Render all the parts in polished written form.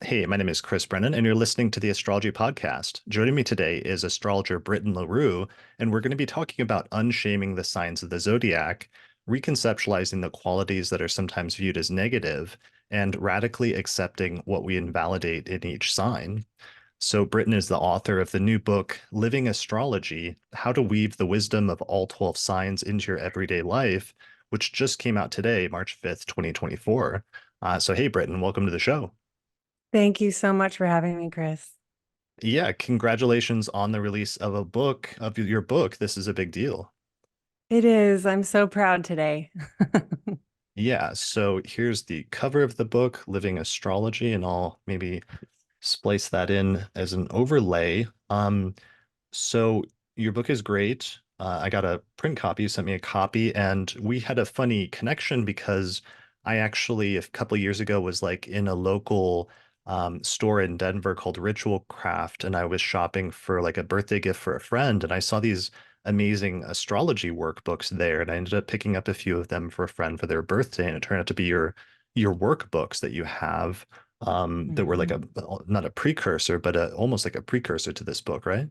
Hey, my name is Chris Brennan, and you're listening to the Astrology Podcast. Joining me today is astrologer Britten LaRue, and we're going to be talking about unshaming the signs of the zodiac, reconceptualizing the qualities that are sometimes viewed as negative, and radically accepting what we invalidate in each sign. So, Britten is the author of the new book, Living Astrology: How to Weave the Wisdom of All 12 Signs into Your Everyday Life, which just came out today, March 5th, 2024. So, hey, Britten, welcome to the show. Thank you so much for having me, Chris. Yeah, congratulations on the release of a book, of your book. This is a big deal. It is. I'm so proud today. Yeah, so here's the cover of the book, Living Astrology, and I'll maybe splice that in as an overlay. So your book is great. I got a print copy. You sent me a copy, and we had a funny connection because I actually, a couple years ago, was like in a local store in Denver called Ritual Craft, and I was shopping for like a birthday gift for a friend, and I saw these amazing astrology workbooks there, and I ended up picking up a few of them for a friend for their birthday, and it turned out to be your workbooks that you have that were like a Mhm. not a precursor, but almost like a precursor to this book, right?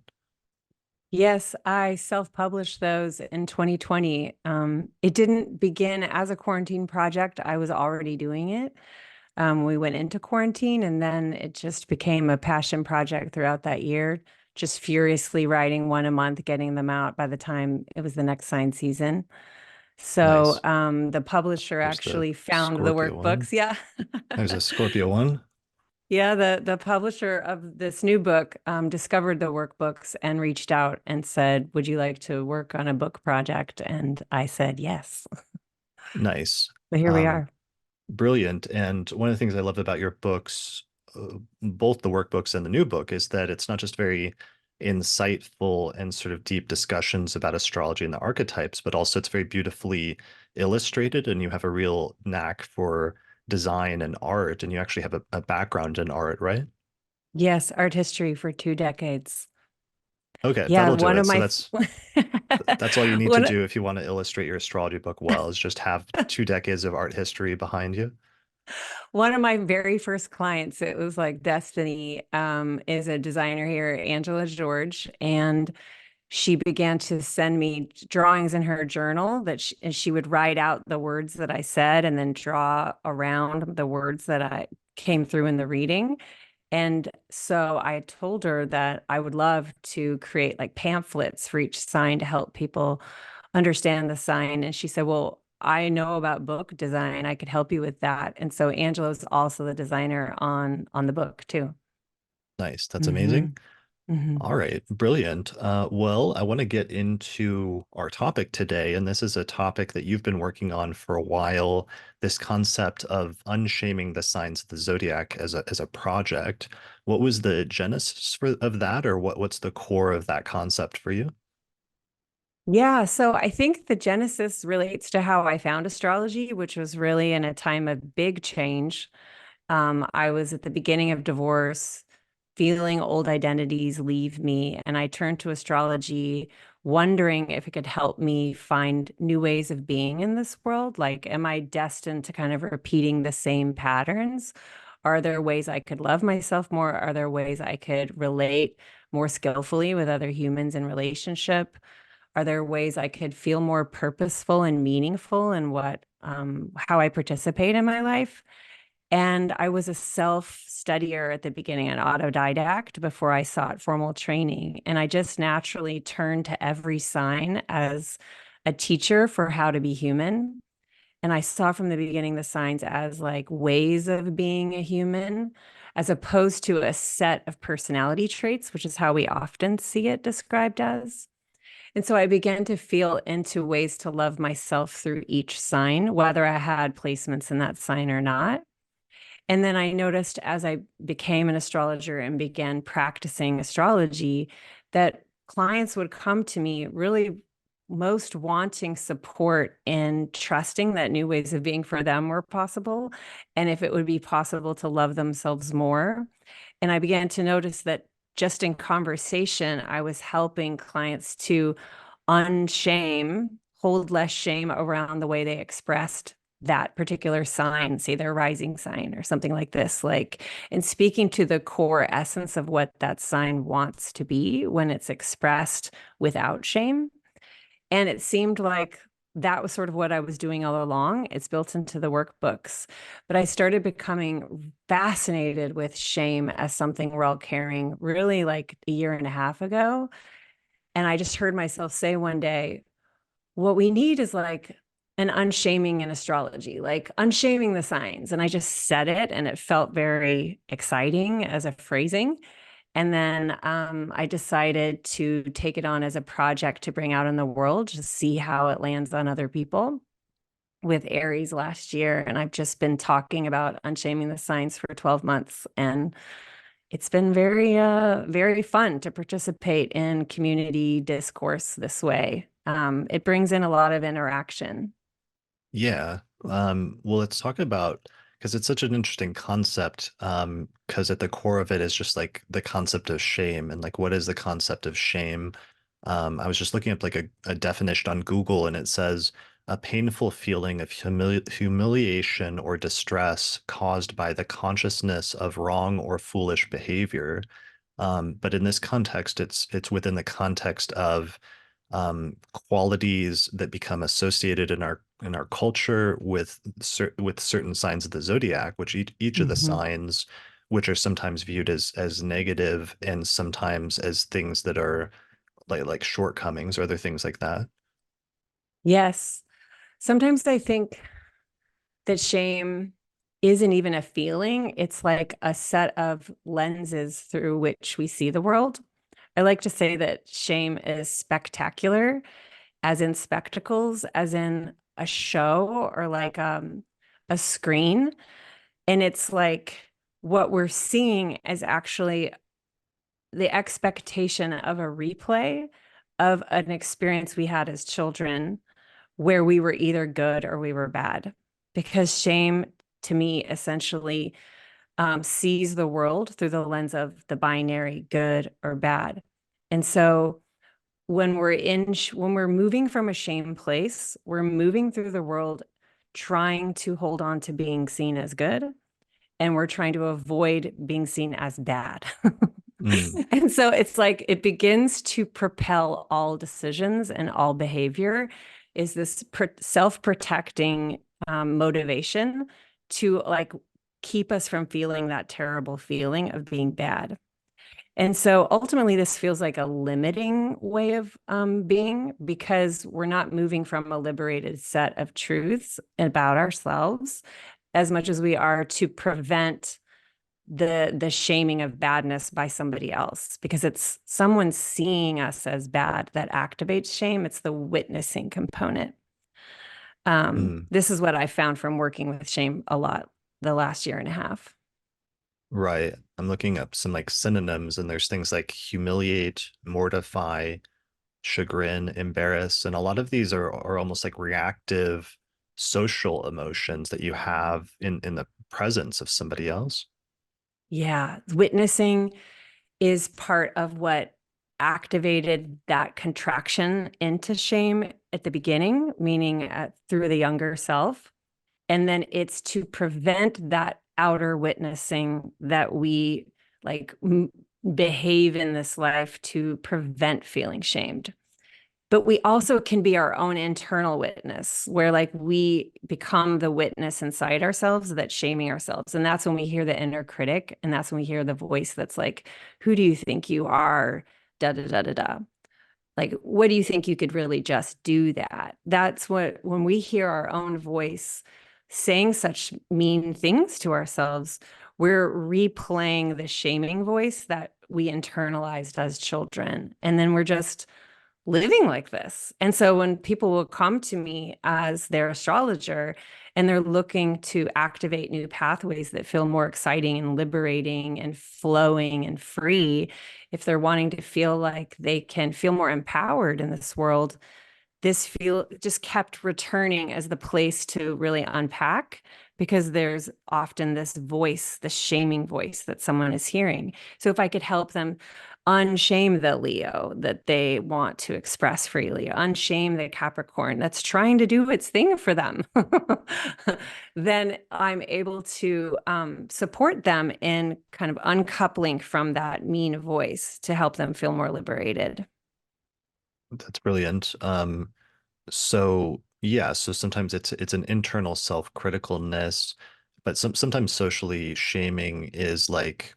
Yes, I self-published those in 2020. It didn't begin as a quarantine project. I was already doing it. We went into quarantine and then it just became a passion project throughout that year, just furiously writing one a month, getting them out by the time it was the next sign season. So Nice. the publisher There's the actually found the Scorpio one. workbooks. Yeah. There's a Scorpio one. Yeah, the publisher of this new book discovered the workbooks and reached out and said, "Would you like to work on a book project?" And I said yes. Nice. So here we Um, are. Brilliant. And one of the things I love about your books, both the workbooks and the new book, is that it's not just very insightful and sort of deep discussions about astrology and the archetypes, but also it's very beautifully illustrated, and you have a real knack for design and art, and you actually have a background in art, right? Yes, art history for 2 decades. Okay, Yeah, that'll do one it. of So my that's all you need to one do if you want to illustrate your astrology book well, is just have 2 decades of art history behind you. one of my very first clients, it was like destiny, is a designer here, Angela George, and she began to send me drawings in her journal that she would write out the words that I said and then draw around the words that I came through in the reading. And so I told her that I would love to create like pamphlets for each sign to help people understand the sign. And she said, "Well, I know about book design. I could help you with that." And so Angela is also the designer on the book too. Nice. That's Hmm. amazing. Hmm. All right, brilliant. Well, I want to get into our topic today, and this is a topic that you've been working on for a while, this concept of unshaming the signs of the zodiac as a project. What was the genesis of that, or what's the core of that concept for you? Yeah, so I think the genesis relates to how I found astrology, which was really in a time of big change. I was at the beginning of divorce, feeling old identities leave me, and I turned to astrology, wondering if it could help me find new ways of being in this world. Like, am I destined to kind of repeating the same patterns? Are there ways I could love myself more? Are there ways I could relate more skillfully with other humans in relationship? Are there ways I could feel more purposeful and meaningful in what how I participate in my life? And I was a self-studier at the beginning, an autodidact before I sought formal training. And I just naturally turned to every sign as a teacher for how to be human. And I saw from the beginning the signs as like ways of being a human, as opposed to a set of personality traits, which is how we often see it described as. And so I began to feel into ways to love myself through each sign, whether I had placements in that sign or not. And then I noticed as I became an astrologer and began practicing astrology that clients would come to me really most wanting support in trusting that new ways of being for them were possible and if it would be possible to love themselves more. And I began to notice that just in conversation, I was helping clients to unshame, hold less shame around the way they expressed that particular sign, say their rising sign or something like this, like, and speaking to the core essence of what that sign wants to be when it's expressed without shame. And it seemed like that was sort of what I was doing all along. It's built into the workbooks. But I started becoming fascinated with shame as something we're all carrying really like a year and a half ago. And I just heard myself say one day, what we need is like an unshaming in astrology, like unshaming the signs. And I just said it and it felt very exciting as a phrasing. And then I decided to take it on as a project to bring out in the world to see how it lands on other people with Aries last year. And I've just been talking about unshaming the signs for 12 months. And it's been very fun to participate in community discourse this way. It brings in a lot of interaction. Yeah. Well, let's talk about, because it's such an interesting concept, because at the core of it is just like the concept of shame and like what is the concept of shame? I was just looking up like a definition on Google and it says a painful feeling of humiliation or distress caused by the consciousness of wrong or foolish behavior. But in this context, it's within the context of qualities that become associated in our culture with with certain signs of the zodiac, which each of the Mhm. signs, which are sometimes viewed as negative and sometimes as things that are like shortcomings or other things like that. Yes. Sometimes I think that shame isn't even a feeling, it's like a set of lenses through which we see the world. I like to say that shame is spectacular, as in spectacles, as in a show or like a screen. And it's like what we're seeing is actually the expectation of a replay of an experience we had as children where we were either good or we were bad. Because shame, to me, essentially sees the world through the lens of the binary good or bad. And so when we're moving from a shame place, we're moving through the world trying to hold on to being seen as good, and we're trying to avoid being seen as bad. Mm, And so it's like it begins to propel all decisions and all behavior is this self-protecting motivation to like keep us from feeling that terrible feeling of being bad. And so ultimately, this feels like a limiting way of being because we're not moving from a liberated set of truths about ourselves as much as we are to prevent the shaming of badness by somebody else, because it's someone seeing us as bad that activates shame. It's the witnessing component. mm. This is what I found from working with shame a lot the last year and a half. Right. I'm looking up some like synonyms and there's things like humiliate, mortify, chagrin, embarrass, and a lot of these are almost like reactive social emotions that you have in the presence of somebody else. Yeah, witnessing is part of what activated that contraction into shame at the beginning, meaning through the younger self. And then it's to prevent that outer witnessing that we like behave in this life to prevent feeling shamed. But we also can be our own internal witness where like we become the witness inside ourselves that's shaming ourselves. And that's when we hear the inner critic. And that's when we hear the voice that's like, who do you think you are? Da da da da da. Like, what do you think you could really just do that? That's what, when we hear our own voice saying such mean things to ourselves, we're replaying the shaming voice that we internalized as children. And then we're just living like this. And so when people will come to me as their astrologer and they're looking to activate new pathways that feel more exciting and liberating and flowing and free, if they're wanting to feel like they can feel more empowered in this world, this feel just kept returning as the place to really unpack because there's often this voice, the shaming voice that someone is hearing. So if I could help them unshame the Leo that they want to express freely, unshame the Capricorn that's trying to do its thing for them, then I'm able to support them in kind of uncoupling from that mean voice to help them feel more liberated. That's brilliant. So yeah, so sometimes it's an internal self-criticalness, but sometimes socially shaming is like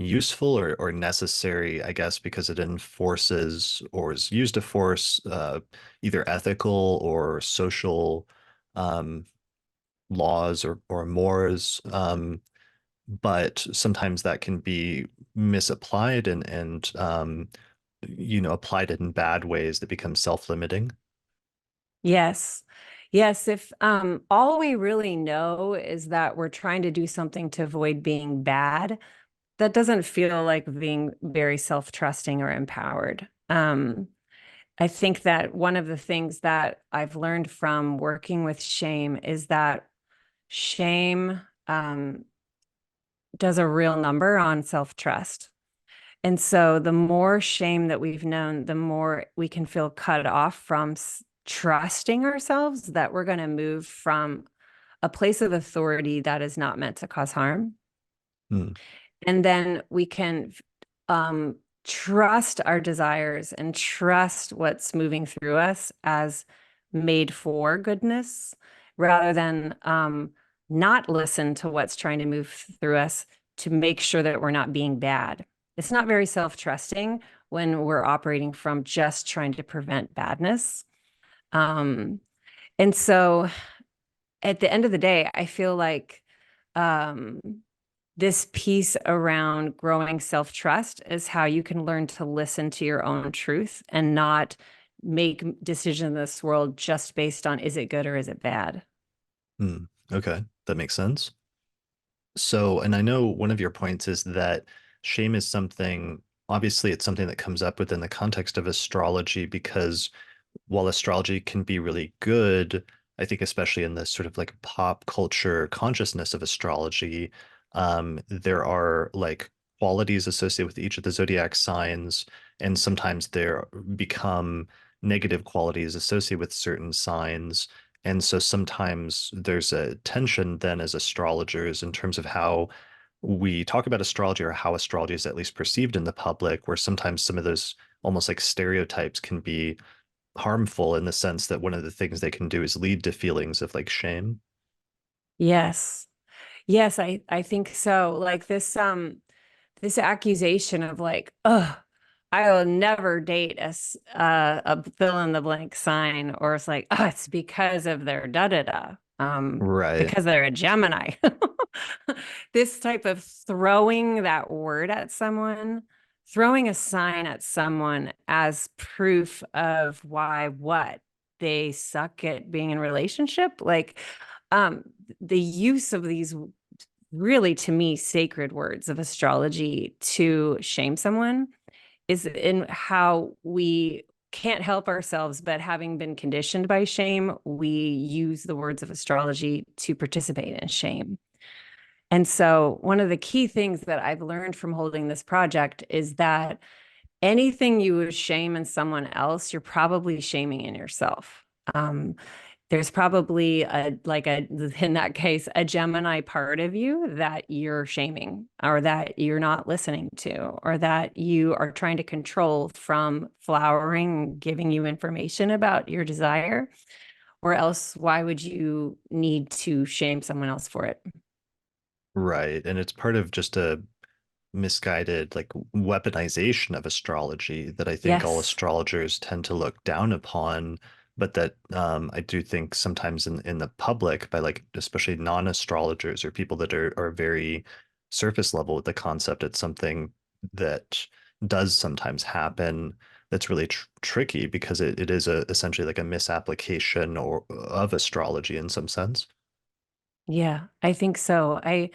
useful or necessary, I guess, because it enforces or is used to force either ethical or social um, laws or mores. But sometimes that can be misapplied and applied in bad ways that become self-limiting. Yes. Yes, if all we really know is that we're trying to do something to avoid being bad, that doesn't feel like being very self-trusting or empowered. I think that one of the things that I've learned from working with shame is that shame does a real number on self-trust. And so the more shame that we've known, the more we can feel cut off from trusting ourselves that we're going to move from a place of authority that is not meant to cause harm. Hmm. And then we can trust our desires and trust what's moving through us as made for goodness rather than not listen to what's trying to move through us to make sure that we're not being bad. It's not very self-trusting when we're operating from just trying to prevent badness. Um, and so at the end of the day, I feel like um, this piece around growing self-trust is how you can learn to listen to your own truth and not make decisions in this world just based on is it good or is it bad? Hmm. Okay, that makes sense. So, and I know one of your points is that shame is something, obviously, it's something that comes up within the context of astrology because while astrology can be really good, I think especially in the sort of like pop culture consciousness of astrology, there are like qualities associated with each of the zodiac signs, and sometimes there become negative qualities associated with certain signs. And so sometimes there's a tension then as astrologers in terms of how we talk about astrology or how astrology is at least perceived in the public, where sometimes some of those almost like stereotypes can be harmful in the sense that one of the things they can do is lead to feelings of like shame. Yes. Yes, I think so. Like this accusation of like, oh, I will never date a fill in the blank sign, or it's like, oh, it's because of their da da da, Right. because they're a Gemini. This type of throwing that word at someone, throwing a sign at someone as proof of why what they suck at being in relationship, like um, the use of these really to me sacred words of astrology to shame someone is in how we can't help ourselves, but having been conditioned by shame, we use the words of astrology to participate in shame. And so, one of the key things that I've learned from holding this project is that anything you would shame in someone else, you're probably shaming in yourself. Um, there's probably in that case, a Gemini part of you that you're shaming or that you're not listening to or that you are trying to control from flowering, giving you information about your desire. Or else, why would you need to shame someone else for it? Right. And it's part of just a misguided like weaponization of astrology that I think all Yes. astrologers tend to look down upon, but that I do think sometimes in the public by like especially non-astrologers or people that are very surface level with the concept, it's something that does sometimes happen that's really tricky because it is essentially like a misapplication or of astrology in some sense. Yeah, I think so. I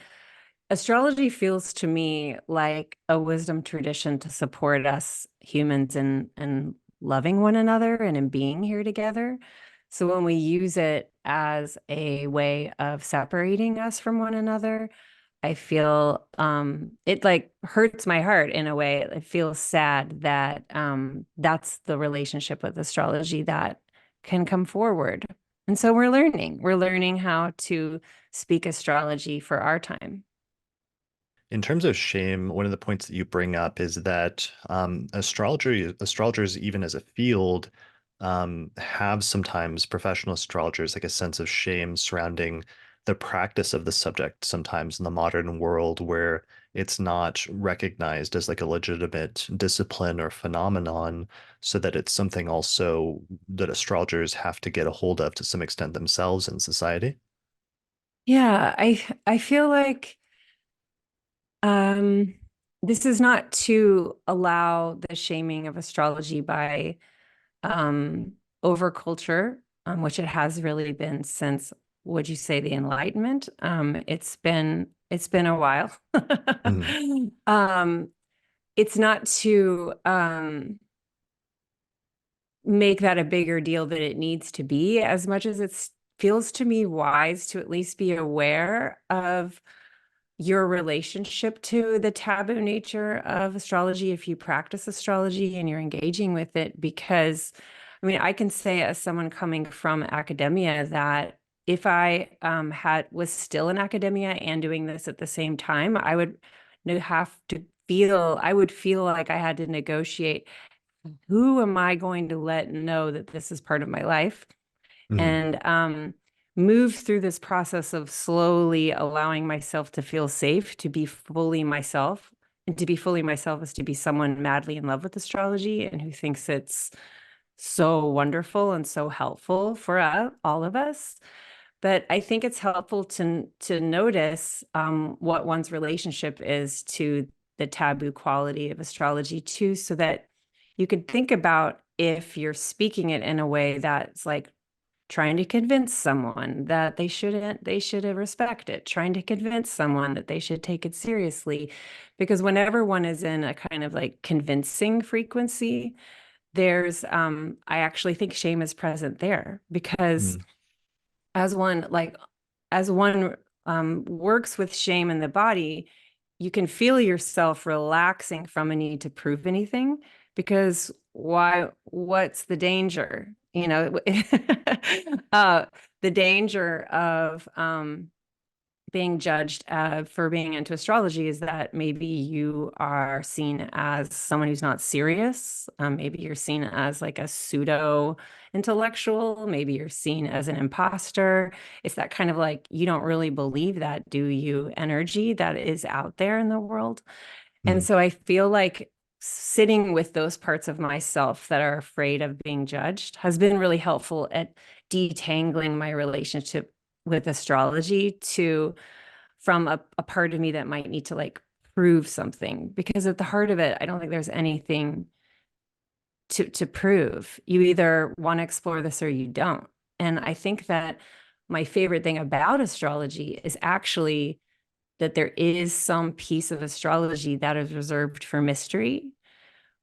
Astrology feels to me like a wisdom tradition to support us humans in loving one another and in being here together. So when we use it as a way of separating us from one another, I feel it like hurts my heart in a way. It feels sad that that's the relationship with astrology that can come forward. And so we're learning. We're learning how to speak astrology for our time. In terms of shame, one of the points that you bring up is that astrologers, even as a field, have sometimes professional astrologers like a sense of shame surrounding the practice of the subject sometimes in the modern world where it's not recognized as like a legitimate discipline or phenomenon, so that it's something also that astrologers have to get a hold of to some extent themselves in society. Yeah, I feel like um this is not to allow the shaming of astrology by um, over culture, which it has really been since, would you say, the Enlightenment? It's been a while. Mhm. um, it's not to make that a bigger deal than it needs to be, as much as it feels to me wise to at least be aware of your relationship to the taboo nature of astrology if you practice astrology and you're engaging with it. Because, I mean, I can say as someone coming from academia that if I was still in academia and doing this at the same time, I would have to I would feel like I had to negotiate who am I going to let know that this is part of my life, Mhm. and move through this process of slowly allowing myself to feel safe, to be fully myself. And to be fully myself is to be someone madly in love with astrology and who thinks it's so wonderful and so helpful for all of us. But I think it's helpful to notice what one's relationship is to the taboo quality of astrology too, so that you could think about if you're speaking it in a way that's like trying to convince someone that they should respect it, trying to convince someone that they should take it seriously. Because whenever one is in a kind of like convincing frequency, there's I actually think shame is present there, because Mhm. as one like as one works with shame in the body, you can feel yourself relaxing from a need to prove anything, because what's the danger? uh, the danger of being judged for being into astrology is that maybe you are seen as someone who's not serious. Maybe you're seen as like a pseudo intellectual. Maybe you're seen as an imposter. It's that kind of like, you don't really believe that, do you? Energy that is out there in the world. And Mhm. so I feel like sitting with those parts of myself that are afraid of being judged has been really helpful at detangling my relationship with astrology to from a part of me that might need to like prove something, because at the heart of it I don't think there's anything to prove. You either want to explore this or you don't. And I think that my favorite thing about astrology is actually that there is some piece of astrology that is reserved for mystery,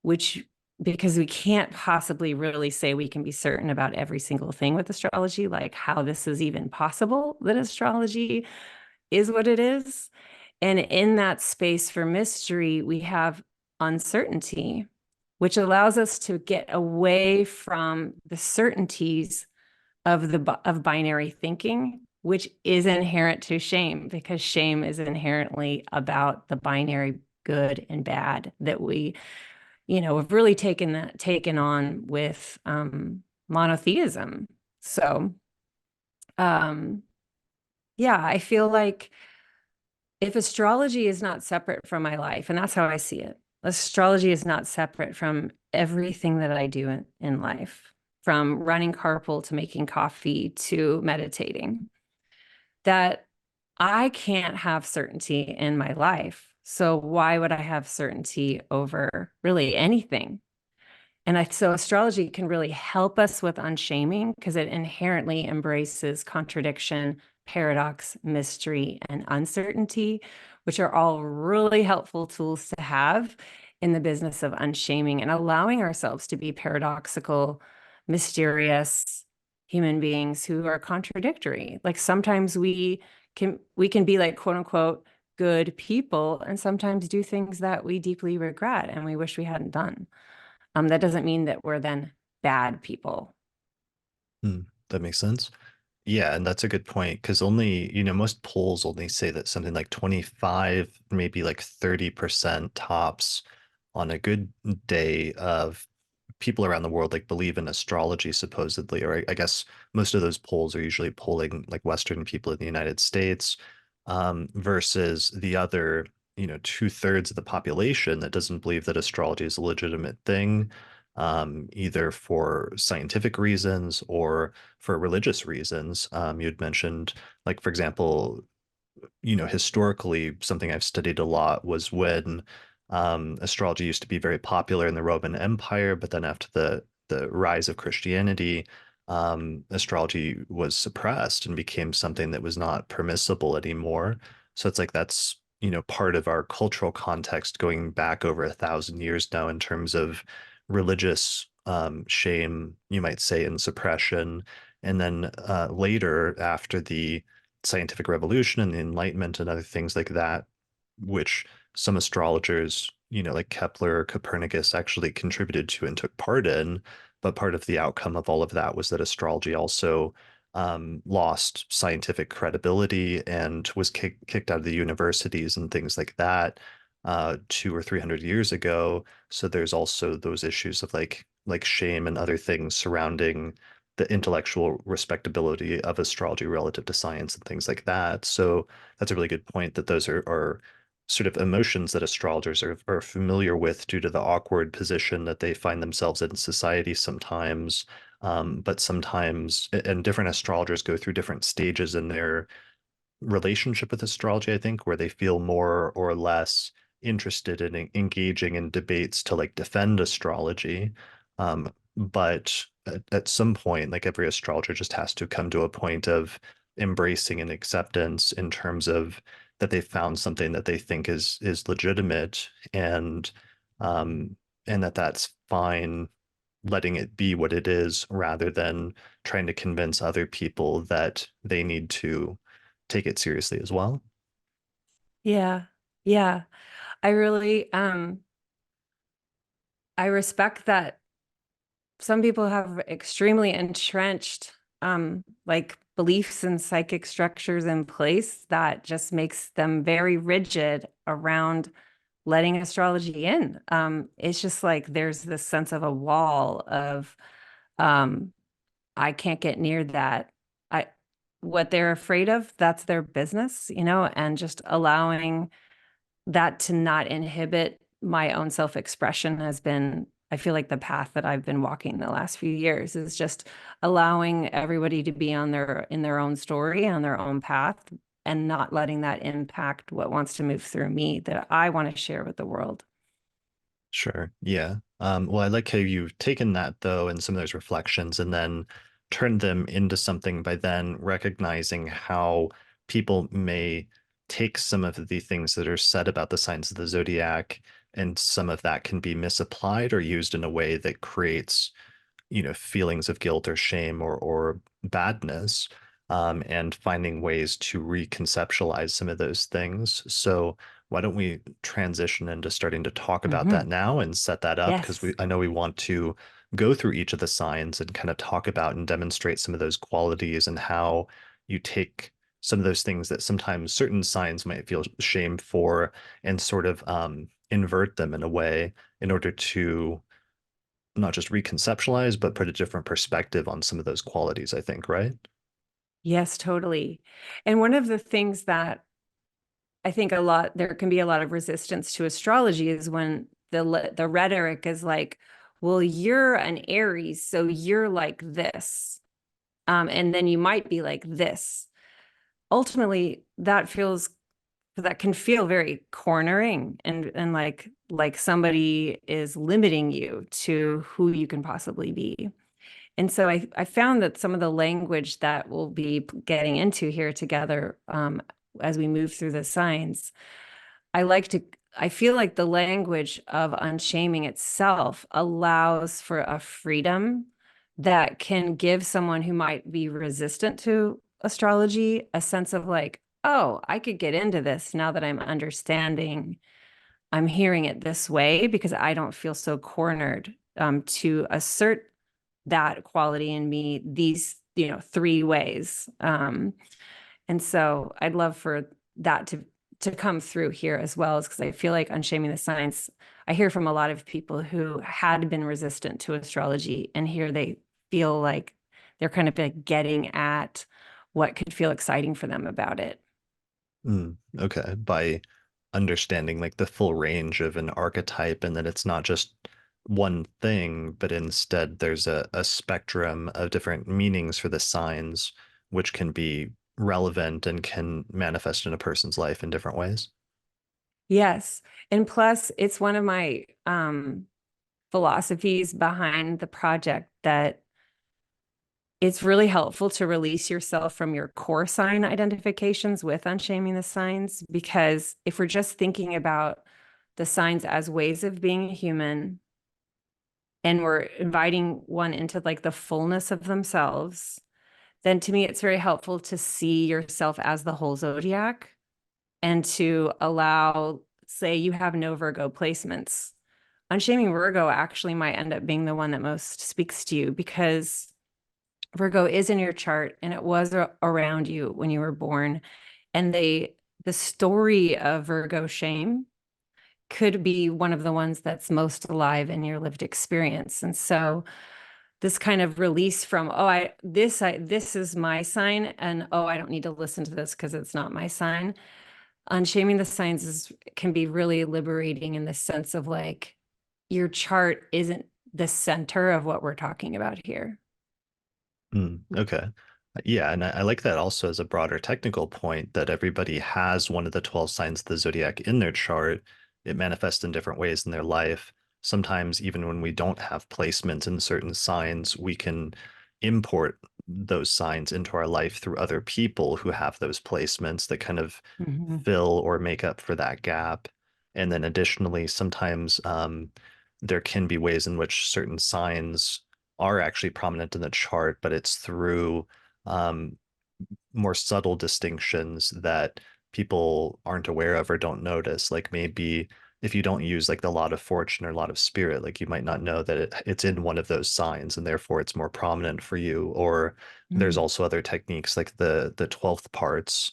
which, because we can't possibly really say we can be certain about every single thing with astrology, like how this is even possible that astrology is what it is. And in that space for mystery, we have uncertainty, which allows us to get away from the certainties of binary thinking, which is inherent to shame, because shame is inherently about the binary good and bad that we, have really taken on with monotheism. So, um, yeah, I feel like if astrology is not separate from my life, and that's how I see it, astrology is not separate from everything that I do in life, from running carpool to making coffee to meditating, that I can't have certainty in my life. So why would I have certainty over really anything? So astrology can really help us with unshaming, because it inherently embraces contradiction, paradox, mystery, and uncertainty, which are all really helpful tools to have in the business of unshaming and allowing ourselves to be paradoxical, mysterious human beings who are contradictory. Like sometimes we can be like quote unquote good people and sometimes do things that we deeply regret and we wish we hadn't done. That doesn't mean that we're then bad people. Hmm, that makes sense. Yeah, and that's a good point because only, most polls only say that something like 25, maybe like 30% tops on a good day of people around the world like believe in astrology supposedly, or I guess most of those polls are usually polling like Western people in the United States, versus the other, two-thirds of the population that doesn't believe that astrology is a legitimate thing, either for scientific reasons or for religious reasons. You'd mentioned, like, for example, historically, something I've studied a lot was when astrology used to be very popular in the Roman Empire, but then after the rise of Christianity, astrology was suppressed and became something that was not permissible anymore. So it's like that's, part of our cultural context going back over 1,000 years now in terms of religious shame, you might say, and suppression. And then later, after the scientific revolution and the Enlightenment and other things like that, which some astrologers, like Kepler, Copernicus actually contributed to and took part in. But part of the outcome of all of that was that astrology also lost scientific credibility and was kicked out of the universities and things like that 200 or 300 years ago. So there's also those issues of like shame and other things surrounding the intellectual respectability of astrology relative to science and things like that. So that's a really good point that those are sort of emotions that astrologers are familiar with due to the awkward position that they find themselves in society sometimes. But sometimes, and different astrologers go through different stages in their relationship with astrology, I think, where they feel more or less interested in engaging in debates to like defend astrology. But at some point, like every astrologer just has to come to a point of embracing and acceptance in terms of that they found something that they think is legitimate, um and that's fine, letting it be what it is rather than trying to convince other people that they need to take it seriously as well. Yeah. Yeah. I really I respect that some people have extremely entrenched like beliefs and psychic structures in place that just makes them very rigid around letting astrology in. It's just like there's this sense of a wall of um I can't get near that. I What they're afraid of, that's their business, and just allowing that to not inhibit my own self-expression has been, I feel like, the path that I've been walking the last few years is just allowing everybody to be in their own story, on their own path, and not letting that impact what wants to move through me that I want to share with the world. Sure. Yeah. Well, I like how you've taken that though and some of those reflections and then turned them into something by then recognizing how people may take some of the things that are said about the signs of the zodiac, and some of that can be misapplied or used in a way that creates, feelings of guilt or shame or badness, and finding ways to reconceptualize some of those things. So why don't we transition into starting to talk about that Hmm. now and set that up? Because Yes. I know we want to go through each of the signs and kind of talk about and demonstrate some of those qualities and how you take some of those things that sometimes certain signs might feel shame for and sort of invert them in a way in order to not just reconceptualize, but put a different perspective on some of those qualities, I think, right? Yes, totally. And one of the things that I think there can be a lot of resistance to astrology is when the rhetoric is like, well, you're an Aries, so you're like this. And then you might be like this. Ultimately, that can feel very cornering and like somebody is limiting you to who you can possibly be. And so I found that some of the language that we'll be getting into here together, as we move through the signs, I like to, I feel like the language of unshaming itself allows for a freedom that can give someone who might be resistant to astrology a sense of like, oh, I could get into this now that I'm understanding, I'm hearing it this way because I don't feel so cornered to assert that quality in me these, three ways. And so I'd love for that to come through here as well, is because I feel like Unshaming the Science, I hear from a lot of people who had been resistant to astrology, and here they feel like they're kind of like getting at what could feel exciting for them about it. Okay, by understanding like the full range of an archetype and that it's not just one thing, but instead there's a spectrum of different meanings for the signs, which can be relevant and can manifest in a person's life in different ways. Yes. And plus, it's one of my philosophies behind the project that it's really helpful to release yourself from your core sign identifications with Unshaming the Signs, because if we're just thinking about the signs as ways of being a human and we're inviting one into like the fullness of themselves, then to me, it's very helpful to see yourself as the whole zodiac and to allow, say, you have no Virgo placements. Unshaming Virgo actually might end up being the one that most speaks to you because Virgo is in your chart and it was around you when you were born. And the story of Virgo shame could be one of the ones that's most alive in your lived experience. And so this kind of release from, oh, this is my sign, and oh, I don't need to listen to this because it's not my sign. Unshaming the signs can be really liberating in the sense of like your chart isn't the center of what we're talking about here. Okay. Yeah, and I like that also as a broader technical point that everybody has one of the 12 signs of the zodiac in their chart. It manifests in different ways in their life. Sometimes, even when we don't have placements in certain signs, we can import those signs into our life through other people who have those placements that kind of Mhm. fill or make up for that gap. And then additionally, sometimes there can be ways in which certain signs are actually prominent in the chart, but it's through um, more subtle distinctions that people aren't aware of or don't notice. Like maybe if you don't use like the lot of fortune or lot of spirit, like you might not know that it's in one of those signs and therefore it's more prominent for you. Or there's Mm. also other techniques like the 12th parts,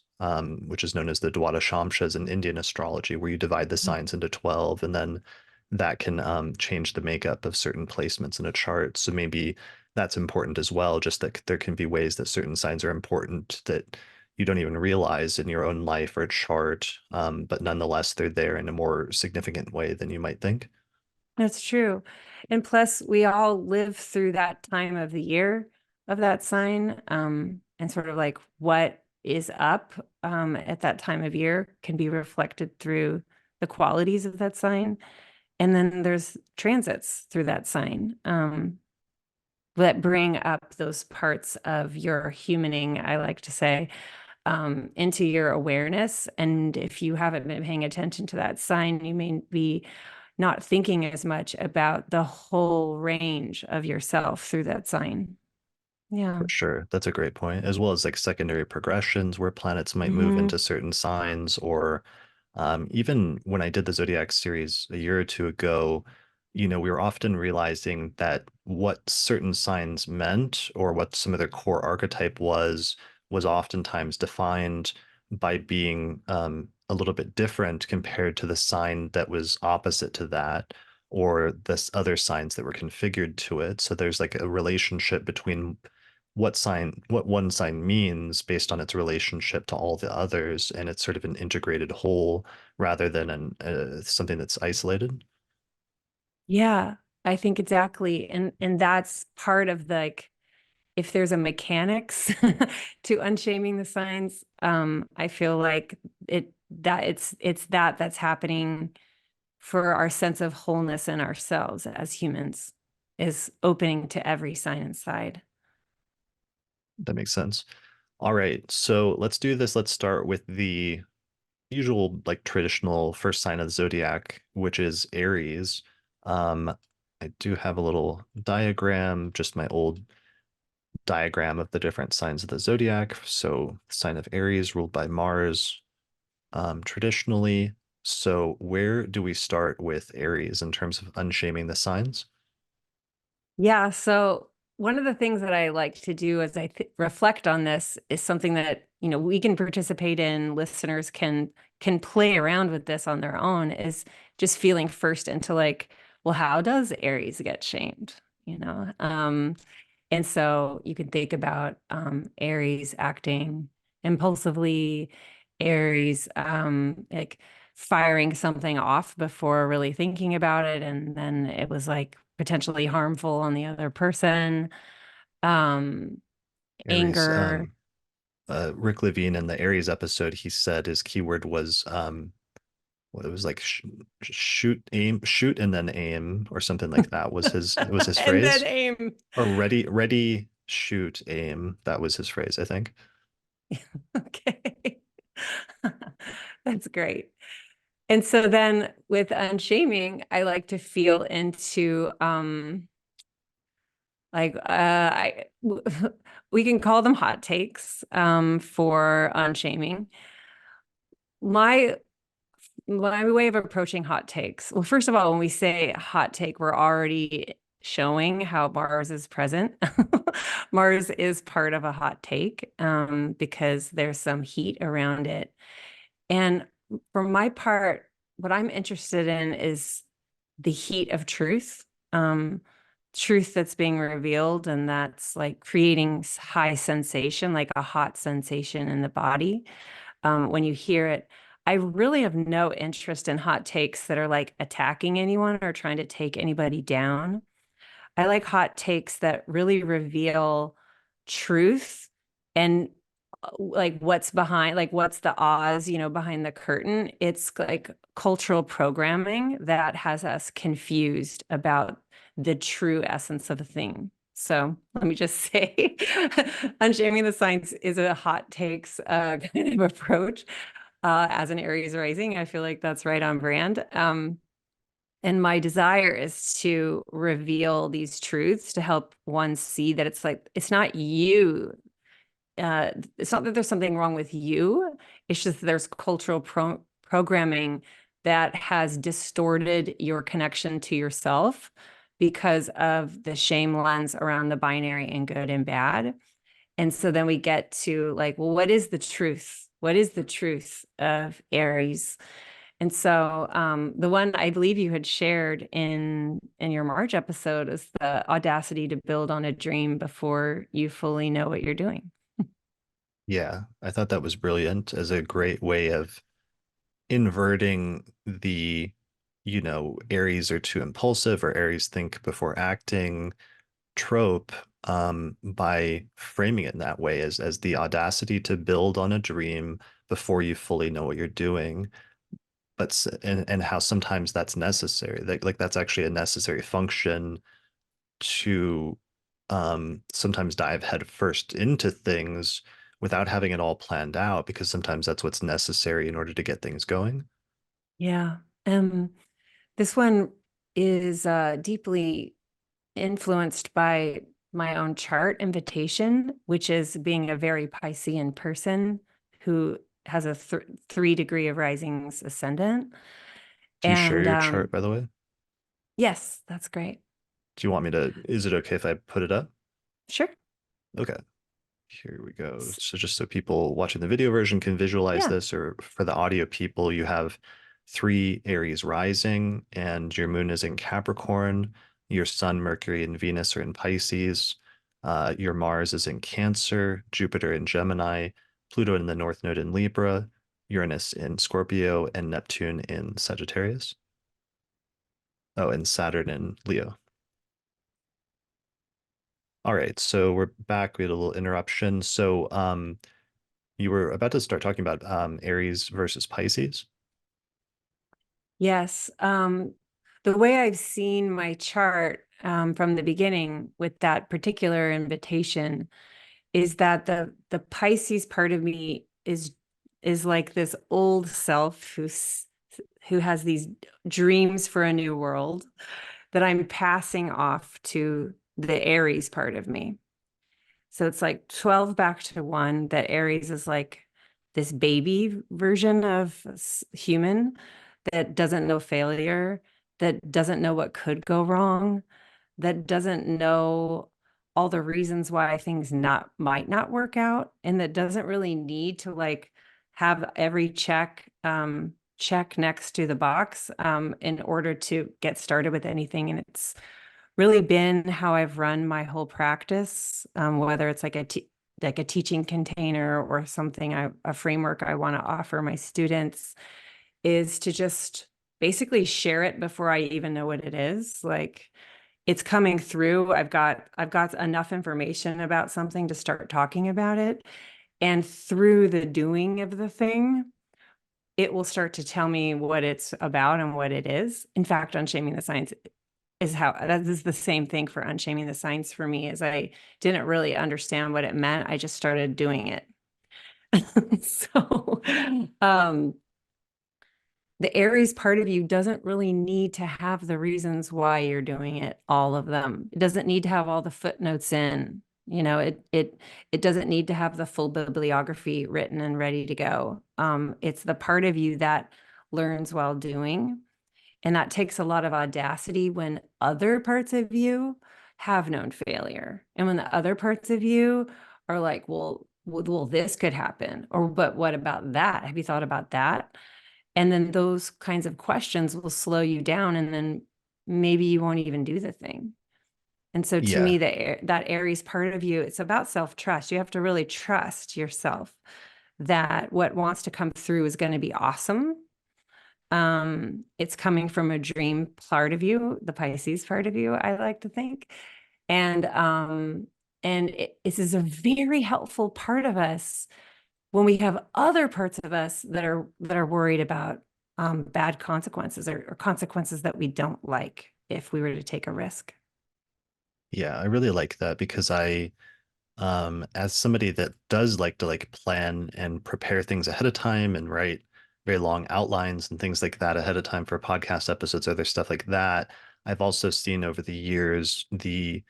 which is known as the Dwada Shamshas in Indian astrology, where you divide the signs into 12 and then that can change the makeup of certain placements in a chart. So maybe that's important as well, just that there can be ways that certain signs are important that you don't even realize in your own life or chart, but nonetheless, they're there in a more significant way than you might think. That's true. And plus, we all live through that time of the year of that sign. And sort of like what is up at that time of year can be reflected through the qualities of that sign. And then there's transits through that sign that bring up those parts of your humaning, I like to say, into your awareness. And if you haven't been paying attention to that sign, you may be not thinking as much about the whole range of yourself through that sign. Yeah. For sure. That's a great point. As well as like secondary progressions where planets might move Hmm. into certain signs, or even when I did the Zodiac series a year or two ago, we were often realizing that what certain signs meant or what some of their core archetype was oftentimes defined by being a little bit different compared to the sign that was opposite to that, or this other signs that were configured to it. So there's like a relationship between what one sign means based on its relationship to all the others, and it's sort of an integrated whole rather than something that's isolated. Yeah, I think exactly. And that's part of the, like, if there's a mechanics to unshaming the signs, I feel like it's that's happening for our sense of wholeness in ourselves as humans, is opening to every sign inside. That makes sense. All right, so let's do this. Let's start with the usual, like traditional first sign of the zodiac, which is Aries. I do have a little diagram, just my old diagram of the different signs of the zodiac. So, the sign of Aries ruled by Mars, traditionally. So, where do we start with Aries in terms of unshaming the signs? Yeah. So one of the things that I like to do as I reflect on this is something that, we can participate in, listeners can play around with this on their own, is just feeling first into like, well, how does Aries get shamed? You know? And so you can think about Aries acting impulsively, Aries like firing something off before really thinking about it, and then it was like potentially harmful on the other person. Um, Aries, Anger. Rick Levine in the Aries episode, he said his keyword was well, it was like shoot and then aim or something like that was his And then phrase. aim. Or ready, shoot, aim. That was his phrase, I think. Okay. That's great. And so then with unshaming, I like to feel into like we can call them hot takes for unshaming. My my way of approaching hot takes. Well, first of all, when we say hot take, we're already showing how Mars is present. Mars is part of a hot take because there's some heat around it. And for my part, what I'm interested in is the heat of truth, truth that's being revealed, and that's like creating high sensation, like a hot sensation in the body when you hear it. I really have no interest in hot takes that are like attacking anyone or trying to take anybody down. I like hot takes that really reveal truth and like what's behind, like what's the Oz, behind the curtain. It's like cultural programming that has us confused about the true essence of a thing. So let me just say, unshaming the science is a hot takes kind of approach. As an Aries rising, I feel like that's right on brand. And my desire is to reveal these truths to help one see that it's like, it's not you. It's not that there's something wrong with you. It's just that there's cultural programming that has distorted your connection to yourself because of the shame lens around the binary and good and bad. And so then we get to like, well, what is the truth? What is the truth of Aries? And so the one I believe you had shared in your March episode is the audacity to build on a dream before you fully know what you're doing. Yeah, I thought that was brilliant as a great way of inverting the, Aries are too impulsive or Aries think before acting trope, by framing it in that way as the audacity to build on a dream before you fully know what you're doing. And how sometimes that's necessary. Like that's actually a necessary function to sometimes dive headfirst into things without having it all planned out, because sometimes that's what's necessary in order to get things going. Yeah. Um, this one is deeply influenced by my own chart invitation, which is being a very Piscean person who has a 3 degree of rising's ascendant. Do you share And your chart, by the way? yes, that's great. Do you want me to, is it okay if I put it up? Sure. Okay. Here we go. So just so people watching the video version can visualize Yeah. this, or for the audio people, you have three Aries rising, and your moon is in Capricorn. Your sun, Mercury, and Venus are in Pisces. Your Mars is in Cancer, Jupiter in Gemini, Pluto in the North Node in Libra, Uranus in Scorpio, and Neptune in Sagittarius. Oh, and Saturn in Leo. All right, so we're back. We had a little interruption. So, you were about to start talking about Aries versus Pisces. Yes. The way I've seen my chart from the beginning with that particular invitation is that the Pisces part of me is like this old self who has these dreams for a new world that I'm passing off to the Aries part of me. So it's like 12 back to one, that Aries is like this baby version of human that doesn't know failure, that doesn't know what could go wrong, that doesn't know all the reasons why things might not work out, and that doesn't really need to like have every check next to the box in order to get started with anything. And it's really been how I've run my whole practice, whether it's like like a teaching container or something, a framework I want to offer my students, is to just basically share it before I even know what it is. Like, it's coming through. I've got enough information about something to start talking about it. And through the doing of the thing, it will start to tell me what it's about and what it is. In fact, Unshaming the Signs is how that is the same thing for Unshaming the Signs for me, as I didn't really understand what it meant. I just started doing it. So the Aries part of you doesn't really need to have the reasons why you're doing it, all of them. It doesn't need to have all the footnotes in. It doesn't need to have the full bibliography written and ready to go. It's the part of you that learns while doing. And that takes a lot of audacity when other parts of you have known failure. And when the other parts of you are like, well, this could happen. Or, but what about that? Have you thought about that? And then those kinds of questions will slow you down. And then maybe you won't even do the thing. And so to Yeah. me, that Aries part of you, it's about self-trust. You have to really trust yourself that what wants to come through is going to be awesome. It's coming from a dream part of you, the Pisces part of you, I like to think. And this is a very helpful part of us when we have other parts of us that are worried about bad consequences, or consequences that we don't like if we were to take a risk. Yeah, I really like that because as somebody that does like to like plan and prepare things ahead of time and write very long outlines and things like that ahead of time for podcast episodes, other stuff like that, I've also seen over the years the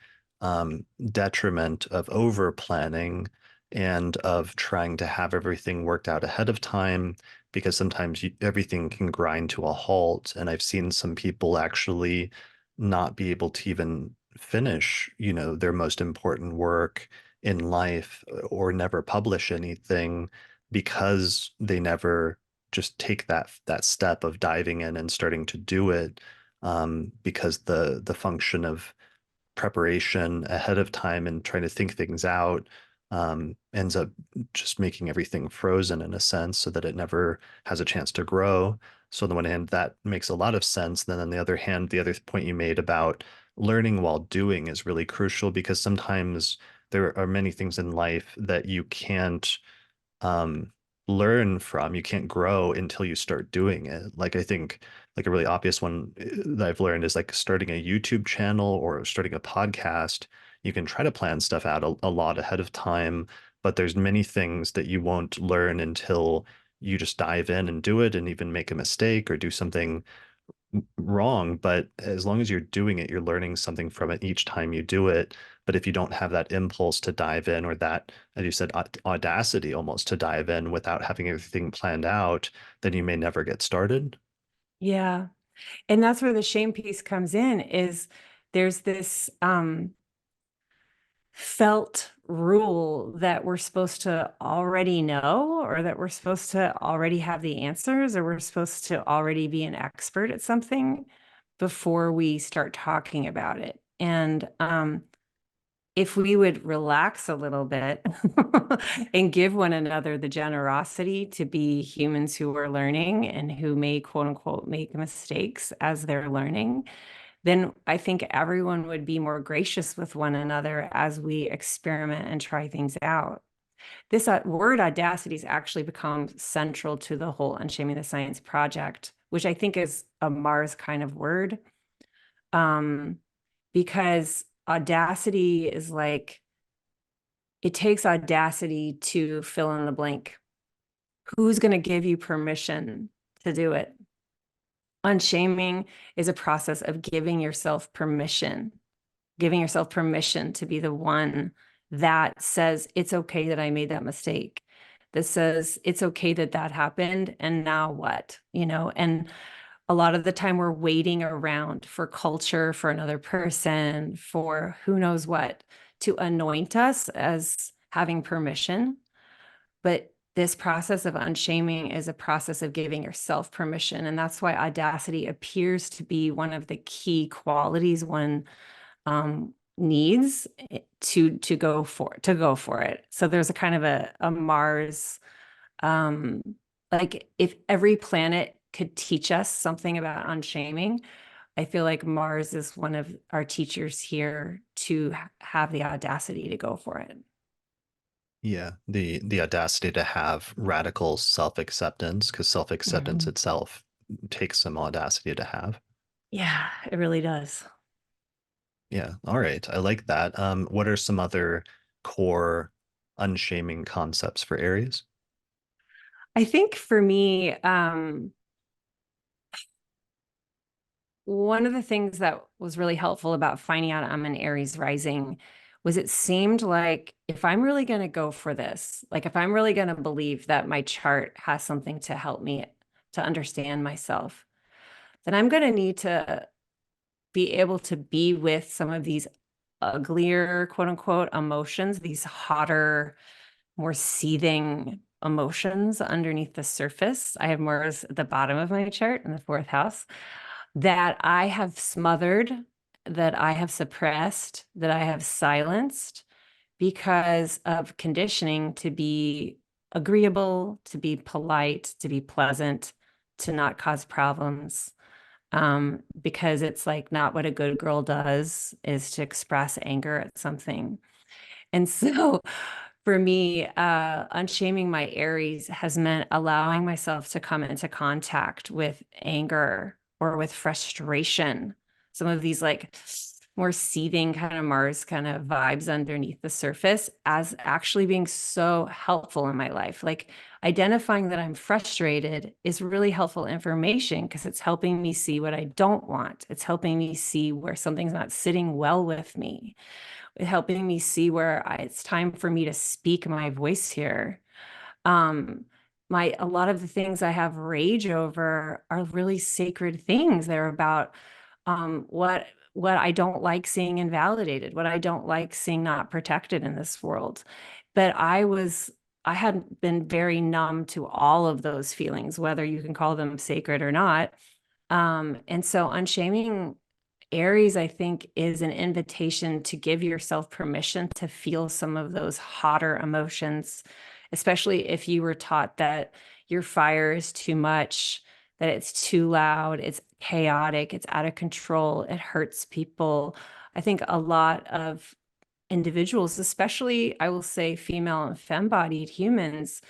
detriment of over planning and of trying to have everything worked out ahead of time, because sometimes everything can grind to a halt. And I've seen some people actually not be able to even finish, their most important work in life, or never publish anything, because they never just take that step of diving in and starting to do it, because the function of preparation ahead of time and trying to think things out ends up just making everything frozen in a sense, so that it never has a chance to grow. So on the one hand, that makes a lot of sense. Then on the other hand, the other point you made about learning while doing is really crucial, because sometimes there are many things in life that you can't um, learn from, you can't grow until you start doing it. Like, I think like a really obvious one that I've learned is like starting a YouTube channel or starting a podcast. You can try to plan stuff out a lot ahead of time, but there's many things that you won't learn until you just dive in and do it, and even make a mistake or do something wrong. But as long as you're doing it, you're learning something from it each time you do it. But if you don't have that impulse to dive in, or that, as you said, audacity almost to dive in without having everything planned out, then you may never get started. Yeah. And that's where the shame piece comes in, is there's this felt rule that we're supposed to already know, or that we're supposed to already have the answers, or we're supposed to already be an expert at something before we start talking about it. And if we would relax a little bit and give one another the generosity to be humans who are learning and who may, quote unquote, make mistakes as they're learning, then I think everyone would be more gracious with one another as we experiment and try things out. This word audacity has actually become central to the whole Unshaming the Science project, which I think is a Mars kind of word, because audacity is like, it takes audacity to fill in the blank. Who's going to give you permission to do it? Unshaming is a process of giving yourself permission to be the one that says it's okay that I made that mistake. That says it's okay that that happened. And now what? And a lot of the time we're waiting around for culture, for another person, for who knows what to anoint us as having permission. But this process of unshaming is a process of giving yourself permission. And that's why audacity appears to be one of the key qualities one needs to go for it. So there's a kind of a Mars, um, like if every planet could teach us something about unshaming, I feel like Mars is one of our teachers here to have the audacity to go for it. Yeah, the audacity to have radical self-acceptance, because self-acceptance Mhm. itself takes some audacity to have. Yeah, it really does. Yeah, all right. I like that. What are some other core unshaming concepts for Aries? I think for me, one of the things that was really helpful about finding out I'm an Aries rising was it seemed like if I'm really going to go for this, like if I'm really going to believe that my chart has something to help me to understand myself, then I'm going to need to be able to be with some of these uglier, quote unquote, emotions, these hotter, more seething emotions underneath the surface. I have more at the bottom of my chart in the fourth house that I have smothered, that I have suppressed, that I have silenced because of conditioning to be agreeable, to be polite, to be pleasant, to not cause problems. Because it's like not what a good girl does is to express anger at something. And so for me, unshaming my Aries has meant allowing myself to come into contact with anger or with frustration. Some of these like more seething kind of Mars kind of vibes underneath the surface as actually being so helpful in my life. Like identifying that I'm frustrated is really helpful information because it's helping me see what I don't want. It's helping me see where something's not sitting well with me, helping me see where it's time for me to speak my voice here. Um, a lot of the things I have rage over are really sacred things. They're about what I don't like seeing invalidated, what I don't like seeing not protected in this world. But I had been very numb to all of those feelings, whether you can call them sacred or not. And so unshaming Aries, I think, is an invitation to give yourself permission to feel some of those hotter emotions, especially if you were taught that your fire is too much, that it's too loud, it's chaotic, it's out of control, it hurts people. I think a lot of individuals, especially I will say female and femme-bodied humans,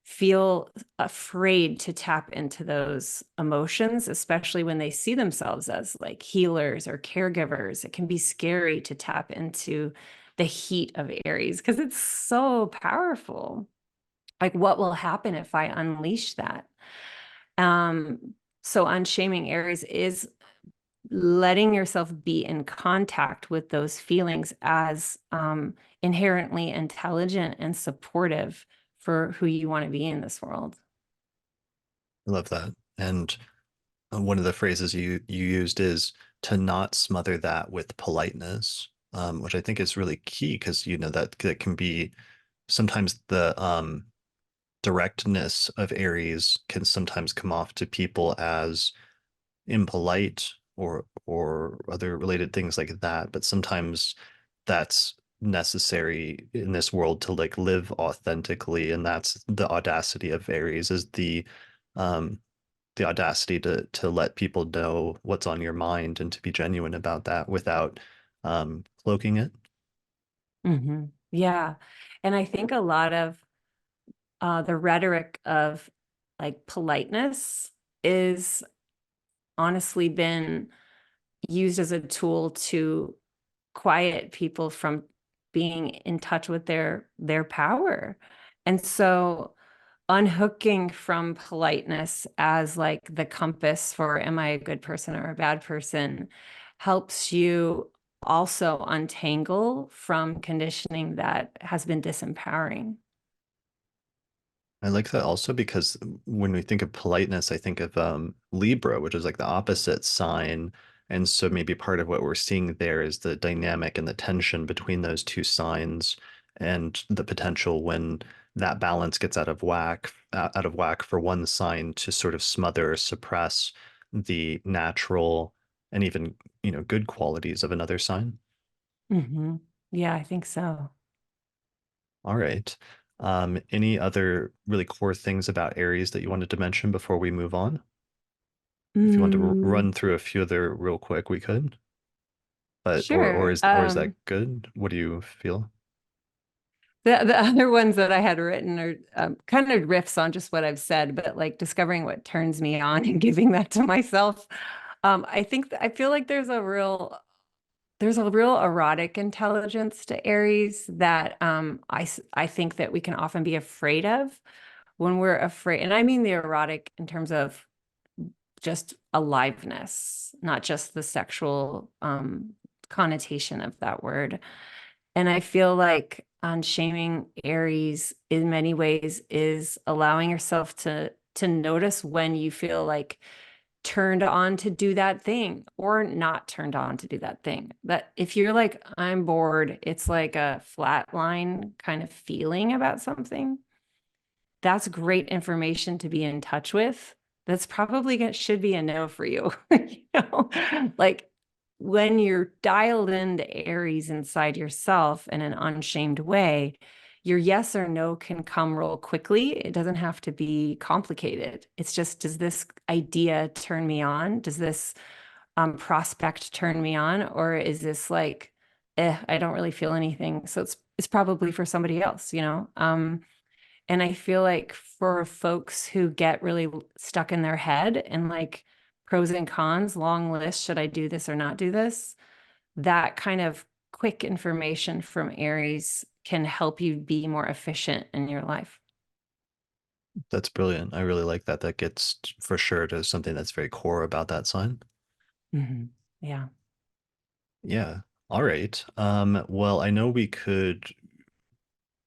feel afraid to tap into those emotions, especially when they see themselves as like healers or caregivers. It can be scary to tap into the heat of Aries because it's so powerful. Like, what will happen if I unleash that? So, unshaming Aries is letting yourself be in contact with those feelings as inherently intelligent and supportive for who you want to be in this world. I love that. And one of the phrases you used is to not smother that with politeness, which I think is really key because that can be sometimes the directness of Aries can sometimes come off to people as impolite or other related things like that. But sometimes that's necessary in this world to like live authentically, and that's the audacity of Aries is um the audacity to let people know what's on your mind and to be genuine about that without cloaking it. Yeah. And I think a lot of the rhetoric of like politeness is honestly been used as a tool to quiet people from being in touch with their power. And so unhooking from politeness as like the compass for am I a good person or a bad person helps you also untangle from conditioning that has been disempowering. I like that also because when we think of politeness, I think of Libra, which is like the opposite sign. And so maybe part of what we're seeing there is the dynamic and the tension between those two signs and the potential when that balance gets out of whack for one sign to sort of smother or suppress the natural and even, good qualities of another sign. Hmm. Yeah, I think so. All right. Any other really core things about Aries that you wanted to mention before we move on? If you want to Mm, run through a few other real quick, we could. But or sure. is that good? What do you feel? The other ones that I had written are kind of riffs on just what I've said, but like discovering what turns me on and giving that to myself. I think I feel like there's a real erotic intelligence to Aries that I think that we can often be afraid of when we're afraid. And I mean the erotic in terms of just aliveness, not just the sexual connotation of that word. And I feel like unshaming Aries in many ways is allowing yourself to notice when you feel like turned on to do that thing or not turned on to do that thing. That if you're like, I'm bored, it's like a flat line kind of feeling about something. That's great information to be in touch with. That's probably should be a no for you. Like when you're dialed into Aries inside yourself in an unshamed way, your yes or no can come real quickly. It doesn't have to be complicated. It's just, does this idea turn me on? Does this prospect turn me on? Or is this like, I don't really feel anything. So it's probably for somebody else. And I feel like for folks who get really stuck in their head and like pros and cons, long list, should I do this or not do this? That kind of quick information from Aries can help you be more efficient in your life. That's brilliant. I really like that. That gets for sure to something that's very core about that sign. Hmm. Yeah. Yeah. All right. Well, I know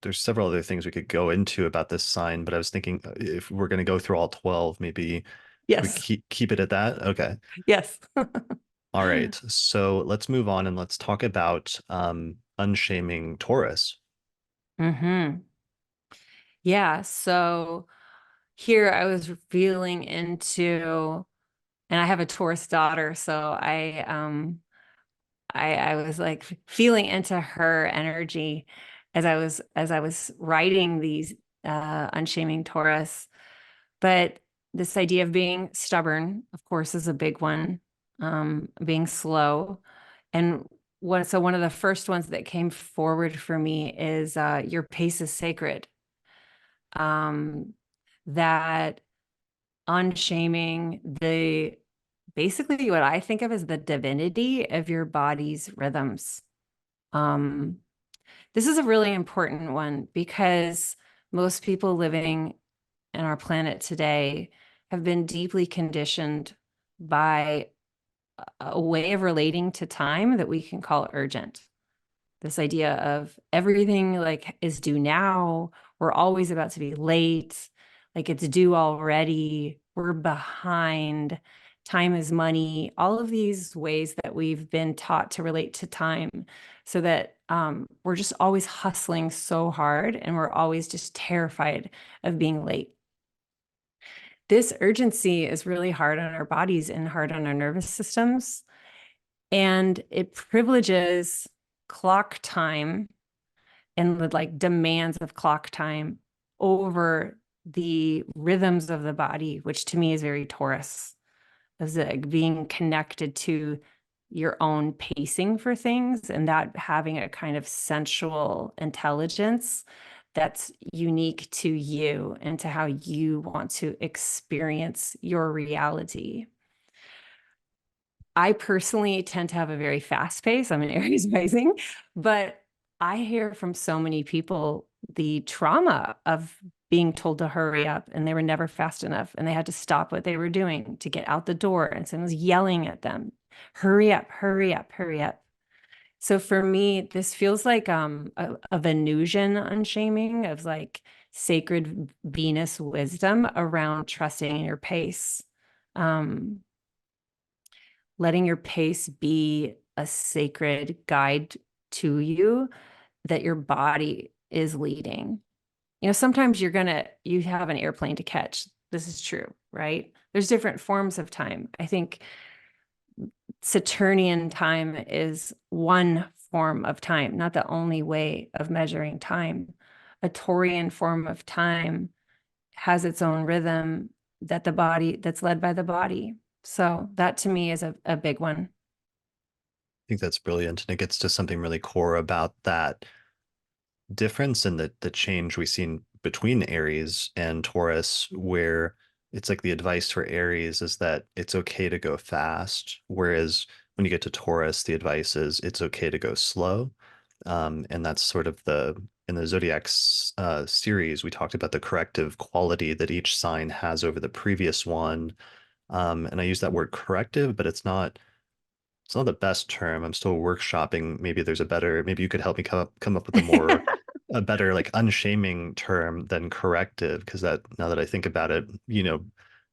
there's several other things we could go into about this sign, but I was thinking if we're going to go through all 12, maybe we Yes. keep it at that. Okay. Yes. All right. So let's move on and let's talk about unshaming Taurus. Hmm. Yeah. So here I was feeling into, and I have a Taurus daughter, so I was like feeling into her energy as I was writing these unshaming Taurus. But this idea of being stubborn, of course, is a big one. Being slow, and one of the first ones that came forward for me is your pace is sacred. Um, that unshaming the basically what I think of as the divinity of your body's rhythms. Um, this is a really important one because most people living in our planet today have been deeply conditioned by a way of relating to time that we can call urgent. This idea of everything like is due now, we're always about to be late, like it's due already, we're behind, time is money, all of these ways that we've been taught to relate to time so that we're just always hustling so hard and we're always just terrified of being late. This urgency is really hard on our bodies and hard on our nervous systems. And it privileges clock time and the like demands of clock time over the rhythms of the body, which to me is very Taurus, is like being connected to your own pacing for things and that having a kind of sensual intelligence that's unique to you and to how you want to experience your reality. I personally tend to have a very fast pace. I'm an Aries rising, but I hear from so many people the trauma of being told to hurry up and they were never fast enough and they had to stop what they were doing to get out the door and someone was yelling at them, hurry up, hurry up, hurry up. So for me, this feels like a Venusian unshaming of like sacred Venus wisdom around trusting your pace. Um, letting your pace be a sacred guide to you that your body is leading. Sometimes you have an airplane to catch. This is true, right? There's different forms of time. I think Saturnian time is one form of time, not the only way of measuring time. A Taurian form of time has its own rhythm that's led by the body. So that to me is a big one. think that's brilliant. And it gets to something really core about that difference in the change we've seen between Aries and Taurus, where it's like the advice for Aries is that it's okay to go fast, whereas when you get to Taurus, the advice is it's okay to go slow. And that's sort of in the Zodiac series, we talked about the corrective quality that each sign has over the previous one. And I use that word corrective, but it's not the best term. I'm still workshopping. Maybe you could help me come up with a better like unshaming term than corrective, because that now that I think about it,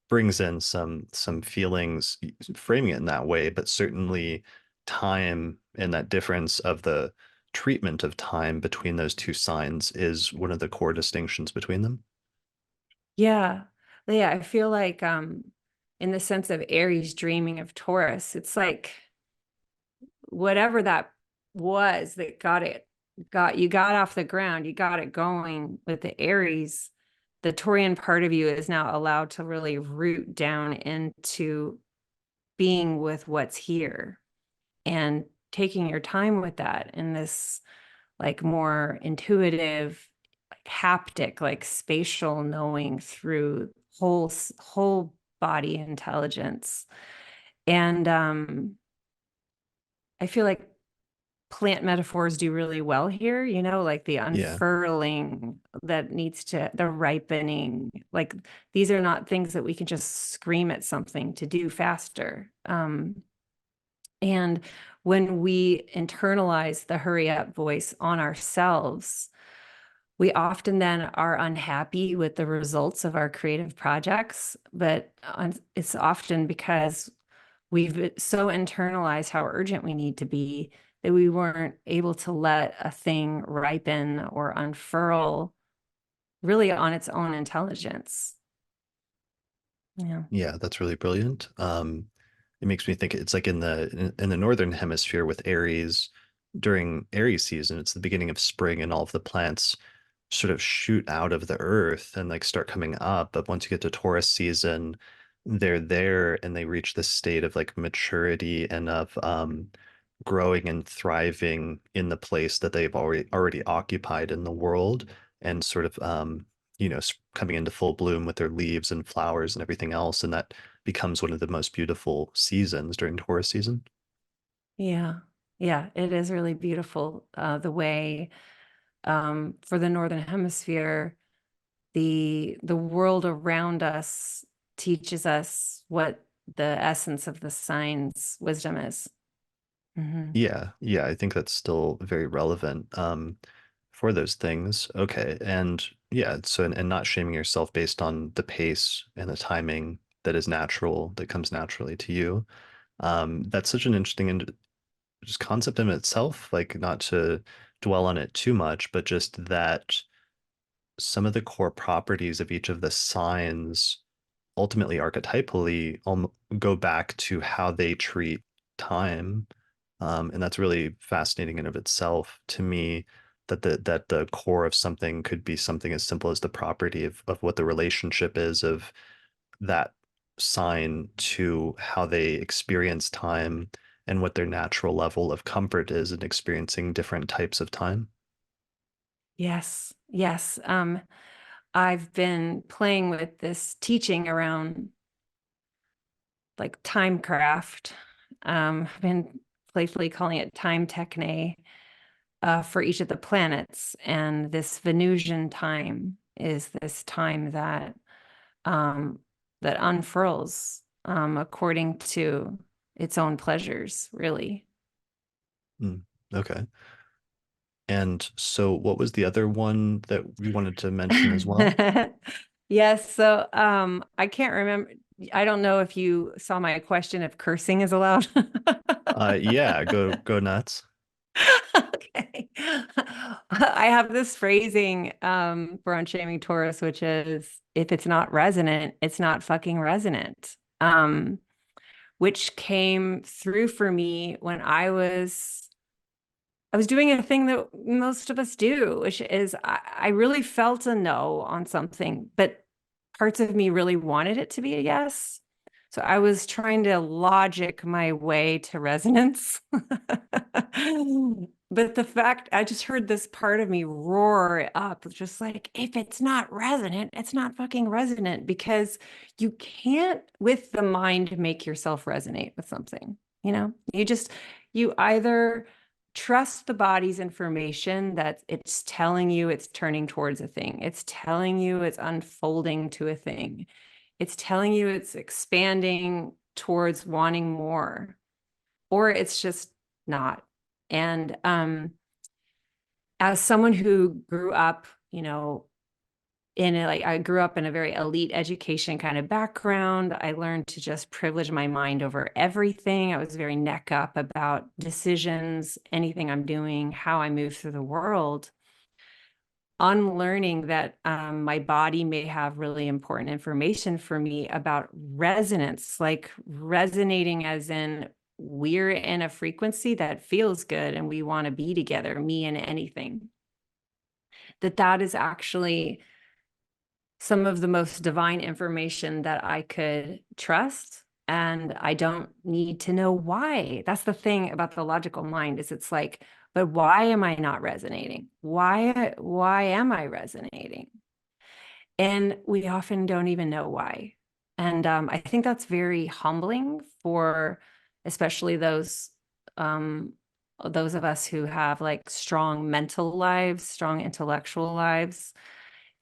brings in some feelings framing it in that way, but certainly time and that difference of the treatment of time between those two signs is one of the core distinctions between them. Yeah. Yeah. I feel like in the sense of Aries dreaming of Taurus, it's like whatever that was that got off the ground, you got it going with the Aries, the Taurian part of you is now allowed to really root down into being with what's here and taking your time with that in this like more intuitive, like haptic, like spatial knowing through whole body intelligence. And I feel like plant metaphors do really well here, like the Yeah. unfurling the ripening. Like these are not things that we can just scream at something to do faster. And when we internalize the hurry up voice on ourselves, we often then are unhappy with the results of our creative projects, but it's often because we've so internalized how urgent we need to be that we weren't able to let a thing ripen or unfurl really on its own intelligence. Yeah. Yeah, that's really brilliant. It makes me think it's like in the northern hemisphere with Aries, during Aries season, it's the beginning of spring and all of the plants sort of shoot out of the earth and like start coming up. But once you get to Taurus season, they're there and they reach this state of like maturity and of growing and thriving in the place that they've already occupied in the world, and sort of coming into full bloom with their leaves and flowers and everything else. And that becomes one of the most beautiful seasons during Taurus season. Yeah. Yeah. It is really beautiful. The way for the Northern Hemisphere, the world around us teaches us what the essence of the sign's wisdom is. Hmm. Yeah, yeah, I think that's still very relevant for those things. Okay. And yeah, so and not shaming yourself based on the pace and the timing that is natural, that comes naturally to you. That's such an interesting and just concept in itself, like not to dwell on it too much, but just that some of the core properties of each of the signs ultimately archetypally go back to how they treat time. And that's really fascinating in of itself to me, that the core of something could be something as simple as the property of what the relationship is of that sign to how they experience time and what their natural level of comfort is in experiencing different types of time. Yes. Yes. I've been playing with this teaching around like timecraft. I've been playfully calling it time techne for each of the planets. And this Venusian time is this time um, that unfurls according to its own pleasures, really. Mm. Okay. And so what was the other one that you wanted to mention as well? Yes, so I can't remember. I don't know if you saw my question if cursing is allowed. Yeah, go nuts. Okay. I have this phrasing for unshaming Taurus, which is if it's not resonant, it's not fucking resonant. Which came through for me when I was doing a thing that most of us do, which is I really felt a no on something, but parts of me really wanted it to be a yes. So I was trying to logic my way to resonance. But the fact I just heard this part of me roar up, just like, if it's not resonant, it's not fucking resonant because you can't, with the mind, make yourself resonate with something. You either trust the body's information that it's telling you it's turning towards a thing. It's telling you it's unfolding to a thing. It's telling you it's expanding towards wanting more, or it's just not. And as someone who grew up, I grew up in a very elite education kind of background. I learned to just privilege my mind over everything. I was very neck up about decisions, anything I'm doing, how I move through the world. Unlearning that my body may have really important information for me about resonance, like resonating as in we're in a frequency that feels good and we want to be together, me and anything. That is actually some of the most divine information that I could trust. And I don't need to know why. That's the thing about the logical mind is it's like, but why am I not resonating? Why am I resonating? And we often don't even know why. And I think that's very humbling for especially those of us who have like strong mental lives, strong intellectual lives.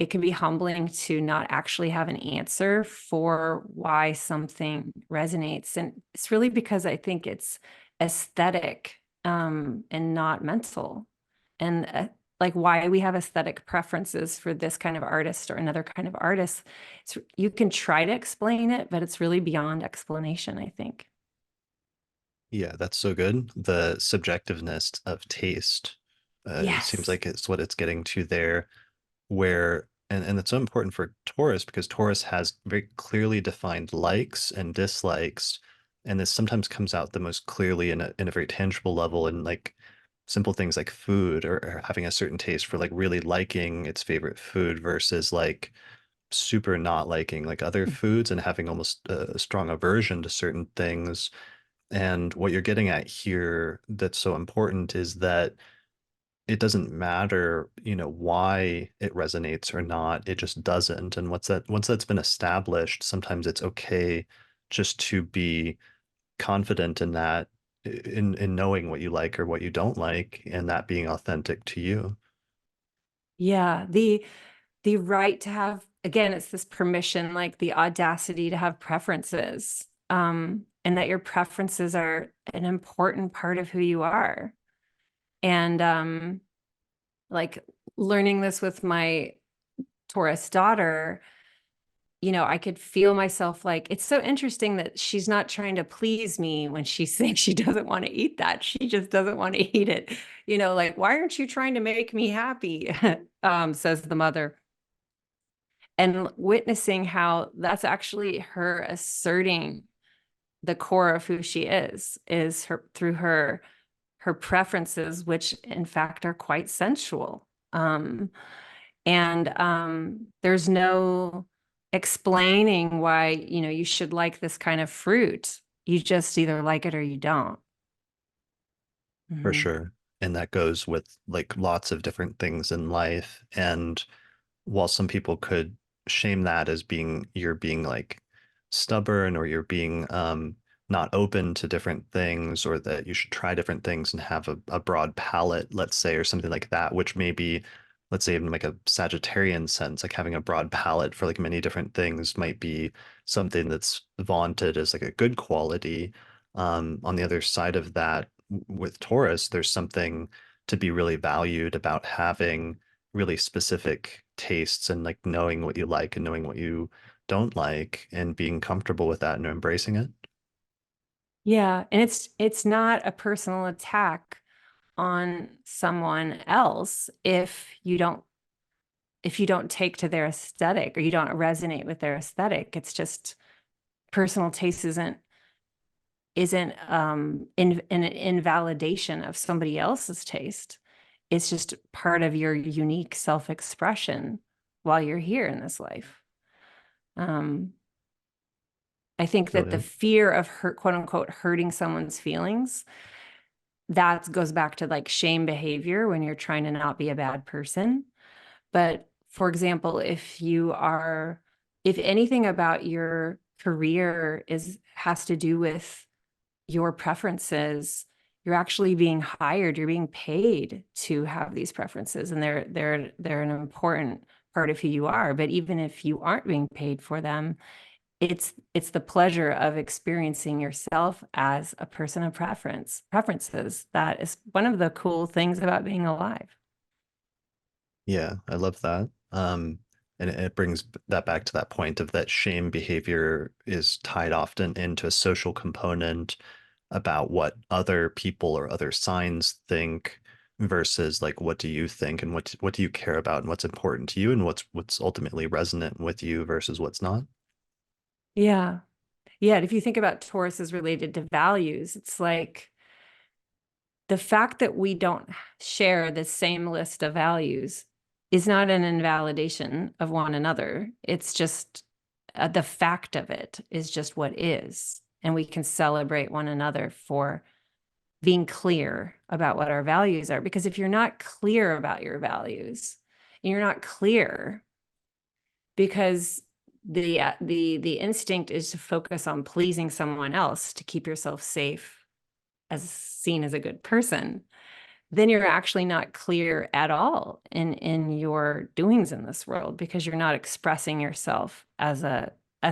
It can be humbling to not actually have an answer for why something resonates. And it's really because I think it's aesthetic and not mental. And like why we have aesthetic preferences for this kind of artist or another kind of artist. You can try to explain it, but it's really beyond explanation, I think. Yeah, that's so good. The subjectiveness of taste, it seems Yes. like it's what it's getting to there, where and it's so important for Taurus because Taurus has very clearly defined likes and dislikes, and this sometimes comes out the most clearly in a very tangible level in like simple things like food or having a certain taste for like really liking its favorite food versus like super not liking like other foods and having almost a strong aversion to certain things. And what you're getting at here that's so important is that it doesn't matter, why it resonates or not. It just doesn't. And once that's been established, sometimes it's okay just to be confident in that, in knowing what you like or what you don't like, and that being authentic to you. Yeah. The right to have, again, it's this permission, like the audacity to have preferences, and that your preferences are an important part of who you are. And like learning this with my Taurus daughter, I could feel myself like it's so interesting that she's not trying to please me when she's saying she doesn't want to eat that. She just doesn't want to eat it. Like, why aren't you trying to make me happy? Says the mother. And witnessing how that's actually her asserting the core of who she is her through her preferences, which in fact are quite sensual. And there's no explaining why, you should like this kind of fruit. You just either like it or you don't. For Mhm. sure. And that goes with like lots of different things in life. And while some people could shame that as being you're being like stubborn or you're being not open to different things or that you should try different things and have a broad palette, let's say, or something like that, which maybe, let's say, in like a Sagittarian sense, like having a broad palette for like many different things might be something that's vaunted as like a good quality. On the other side of that, with Taurus, there's something to be really valued about having really specific tastes and like knowing what you like and knowing what you don't like and being comfortable with that and embracing it. Yeah, and it's not a personal attack on someone else if you don't take to their aesthetic or you don't resonate with their aesthetic. It's just personal taste isn't an invalidation of somebody else's taste. It's just part of your unique self-expression while you're here in this life. Um, I think that the Brilliant. fear of hurt, quote unquote, hurting someone's feelings, that goes back to like shame behavior when you're trying to not be a bad person. But for example, if anything about your career has to do with your preferences, you're actually being hired, you're being paid to have these preferences, and they're an important part of who you are. But even if you aren't being paid for them, it's the pleasure of experiencing yourself as a person of preferences. That is one of the cool things about being alive. Yeah, I love that. And it brings that back to that point of that shame behavior is tied often into a social component about what other people or other signs think versus like what do you think and what do you care about and what's important to you and what's ultimately resonant with you versus what's not. Yeah. Yeah. And if you think about Taurus as related to values, it's like the fact that we don't share the same list of values is not an invalidation of one another. It's just the fact of it is just what is. And we can celebrate one another for being clear about what our values are. Because if you're not clear about your values, you're not clear because the instinct is to focus on pleasing someone else to keep yourself safe as seen as a good person, then you're actually not clear at all in your doings in this world because you're not expressing yourself as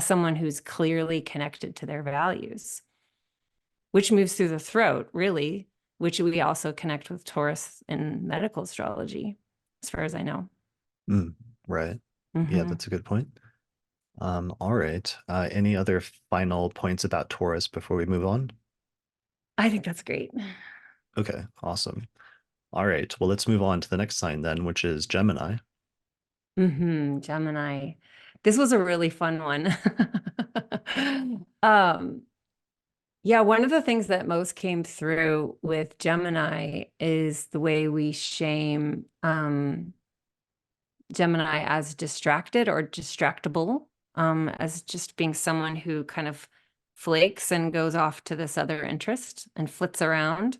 someone who's clearly connected to their values, which moves through the throat, really, which we also connect with Taurus in medical astrology, as far as I know. Mm, right. Yeah, Mm-hmm. that's a good point. All right. Any other final points about Taurus before we move on? I think that's great. Okay, awesome. All right. Well, let's move on to the next sign then, which is Gemini. Gemini. This was a really fun one. um, yeah, one of the things that most came through with Gemini is the way we shame Gemini as distracted or distractible, as just being someone who kind of flakes and goes off to this other interest and flits around.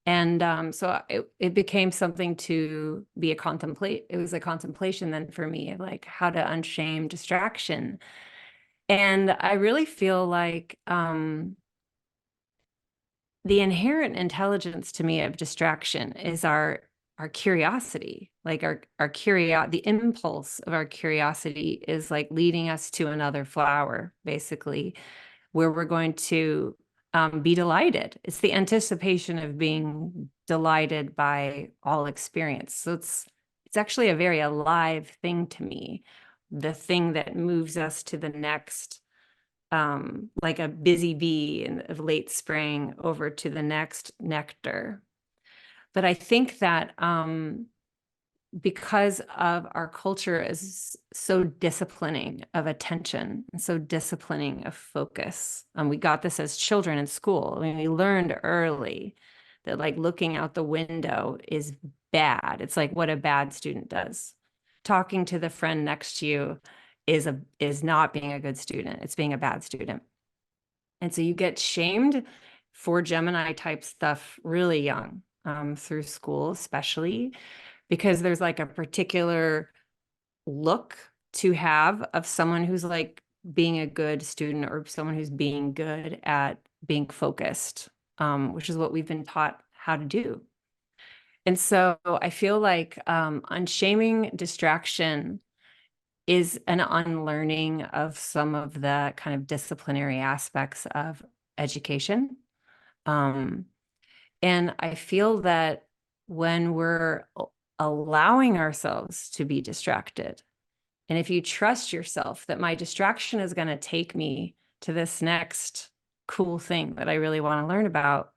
And so it became something to be it was a contemplation then for me of like how to unshame distraction. And I really feel like the inherent intelligence to me of distraction is our curiosity, like the impulse of our curiosity is like leading us to another flower, basically, where we're going to be delighted. It's the anticipation of being delighted by all experience. So it's actually a very alive thing to me, the thing that moves us to the next, like a busy bee in of late spring over to the next nectar. But I think that because of our culture is so disciplining of attention and so disciplining of focus. We got this as children in school. I mean, we learned early that like looking out the window is bad. It's like what a bad student does. Talking to the friend next to you is not being a good student. It's being a bad student. And so you get shamed for Gemini type stuff really young, through school, especially because there's like a particular look to have of someone who's like being a good student or someone who's being good at being focused, which is what we've been taught how to do. And so I feel like unshaming distraction is an unlearning of some of the kind of disciplinary aspects of education. Um, And I feel that when we're allowing ourselves to be distracted, and if you trust yourself that my distraction is going to take me to this next cool thing that I really want to learn about,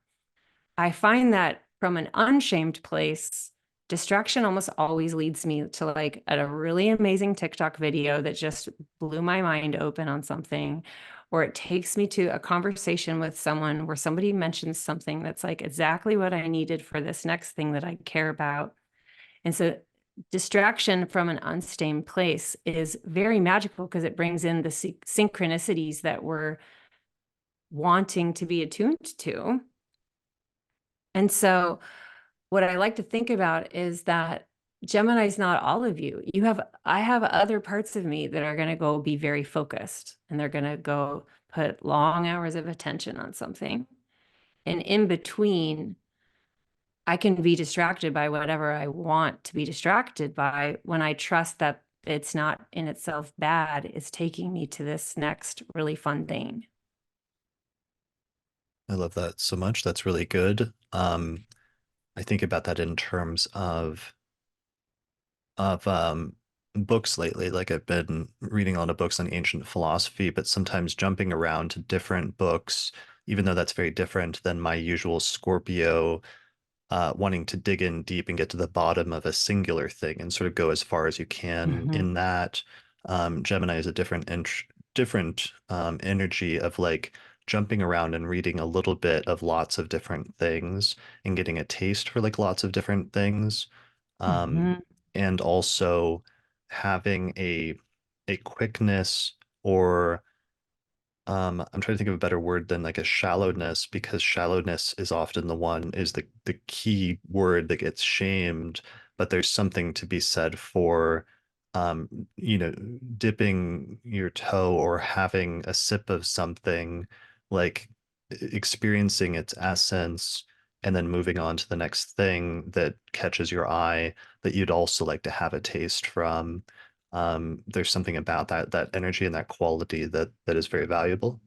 I find that from an unshamed place, distraction almost always leads me to like a really amazing TikTok video that just blew my mind open on something, or it takes me to a conversation with someone where somebody mentions something that's like exactly what I needed for this next thing that I care about. And so distraction from an unstained place is very magical because it brings in the synchronicities that we're wanting to be attuned to. And so what I like to think about is that Gemini is not all of you. I have other parts of me that are going to go be very focused, and they're going to go put long hours of attention on something. And in between, I can be distracted by whatever I want to be distracted by when I trust that it's not in itself bad. It's taking me to this next really fun thing. I love that so much. That's really good. I think about that in terms of books lately. Like I've been reading a lot of books on ancient philosophy, but sometimes jumping around to different books, even though that's very different than my usual Scorpio, wanting to dig in deep and get to the bottom of a singular thing and sort of go as far as you can Mm-hmm. in that. Gemini is a different energy of like jumping around and reading a little bit of lots of different things and getting a taste for like lots of different things. Um, Mm-hmm. and also having a quickness or I'm trying to think of a better word than like a shallowness, because shallowness is often the key word that gets shamed, but there's something to be said for um, you know, dipping your toe or having a sip of something, like experiencing its essence and then moving on to the next thing that catches your eye that you'd also like to have a taste from. There's something about that energy and that quality that is very valuable.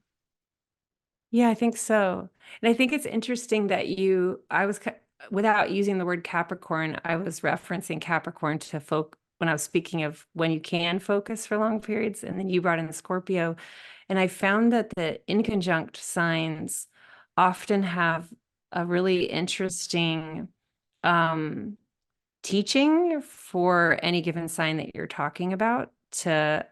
Yeah, I think so. And I think it's interesting that without using the word Capricorn, I was referencing Capricorn to folk when I was speaking of when you can focus for long periods. And then you brought in the Scorpio. And I found that the inconjunct signs often have a really interesting um, teaching for any given sign that you're talking about to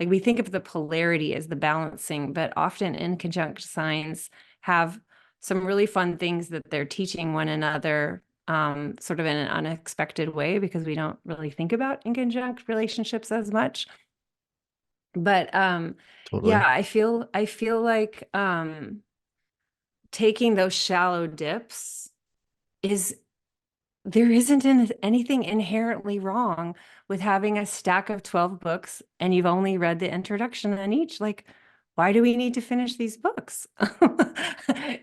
like we think of the polarity as the balancing, but often in conjunct signs have some really fun things that they're teaching one another sort of in an unexpected way because we don't really think about in conjunct relationships as much. But Totally. yeah, I feel like taking those shallow dips is there isn't anything inherently wrong with having a stack of 12 books and you've only read the introduction on each. Like, why do we need to finish these books?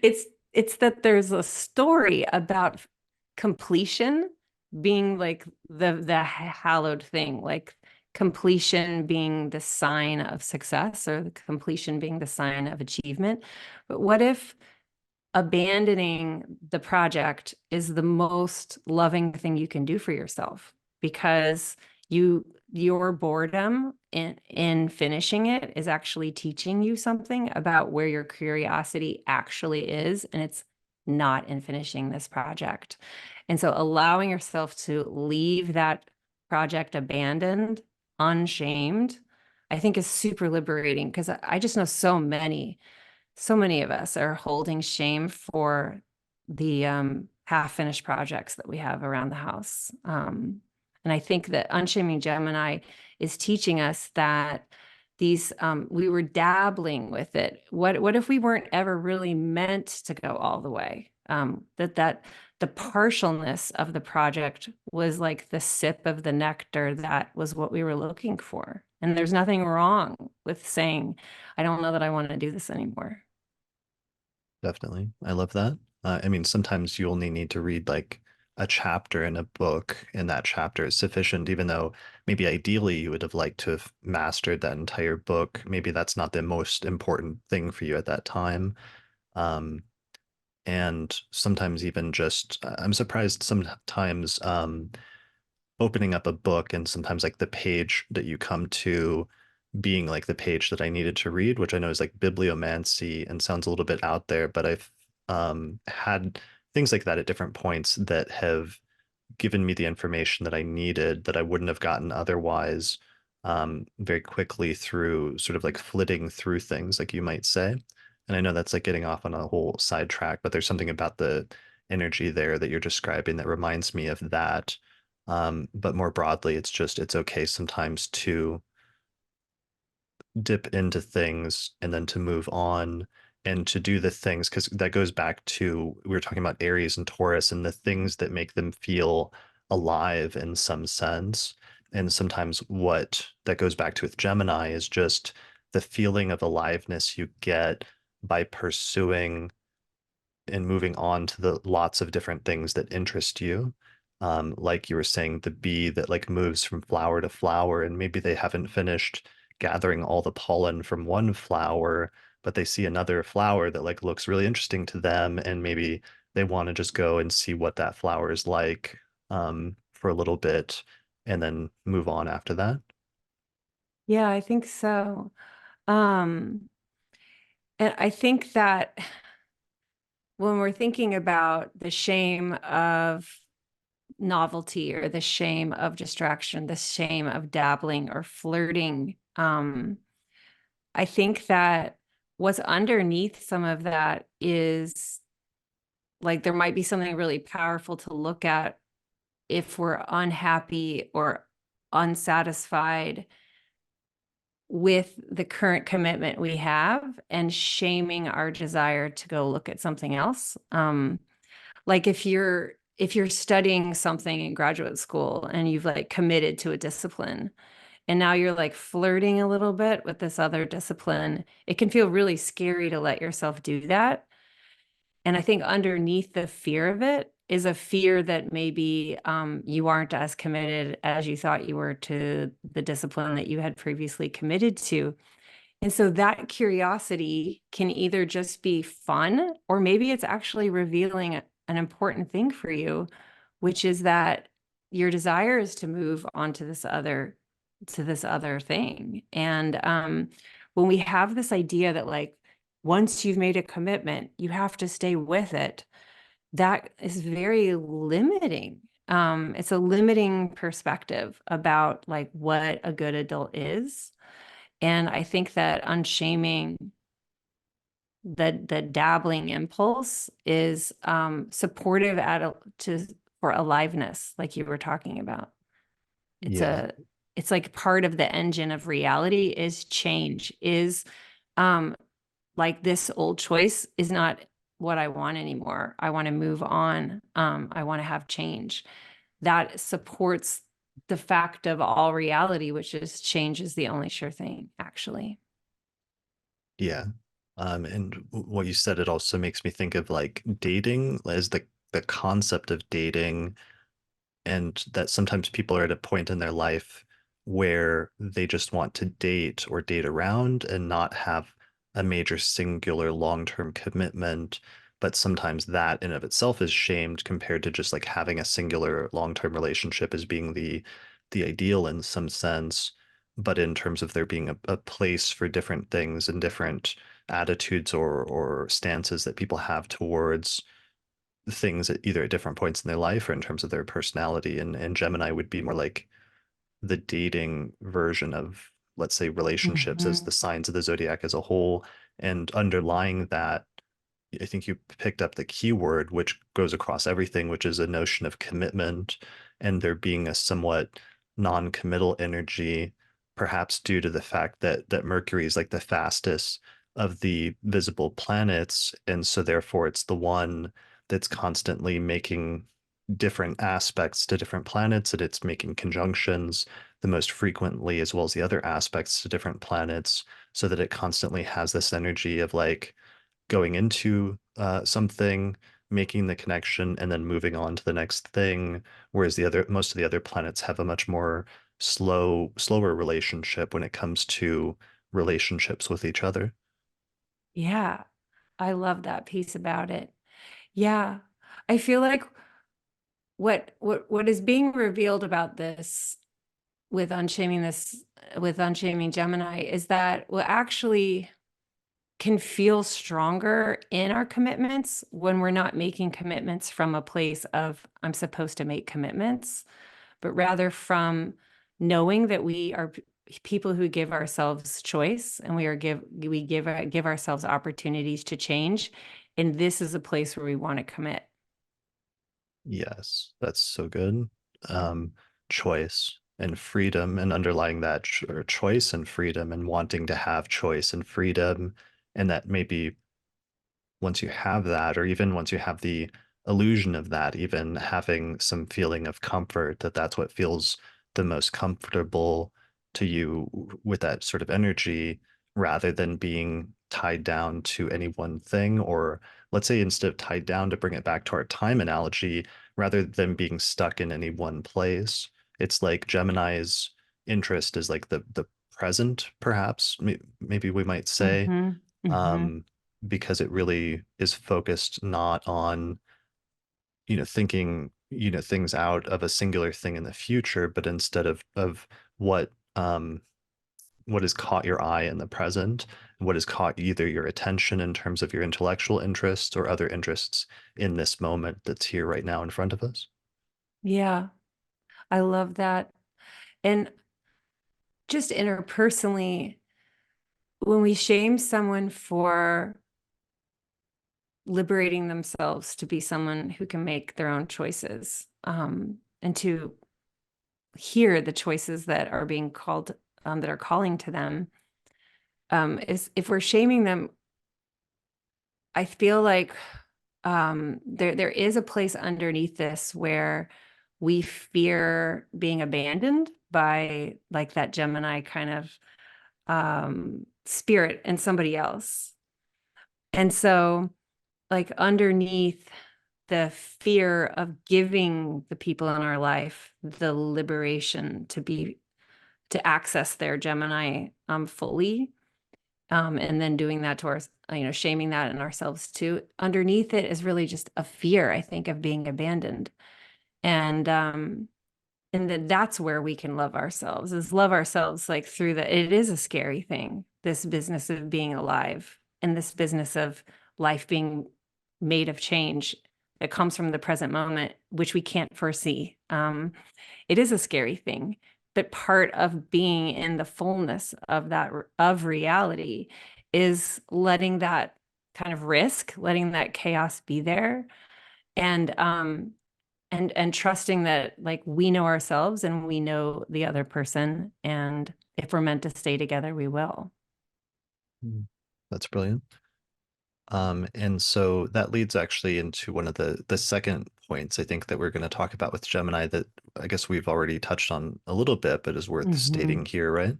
it's it's that there's a story about completion being like the hallowed thing, like completion being the sign of success or the completion being the sign of achievement. But what if abandoning the project is the most loving thing you can do for yourself because your boredom in finishing it is actually teaching you something about where your curiosity actually is, and it's not in finishing this project. And so allowing yourself to leave that project abandoned, unshamed, I think is super liberating because I just know so many of us are holding shame for the half-finished projects that we have around the house. And I think that Unshaming Gemini is teaching us that we were dabbling with it. What if we weren't ever really meant to go all the way? That the partialness of the project was like the sip of the nectar that was what we were looking for. And there's nothing wrong with saying, I don't know that I want to do this anymore. Definitely. I love that. I mean, sometimes you only need to read like a chapter in a book, and that chapter is sufficient, even though maybe ideally you would have liked to have mastered that entire book. Maybe that's not the most important thing for you at that time. Um, and sometimes even just I'm surprised sometimes opening up a book and sometimes like the page that you come to being like the page that I needed to read, which I know is like bibliomancy and sounds a little bit out there, but I've had things like that at different points that have given me the information that I needed that I wouldn't have gotten otherwise, very quickly through sort of like flitting through things, like you might say. And I know that's like getting off on a whole sidetrack, but there's something about the energy there that you're describing that reminds me of that. But more broadly, it's just it's okay sometimes to dip into things and then to move on and to do the things because that goes back to we were talking about Aries and Taurus and the things that make them feel alive in some sense. And sometimes what that goes back to with Gemini is just the feeling of aliveness you get by pursuing and moving on to the lots of different things that interest you. Like you were saying, the bee that like moves from flower to flower, and maybe they haven't finished gathering all the pollen from one flower, but they see another flower that like looks really interesting to them, and maybe they want to just go and see what that flower is like for a little bit, and then move on after that. Yeah, I think so. Um, and I think that when we're thinking about the shame of novelty or the shame of distraction, the shame of dabbling or flirting, I think that what's underneath some of that is like there might be something really powerful to look at if we're unhappy or unsatisfied with the current commitment we have and shaming our desire to go look at something else. Like if you're studying something in graduate school and you've like committed to a discipline and now you're like flirting a little bit with this other discipline, it can feel really scary to let yourself do that. And I think underneath the fear of it is a fear that maybe you aren't as committed as you thought you were to the discipline that you had previously committed to. And so that curiosity can either just be fun, or maybe it's actually revealing an important thing for you, which is that your desire is to move on to this other thing. And when we have this idea that like once you've made a commitment, you have to stay with it, that is very limiting. It's a limiting perspective about like what a good adult is. And I think that unshaming the dabbling impulse is supportive for aliveness, like you were talking about. It's Yeah. a it's like part of the engine of reality is change, is um like this old choice is not what I want anymore. I want to move on. I want to have change. That supports the fact of all reality, which is change is the only sure thing, actually. Yeah. And what you said, it also makes me think of like dating as the concept of dating, and that sometimes people are at a point in their life where they just want to date or date around and not have a major singular long-term commitment. But sometimes that in of itself is shamed compared to just like having a singular long-term relationship as being the ideal in some sense. But in terms of there being a place for different things and different attitudes or stances that people have towards things at either at different points in their life or in terms of their personality. And Gemini would be more like the dating version of, let's say, relationships as the Mhm. signs of the zodiac as a whole. And underlying that, I think you picked up the key word, which goes across everything, which is a notion of commitment and there being a somewhat non-committal energy, perhaps due to the fact that Mercury is like the fastest of the visible planets, and so therefore it's the one that's constantly making different aspects to different planets, and it's making conjunctions the most frequently, as well as the other aspects to different planets, so that it constantly has this energy of like going into something, making the connection, and then moving on to the next thing. Whereas the other, most of the other planets have a much more slower relationship when it comes to relationships with each other. Yeah, I love that piece about it. Yeah. I feel like what is being revealed about this with unshaming this with unshaming Gemini is that we'll actually can feel stronger in our commitments when we're not making commitments from a place of I'm supposed to make commitments, but rather from knowing that we are people who give ourselves choice, and we give ourselves opportunities to change, and this is a place where we want to commit. Yes, that's so good. Um, Choice and freedom, and underlying that choice and freedom, and wanting to have choice and freedom, and that maybe once you have that, or even once you have the illusion of that, even having some feeling of comfort, that that's what feels the most comfortable to you with that sort of energy, rather than being tied down to any one thing. Or let's say, instead of tied down, to bring it back to our time analogy, rather than being stuck in any one place, it's like Gemini's interest is like the present, perhaps, maybe we might say. Mm-hmm. Mm-hmm. um, because it really is focused not on, thinking, things out of a singular thing in the future, but instead of what what has caught your eye in the present, what has caught either your attention in terms of your intellectual interests or other interests in this moment that's here right now in front of us. Yeah, I love that. And just interpersonally, when we shame someone for liberating themselves to be someone who can make their own choices, and to hear the choices that are being called, that are calling to them, is if we're shaming them, I feel like there is a place underneath this where we fear being abandoned by like that Gemini kind of spirit in somebody else. And so, like, underneath the fear of giving the people in our life the liberation to access their Gemini fully, and then doing that to our, shaming that in ourselves too. Underneath it is really just a fear, I think, of being abandoned. And then that's where we can love ourselves, is love ourselves like through the, it is a scary thing, this business of being alive, and this business of life being made of change that comes from the present moment, which we can't foresee. It is a scary thing, but part of being in the fullness of that, of reality, is letting that kind of risk, letting that chaos be there, and and trusting that like we know ourselves and we know the other person, and if we're meant to stay together, we will. Mm. That's brilliant. And so that leads actually into one of the second points I think that we're going to talk about with Gemini, that I guess we've already touched on a little bit, but is worth Mm-hmm. stating here, right?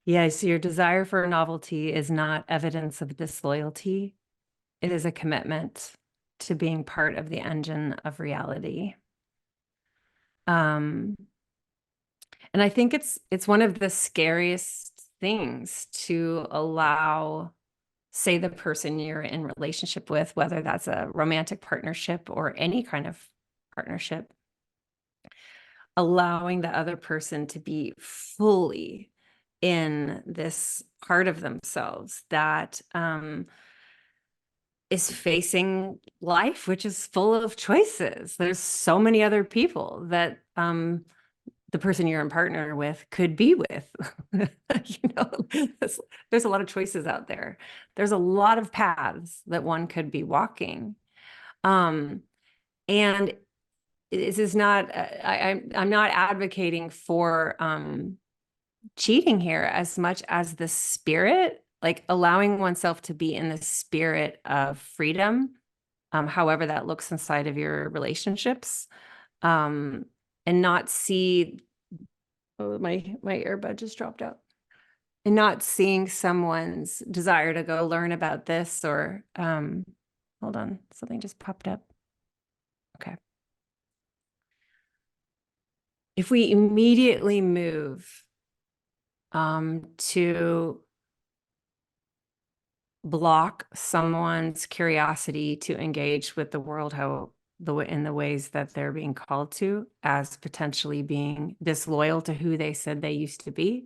Yes, your desire for novelty is not evidence of disloyalty. It is a commitment to being part of the engine of reality. Um, and I think it's one of the scariest things to allow, say, the person you're in relationship with, whether that's a romantic partnership or any kind of partnership, allowing the other person to be fully in this part of themselves that is facing life, which is full of choices. There's so many other people that the person you're in partner with could be with. There's a lot of choices out there. There's a lot of paths that one could be walking. Um, and this is not, I'm not advocating for cheating here as much as the spirit, like allowing oneself to be in the spirit of freedom, however that looks inside of your relationships, um, and not see, oh, my earbud just dropped out, and not seeing someone's desire to go learn about this, or hold on, something just popped up. Okay. If we immediately move to block someone's curiosity to engage with the world in the ways that they're being called to, as potentially being disloyal to who they said they used to be,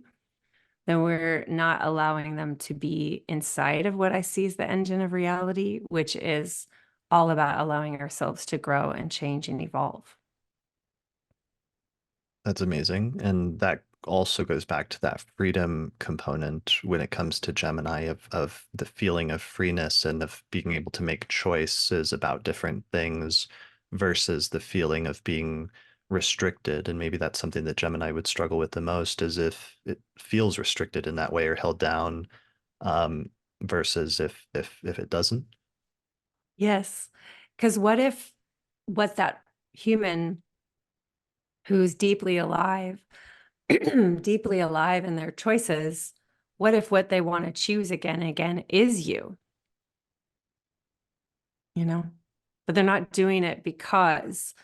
then we're not allowing them to be inside of what I see as the engine of reality, which is all about allowing ourselves to grow and change and evolve. That's amazing. And that also goes back to that freedom component when it comes to Gemini of the feeling of freeness and of being able to make choices about different things versus the feeling of being restricted. And maybe that's something that Gemini would struggle with the most, is if it feels restricted in that way or held down, um, versus if it doesn't. Yes. Because what if what that human who's deeply alive, deeply alive in their choices, what if what they want to choose again and again is you? You know, but they're not doing it because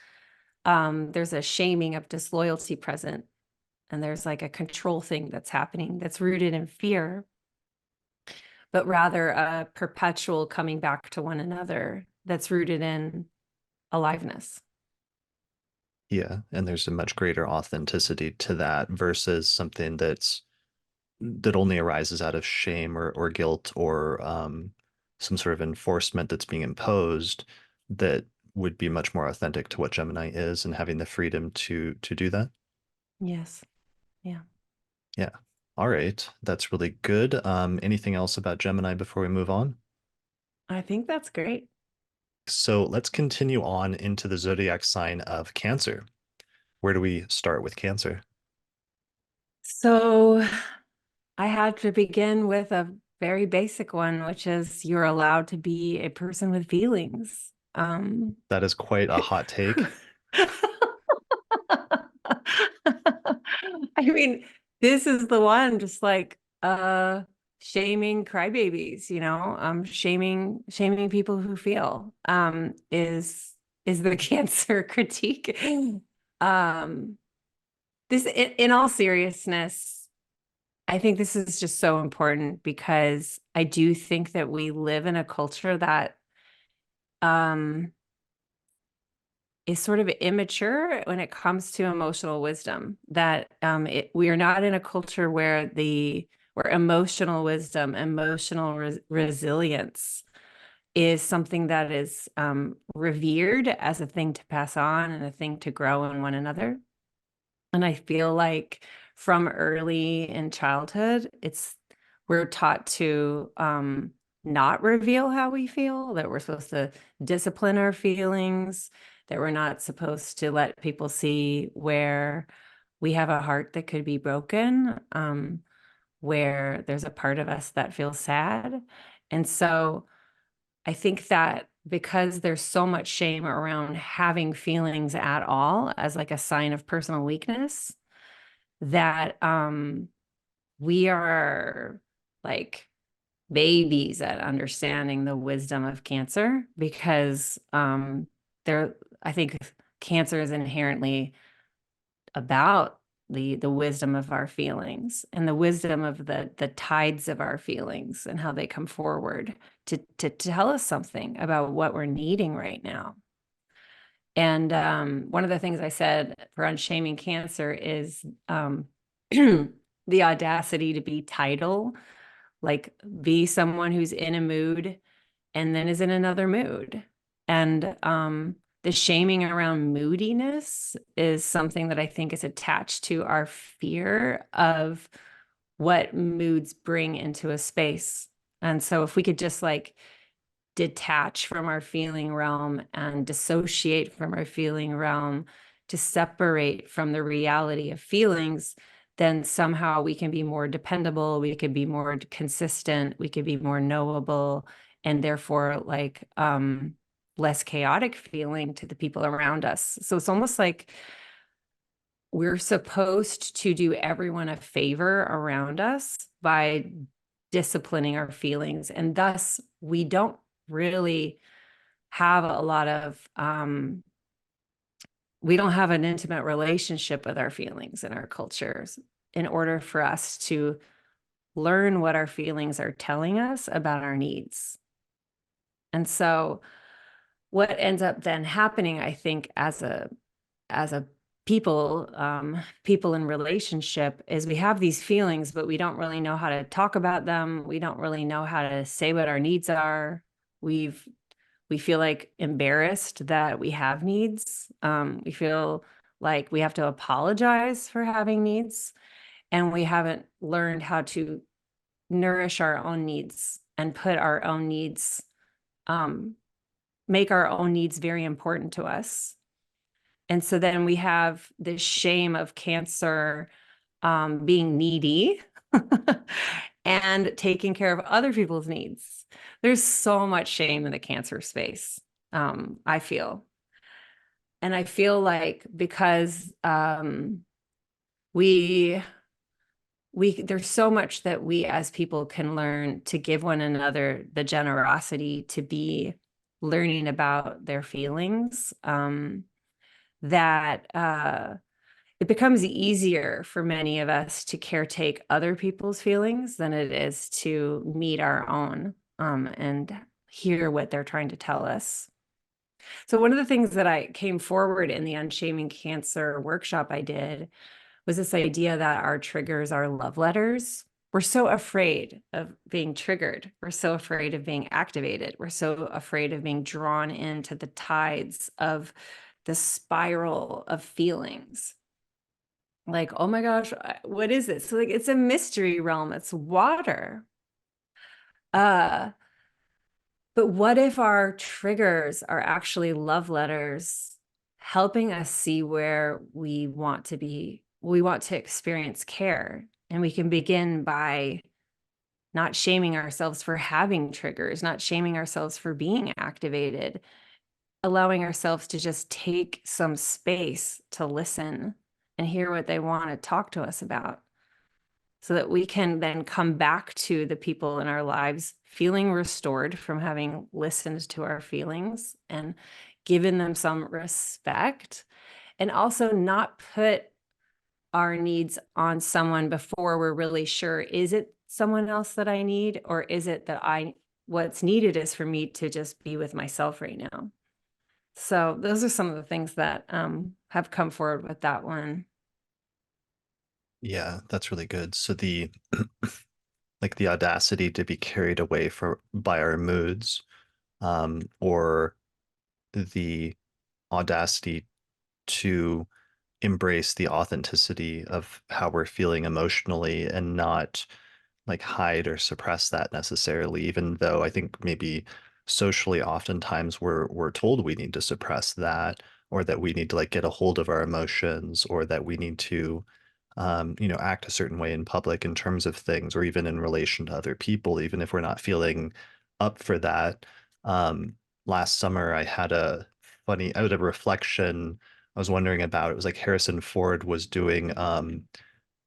there's a shaming of disloyalty present, and there's like a control thing that's happening that's rooted in fear, but rather a perpetual coming back to one another that's rooted in aliveness. Yeah, and there's a much greater authenticity to that versus something that only arises out of shame or guilt or some sort of enforcement that's being imposed that would be much more authentic to what Gemini is and having the freedom to do that. Yes. Yeah. Yeah. All right. That's really good. Anything else about Gemini before we move on? I think that's great. So let's continue on into the zodiac sign of Cancer. Where do we start with Cancer? So I had to begin with a very basic one, which is you're allowed to be a person with feelings. That is quite a hot take. I mean, this is the one, just like shaming crybabies, shaming people who feel is the Cancer critique. Um this in all seriousness, I think this is just so important because I do think that we live in a culture that um is sort of immature when it comes to emotional wisdom. That we are not in a culture where emotional wisdom, emotional resilience is something that is revered as a thing to pass on and a thing to grow in one another. And I feel like from early in childhood, we're taught to not reveal how we feel, that we're supposed to discipline our feelings, that we're not supposed to let people see where we have a heart that could be broken, where there's a part of us that feels sad. And so I think that because there's so much shame around having feelings at all as like a sign of personal weakness, that we are like babies at understanding the wisdom of Cancer, because there I think Cancer is inherently about the wisdom of our feelings and the wisdom of the tides of our feelings and how they come forward to tell us something about what we're needing right now. And one of the things I said for Unshaming Cancer is the audacity to be tidal, like be someone who's in a mood and then is in another mood. And the shaming around moodiness is something that I think is attached to our fear of what moods bring into a space. And so if we could just like detach from our feeling realm and dissociate from our feeling realm to separate from the reality of feelings, then somehow we can be more dependable, we could be more consistent, we could be more knowable, and therefore like less chaotic feeling to the people around us. So it's almost like we're supposed to do everyone a favor around us by disciplining our feelings, and thus we don't really have a lot of we don't have an intimate relationship with our feelings in our cultures in order for us to learn what our feelings are telling us about our needs. And so what ends up then happening, I think, as a people, people in relationship, is we have these feelings, but we don't really know how to talk about them. We don't really know how to say what our needs are. We feel like embarrassed that we have needs. We feel like we have to apologize for having needs, and we haven't learned how to nourish our own needs and put our own needs, make our own needs very important to us. And so then we have this shame of Cancer, being needy and taking care of other people's needs. There's so much shame in the Cancer space, I feel. And I feel like because we there's so much that we as people can learn to give one another the generosity to be learning about their feelings, that it becomes easier for many of us to caretake other people's feelings than it is to meet our own, and hear what they're trying to tell us. So one of the things that I came forward in the Unshaming Cancer workshop I did was this idea that our triggers are love letters. We're so afraid of being triggered. We're so afraid of being activated. We're so afraid of being drawn into the tides of the spiral of feelings. Like, oh my gosh, what is this? So like, it's a mystery realm. It's water. But what if our triggers are actually love letters helping us see where we want to be? We want to experience care. And we can begin by not shaming ourselves for having triggers, not shaming ourselves for being activated, allowing ourselves to just take some space to listen and hear what they want to talk to us about, so that we can then come back to the people in our lives feeling restored from having listened to our feelings and given them some respect, and also not put our needs on someone before we're really sure, is it someone else that I need, or is it that what's needed is for me to just be with myself right now. So those are some of the things that have come forward with that one. Yeah, that's really good. So the like the audacity to be carried away by our moods, or the audacity to embrace the authenticity of how we're feeling emotionally and not like hide or suppress that necessarily, even though I think maybe socially oftentimes we're told we need to suppress that, or that we need to like get a hold of our emotions, or that we need to act a certain way in public in terms of things, or even in relation to other people, even if we're not feeling up for that. Um, Last summer I had a reflection I was wondering about. It was like Harrison Ford was doing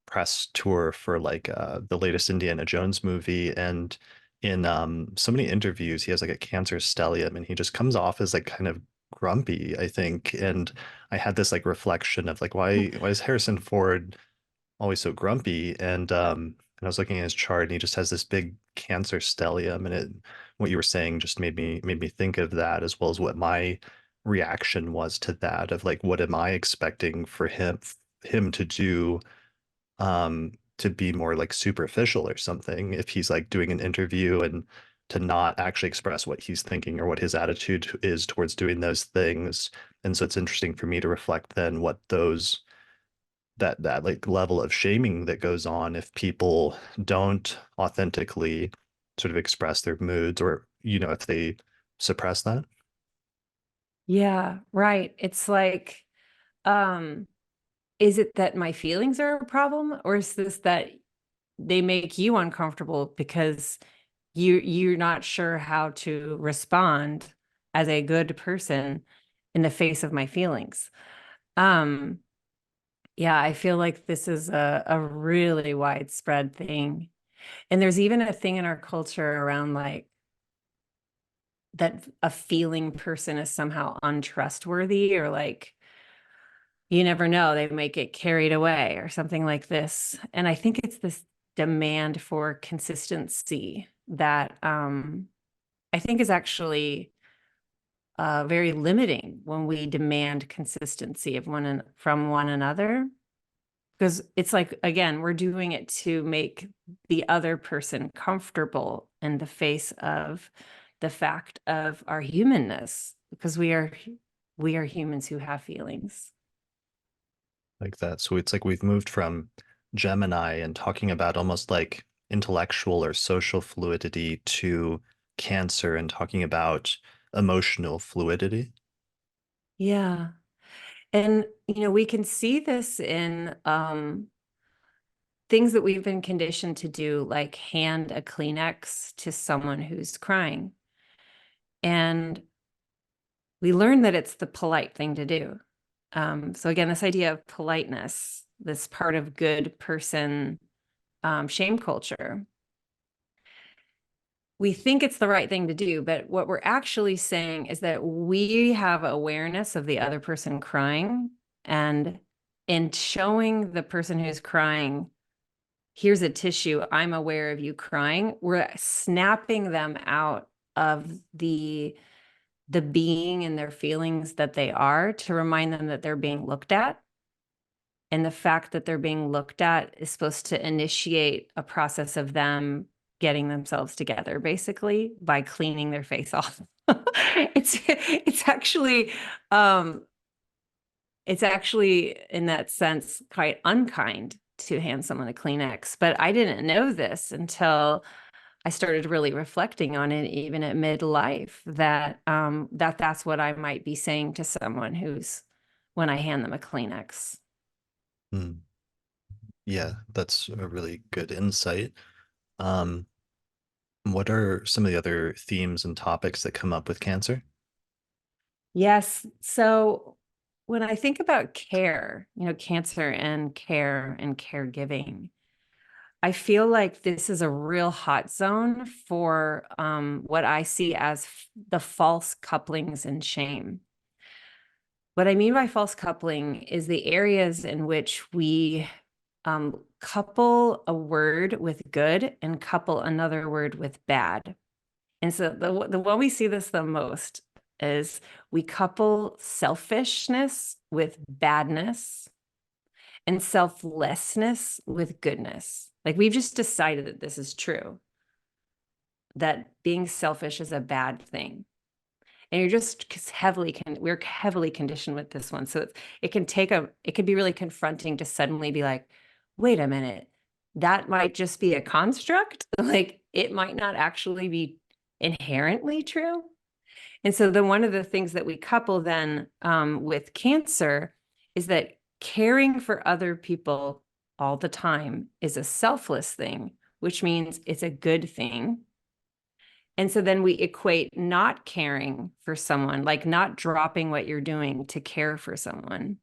press tour for like the latest Indiana Jones movie, and in so many interviews he has like a cancer stellium, and he just comes off as like kind of grumpy, I think. And I had this like reflection of like, why is Harrison Ford always so grumpy? And I was looking at his chart, and he just has this big cancer stellium, and what you were saying just made me think of that, as well as what my reaction was to that, of like, what am I expecting for him to do, to be more like superficial or something, if he's like doing an interview, and to not actually express what he's thinking or what his attitude is towards doing those things. And so it's interesting for me to reflect then what those that like level of shaming that goes on if people don't authentically sort of express their moods, or if they suppress that. Yeah, right. It's like, um, is it that my feelings are a problem, or is this that they make you uncomfortable because you're not sure how to respond as a good person in the face of my feelings? Um, yeah, I feel like this is a really widespread thing. And there's even a thing in our culture around like that a feeling person is somehow untrustworthy, or like, you never know, they might get carried away or something like this. And I think it's this demand for consistency that I think is actually very limiting when we demand consistency from one another. Because it's like, again, we're doing it to make the other person comfortable in the face of the fact of our humanness, because we are humans who have feelings. Like that. So it's like we've moved from Gemini and talking about almost like intellectual or social fluidity to Cancer and talking about emotional fluidity. Yeah. And, we can see this in things that we've been conditioned to do, like hand a Kleenex to someone who's crying. And we learn that it's the polite thing to do. So again, this idea of politeness, this part of good person shame culture, we think it's the right thing to do, but what we're actually saying is that we have awareness of the other person crying, and in showing the person who's crying, here's a tissue, I'm aware of you crying, we're snapping them out of the being and their feelings that they are, to remind them that they're being looked at. And the fact that they're being looked at is supposed to initiate a process of them getting themselves together, basically, by cleaning their face off. It's actually it's actually in that sense quite unkind to hand someone a Kleenex. But I didn't know this until I started really reflecting on it, even at midlife, that that's what I might be saying to someone who's when I hand them a Kleenex. Hmm. Yeah, that's a really good insight. Um, what are some of the other themes and topics that come up with Cancer? Yes. So when I think about care, Cancer and care and caregiving, I feel like this is a real hot zone for what I see as the false couplings and shame. What I mean by false coupling is the areas in which we couple a word with good and couple another word with bad. And so the one we see this the most is we couple selfishness with badness and selflessness with goodness. Like, we've just decided that this is true, that being selfish is a bad thing. And you're just we're heavily conditioned with this one. So it can be really confronting to suddenly be like, wait a minute, that might just be a construct. Like, it might not actually be inherently true. And so then one of the things that we couple then with Cancer is that caring for other people all the time is a selfless thing, which means it's a good thing. And so then we equate not caring for someone, like not dropping what you're doing to care for someone,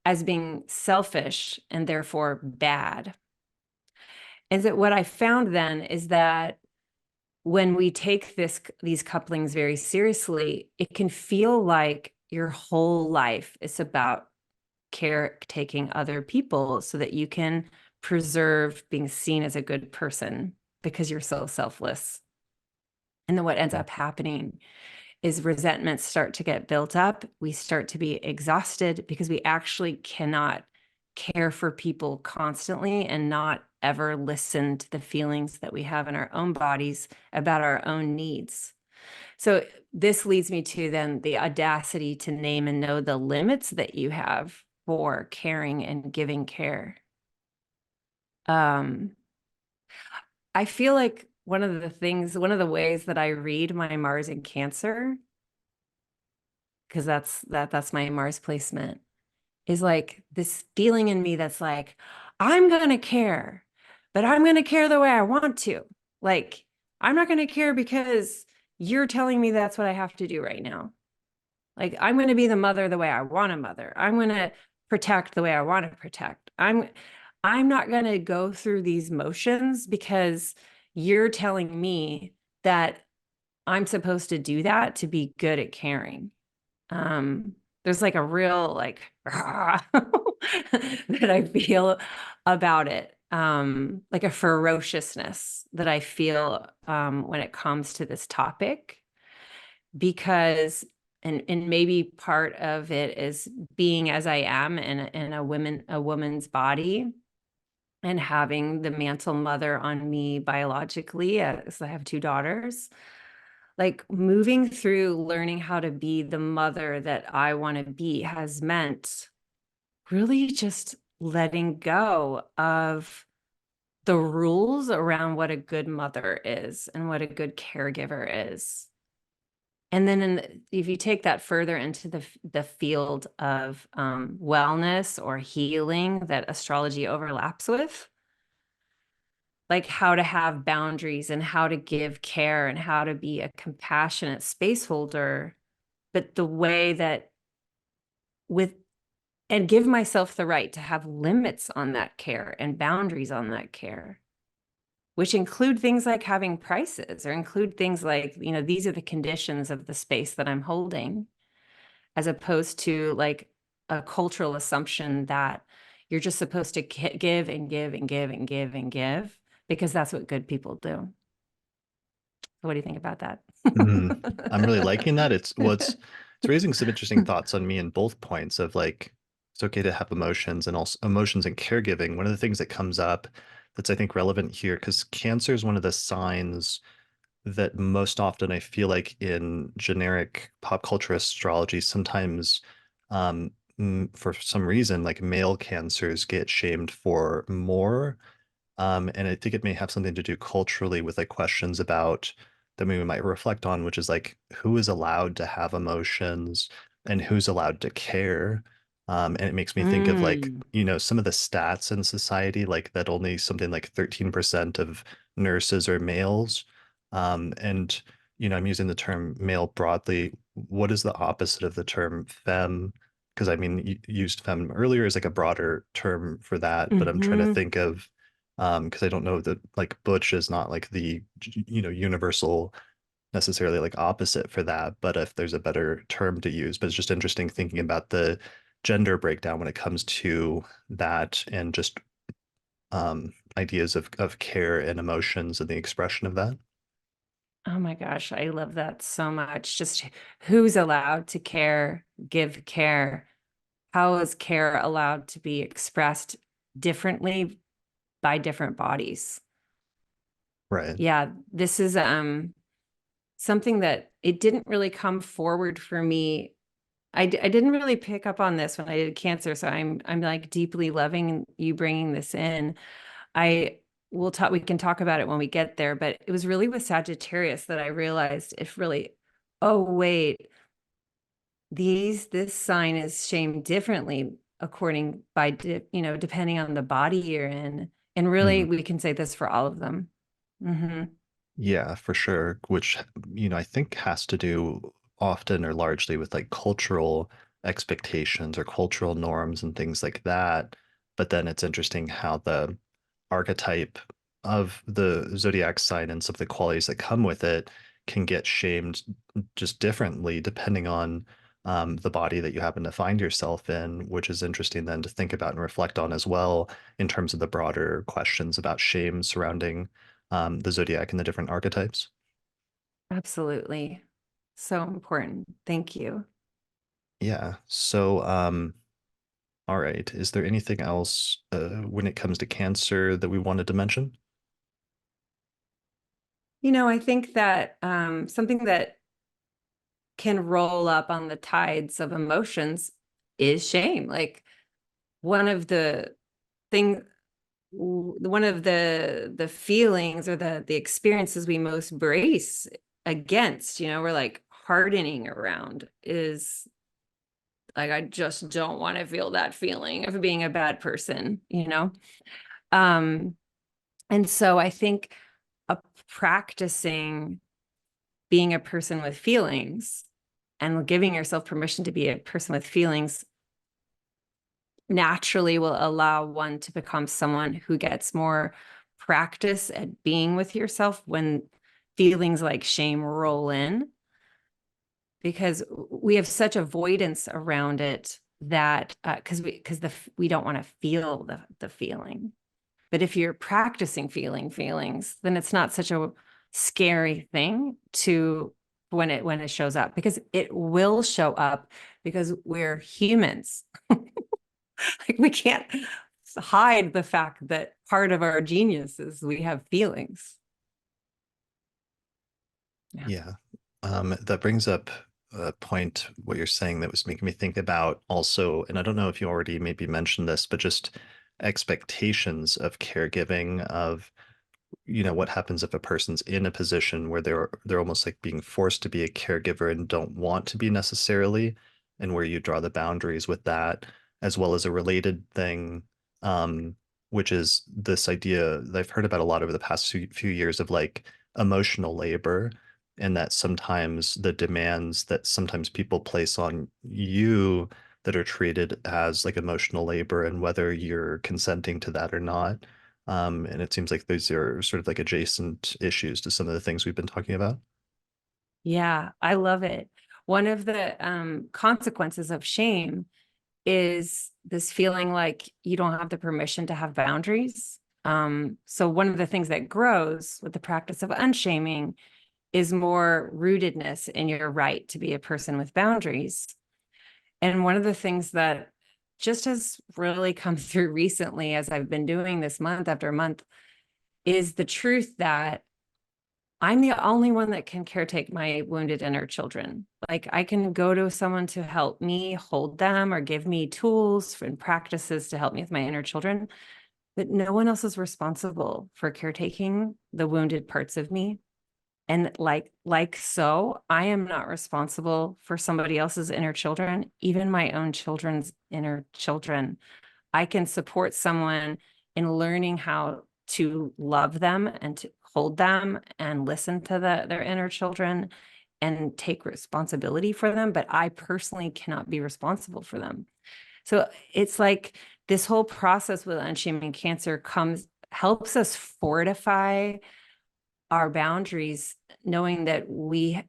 as being selfish and therefore bad. And that what I found then is that when we take these couplings very seriously, it can feel like your whole life is about taking other people so that you can preserve being seen as a good person because you're so selfless. And then what ends up happening is resentments start to get built up. We start to be exhausted because we actually cannot care for people constantly and not ever listen to the feelings that we have in our own bodies about our own needs. So this leads me to then the audacity to name and know the limits that you have for caring and giving care. I feel like one of the ways that I read my Mars in Cancer, because that's my Mars placement, is like this feeling in me that's like, I'm gonna care, but I'm gonna care the way I want to. Like, I'm not gonna care because you're telling me that's what I have to do right now. Like, I'm gonna be the mother the way I want to mother. I'm gonna protect the way I want to protect. I'm not gonna go through these motions because you're telling me that I'm supposed to do that to be good at caring. There's like a real like that I feel about it. like a ferociousness that I feel when it comes to this topic, because and maybe part of it is being as I am in a woman's body and having the mantle mother on me biologically, as I have two daughters. Like moving through learning how to be the mother that I want to be has meant really just letting go of the rules around what a good mother is and what a good caregiver is. And then if you take that further into the field of wellness or healing that astrology overlaps with, like how to have boundaries and how to give care and how to be a compassionate space holder, but the way that with and give myself the right to have limits on that care and boundaries on that care, which include things like having prices or include things like, these are the conditions of the space that I'm holding, as opposed to like a cultural assumption that you're just supposed to give and give and give and give and give because that's what good people do. So what do you think about that? Mm, I'm really liking that. It's raising some interesting thoughts on me in both points of like it's okay to have emotions and also emotions and caregiving. One of the things that comes up that's I think relevant here, because Cancer is one of the signs that most often I feel like in generic pop culture astrology, sometimes for some reason, like male cancers get shamed for more. And I think it may have something to do culturally with like questions about that we might reflect on, which is like who is allowed to have emotions and who's allowed to care. And it makes me think of like, Mm. some of the stats in society, like that only something like 13% of nurses are males. And, I'm using the term male broadly. What is the opposite of the term femme? Because I mean, you used femme earlier as like a broader term for that, but I'm trying to Hmm. think of because I don't know that like butch is not like the universal necessarily like opposite for that, but if there's a better term to use. But it's just interesting thinking about the gender breakdown when it comes to that and just ideas of care and emotions and the expression of that. Oh my gosh, I love that so much. Just who's allowed to care, give care. How is care allowed to be expressed differently by different bodies? Right. Yeah, this is something that it didn't really come forward for me. I didn't really pick up on this when I did Cancer, so I'm like deeply loving you bringing this in. I will talk, we can talk about it when we get there, but it was really with Sagittarius that I realized if really, oh wait, this sign is shamed differently according by depending on the body you're in. And really Mhm. we can say this for all of them. Hmm. Yeah, for sure. Which, I think has to do often or largely with like cultural expectations or cultural norms and things like that. But then it's interesting how the archetype of the zodiac sign and some of the qualities that come with it can get shamed just differently depending on the body that you happen to find yourself in, which is interesting then to think about and reflect on as well in terms of the broader questions about shame surrounding the zodiac and the different archetypes. Absolutely. So important. Thank you. Yeah. So, all right. Is there anything else when it comes to Cancer that we wanted to mention? I think that something that can roll up on the tides of emotions is shame. Like one of the thing one of the feelings or the experiences we most brace against, we're like hardening around is like I just don't want to feel that feeling of being a bad person. Um and so I think practicing being a person with feelings and giving yourself permission to be a person with feelings naturally will allow one to become someone who gets more practice at being with yourself when feelings like shame roll in, because we have such avoidance around it that because we don't want to feel the feeling. But if you're practicing feeling feelings, then it's not such a scary thing to when it shows up, because it will show up, because we're humans. Like, we can't hide the fact that part of our genius is we have feelings. Yeah. Yeah. That brings up a point, what you're saying, that was making me think about also, and I don't know if you already maybe mentioned this, but just expectations of caregiving, of what happens if a person's in a position where they're almost like being forced to be a caregiver and don't want to be necessarily, and where you draw the boundaries with that, as well as a related thing, um, which is this idea that I've heard about a lot over the past few years of like emotional labor, and that sometimes the demands that sometimes people place on you that are treated as like emotional labor, and whether you're consenting to that or not. And it seems like these are sort of like adjacent issues to some of the things we've been talking about. Yeah, I love it. One of the consequences of shame is this feeling like you don't have the permission to have boundaries. So one of the things that grows with the practice of unshaming is more rootedness in your right to be a person with boundaries. And one of the things that just has really come through recently, as I've been doing this month after month, is the truth that I'm the only one that can caretake my wounded inner children. Like, I can go to someone to help me hold them or give me tools and practices to help me with my inner children, but no one else is responsible for caretaking the wounded parts of me. And so I am not responsible for somebody else's inner children, even my own children's inner children. I can support someone in learning how to love them and to hold them and listen to their inner children and take responsibility for them, but I personally cannot be responsible for them. So it's like this whole process with unshaming cancer helps us fortify our boundaries, knowing that we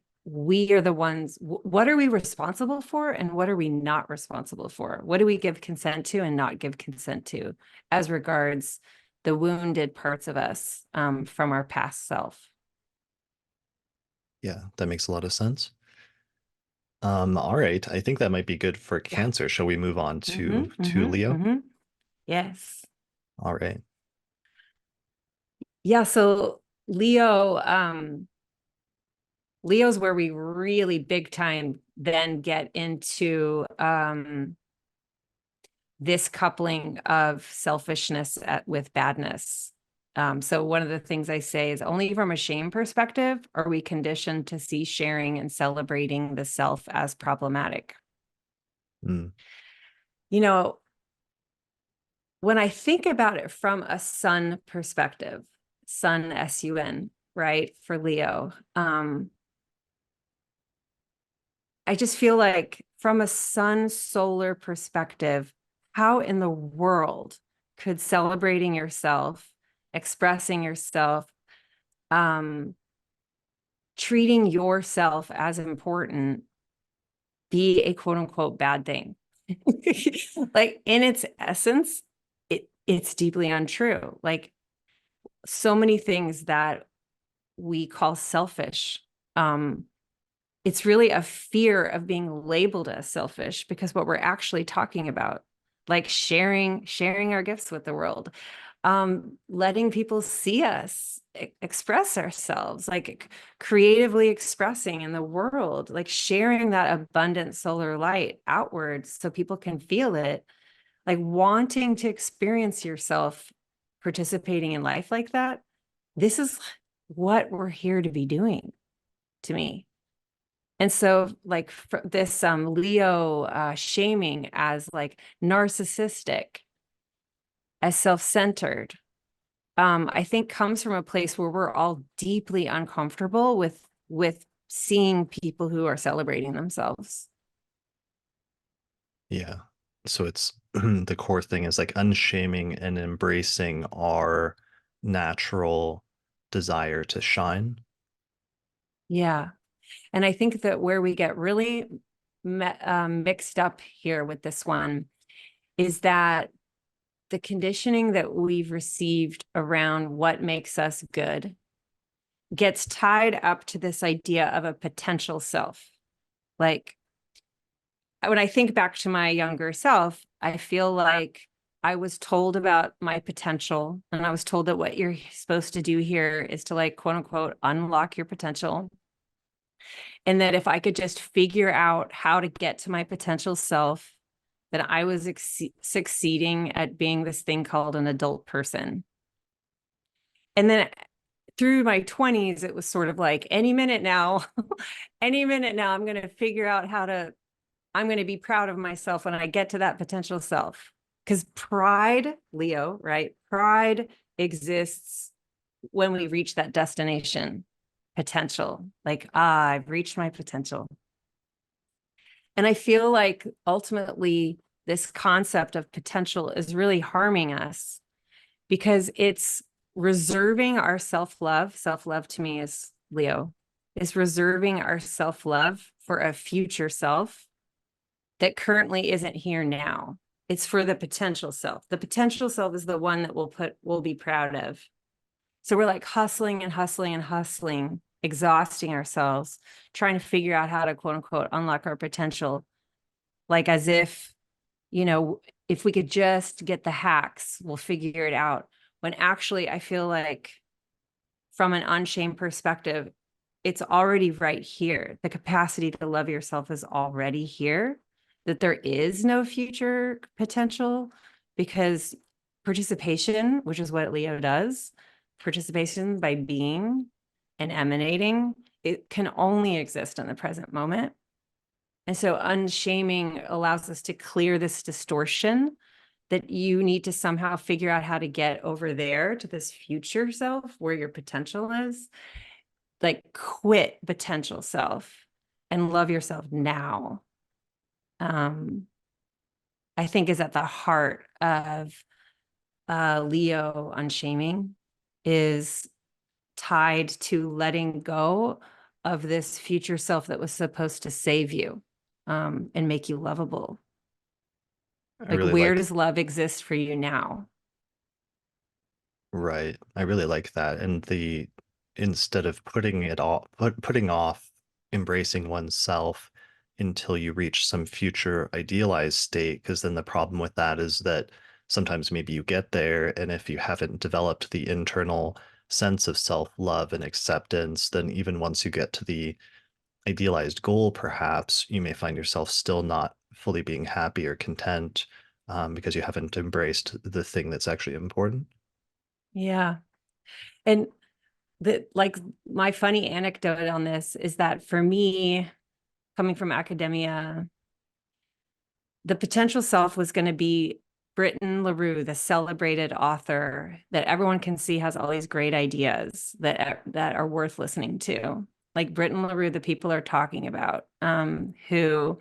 are the ones. What are we responsible for, and what are we not responsible for? What do we give consent to and not give consent to, as regards the wounded parts of us from our past self? Yeah, that makes a lot of sense. All right. I think that might be good for Yeah. Cancer. Shall we move on Mm-hmm, to mm-hmm, Leo? mm-hmm. Yes. All right. Yeah. So Leo's where we really big time then get into this coupling of selfishness with badness. So one of the things I say is, only from a shame perspective are we conditioned to see sharing and celebrating the self as problematic. Mm, You know, when I think about it from a sun perspective, sun, S-U-N, right, for Leo, I just feel like from a sun solar perspective, how in the world could celebrating yourself, expressing yourself, um, treating yourself as important be a quote unquote bad thing? Like, in its essence, it's deeply untrue. Like, so many things that we call selfish, it's really a fear of being labeled as selfish, because what we're actually talking about, like sharing our gifts with the world, letting people see us express ourselves, like creatively expressing in the world, like sharing that abundant solar light outwards so people can feel it, like wanting to experience yourself participating in life like that. This is what we're here to be doing, to me. And so, like, this Leo shaming as like narcissistic, as self-centered, I think comes from a place where we're all deeply uncomfortable with seeing people who are celebrating themselves. yeah. So it's the core thing is like unshaming and embracing our natural desire to shine. Yeah. And I think that where we get really mixed up here with this one is that the conditioning that we've received around what makes us good gets tied up to this idea of a potential self. Like, when I think back to my younger self, I feel like I was told about my potential, and I was told that what you're supposed to do here is to, like, quote unquote, unlock your potential. And that if I could just figure out how to get to my potential self, that I was succeeding at being this thing called an adult person. And then through my 20s, it was sort of like, any minute now, any minute now, I'm going to figure out I'm going to be proud of myself when I get to that potential self. Because pride, Leo, right? Pride exists when we reach that destination potential. Like, I've reached my potential. And I feel like ultimately this concept of potential is really harming us because it's reserving our self-love. Self-love to me is Leo, is reserving our self-love for a future self that currently isn't here now. It's for the potential self. The potential self is the one that we'll be proud of. So we're like hustling and hustling and hustling, exhausting ourselves, trying to figure out how to quote unquote unlock our potential. Like as if, if we could just get the hacks, we'll figure it out. When actually I feel like from an unshamed perspective, it's already right here. The capacity to love yourself is already here, that there is no future potential because participation, which is what Leo does, participation by being and emanating, it can only exist in the present moment. And so unshaming allows us to clear this distortion that you need to somehow figure out how to get over there to this future self where your potential is. Like, quit potential self and love yourself now. I think is at the heart of Leo unshaming, is tied to letting go of this future self that was supposed to save you and make you lovable. I Like, really where like, does love exist for you now? right. I really like that. And instead of putting off embracing oneself until you reach some future idealized state, because then the problem with that is that sometimes maybe you get there, and if you haven't developed the internal sense of self-love and acceptance, then even once you get to the idealized goal, perhaps you may find yourself still not fully being happy or content, because you haven't embraced the thing that's actually important. Yeah. And like my funny anecdote on this is that for me, coming from academia, the potential self was going to be Britten LaRue, the celebrated author that everyone can see has all these great ideas that are worth listening to. Like Britten LaRue, the people are talking about, who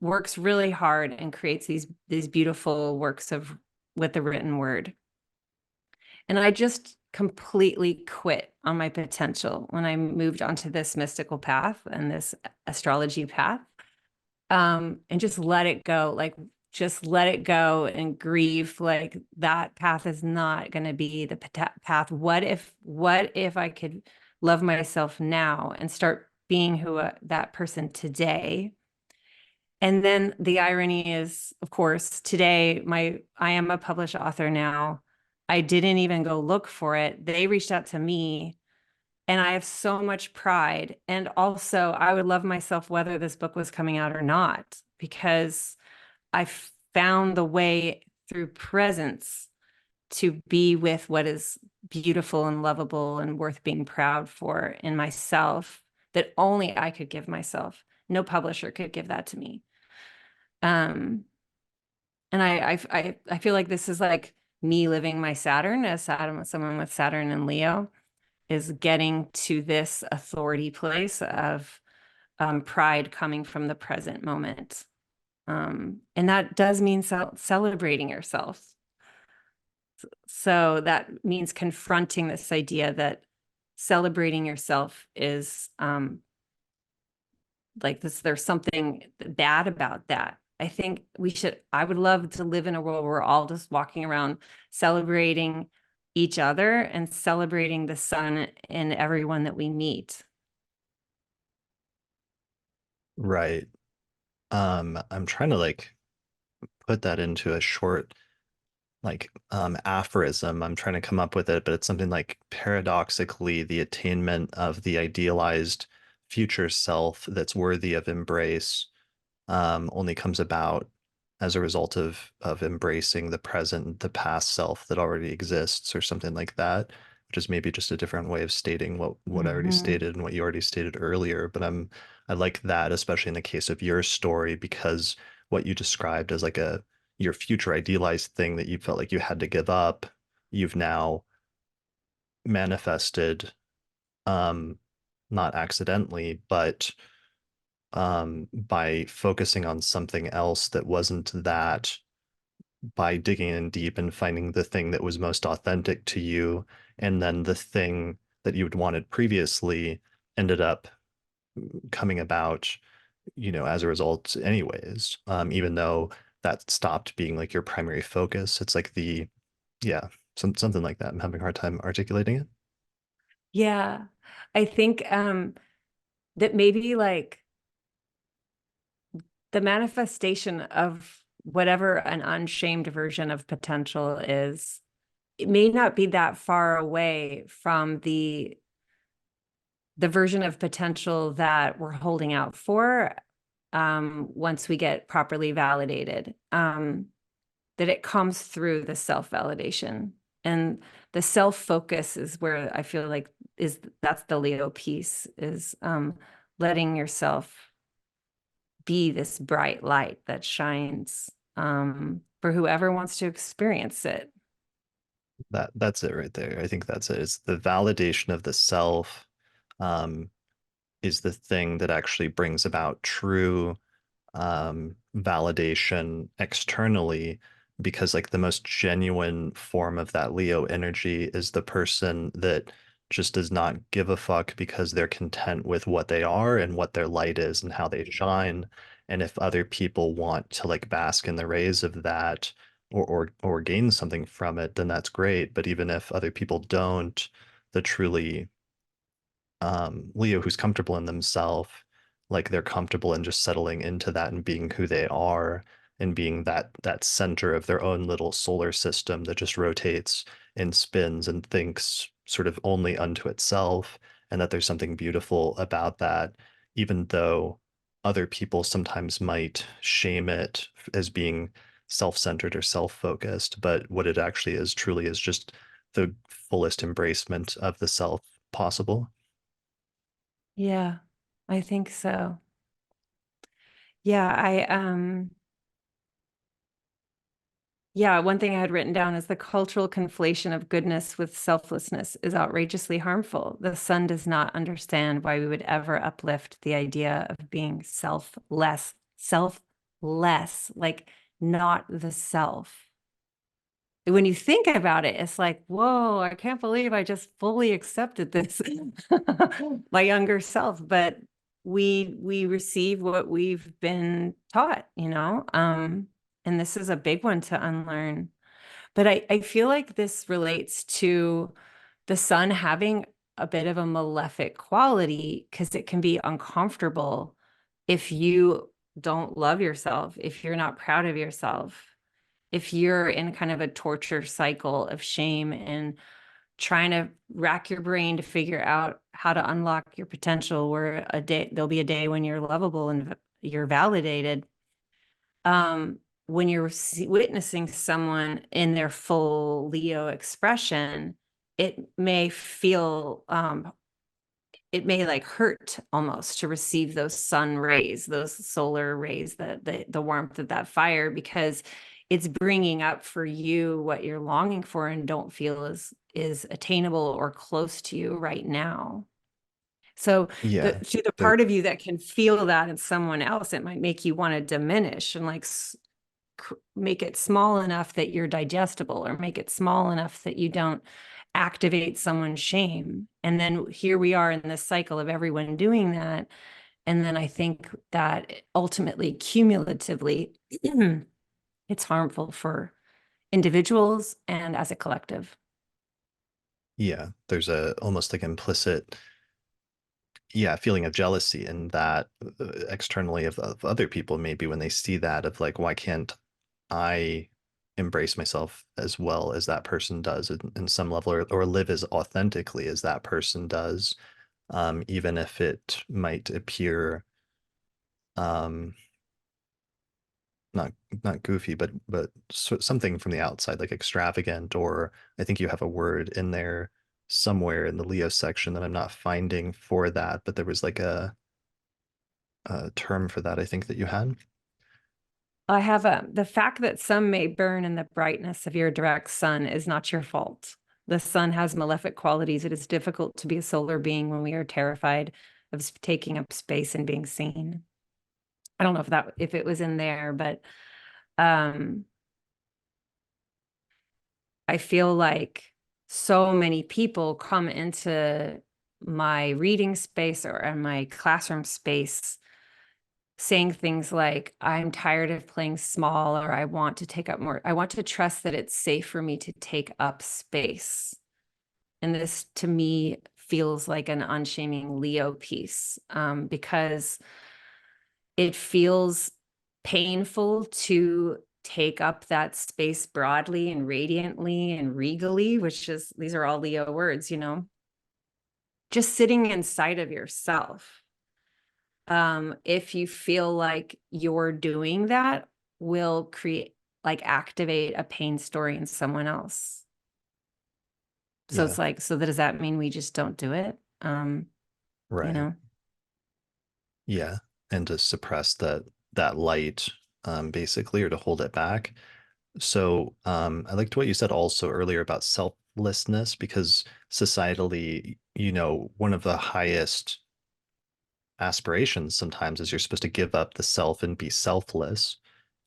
works really hard and creates these beautiful works of with the written word. And I just completely quit on my potential when I moved onto this mystical path and this astrology path, and just let it go. Like, just let it go and grieve. Like, that path is not going to be the path. What if I could love myself now and start being that person today? And then the irony is, of course, today I am a published author now. I didn't even go look for it. They reached out to me, and I have so much pride. And also, I would love myself whether this book was coming out or not, because I found the way through presence to be with what is beautiful and lovable and worth being proud for in myself, that only I could give myself. No publisher could give that to me. And I feel like this is like me living my Saturn, as someone with Saturn and Leo, is getting to this authority place of pride coming from the present moment. And that does mean celebrating yourself. So that means confronting this idea that celebrating yourself is like this, there's something bad about that. I think I would love to live in a world where we're all just walking around celebrating each other and celebrating the sun in everyone that we meet. Right. I'm trying to like put that into a short like aphorism. I'm trying to come up with it, but it's something like paradoxically the attainment of the idealized future self that's worthy of embrace only comes about as a result of embracing the present, the past self that already exists, or something like that, which is maybe just a different way of stating what I already Mhm. stated and what you already stated earlier. But I like that, especially in the case of your story, because what you described as like a your future idealized thing that you felt like you had to give up, you've now manifested, um, not accidentally, but by focusing on something else that wasn't that, by digging in deep and finding the thing that was most authentic to you, and then the thing that you'd wanted previously ended up coming about, as a result, anyways. Even though that stopped being like your primary focus, it's like yeah, something like that. I'm having a hard time articulating it. Yeah. I think that maybe like the manifestation of whatever an unshamed version of potential is, it may not be that far away from the version of potential that we're holding out for, once we get properly validated, that it comes through the self-validation. And the self-focus is where I feel like that's the Leo piece, is letting yourself be this bright light that shines, for whoever wants to experience it. That's it right there. I think that's it. It's the validation of the self, um, is the thing that actually brings about true validation externally, because like the most genuine form of that Leo energy is the person that just does not give a fuck because they're content with what they are and what their light is and how they shine. And if other people want to like bask in the rays of that, or gain something from it, then that's great. But even if other people don't, the truly Leo who's comfortable in themselves, like they're comfortable in just settling into that and being who they are, and being that center of their own little solar system that just rotates and spins and thinks sort of only unto itself, and that there's something beautiful about that, even though other people sometimes might shame it as being self-centered or self-focused, but what it actually is truly is just the fullest embracement of the self possible. Yeah, I think so. Yeah, yeah, one thing I had written down is the cultural conflation of goodness with selflessness is outrageously harmful. The sun does not understand why we would ever uplift the idea of being selfless, like not the self. When you think about it, it's like, whoa, I can't believe I just fully accepted this, my younger self. But we receive what we've been taught, and this is a big one to unlearn. But I feel like this relates to the sun having a bit of a malefic quality, because it can be uncomfortable if you don't love yourself, if you're not proud of yourself, if you're in kind of a torture cycle of shame and trying to rack your brain to figure out how to unlock your potential, where there'll be a day when you're lovable and you're validated. When you're witnessing someone in their full Leo expression, it may feel, it may like hurt almost to receive those sun rays, those solar rays, the warmth of that fire, because it's bringing up for you what you're longing for and don't feel is attainable or close to you right now. So Yeah, to the there, part of you that can feel that in someone else, it might make you want to diminish and like make it small enough that you're digestible, or make it small enough that you don't activate someone's shame. And then here we are in this cycle of everyone doing that. And then I think that ultimately, cumulatively, it's harmful for individuals and as a collective. Yeah, there's a almost like implicit, yeah, feeling of jealousy in that externally of other people, maybe when they see that of like, why can't I embrace myself as well as that person does in some level, or live as authentically as that person does, even if it might appear um, not not goofy, but something from the outside, like extravagant, or I think you have a word in there somewhere in the Leo section that I'm not finding for that, but there was like a term for that I think that you had. I have the fact that some may burn in the brightness of your direct sun is not your fault. The sun has malefic qualities. It is difficult to be a solar being when we are terrified of taking up space and being seen. I don't know if it was in there, but um, I feel like so many people come into my reading space or in my classroom space saying things like, I'm tired of playing small, or I want to take up more. I want to trust that it's safe for me to take up space. And this to me feels like an unshaming Leo piece, because it feels painful to take up that space broadly and radiantly and regally, which is, these are all Leo words, just sitting inside of yourself. If you feel like you're doing that, will create, like, activate a pain story in someone else. So Yeah, it's like, so does that mean we just don't do it? You right. know? Yeah, and to suppress that light, basically, or to hold it back. So, I liked what you said also earlier about selflessness, because societally, one of the highest aspirations sometimes is you're supposed to give up the self and be selfless.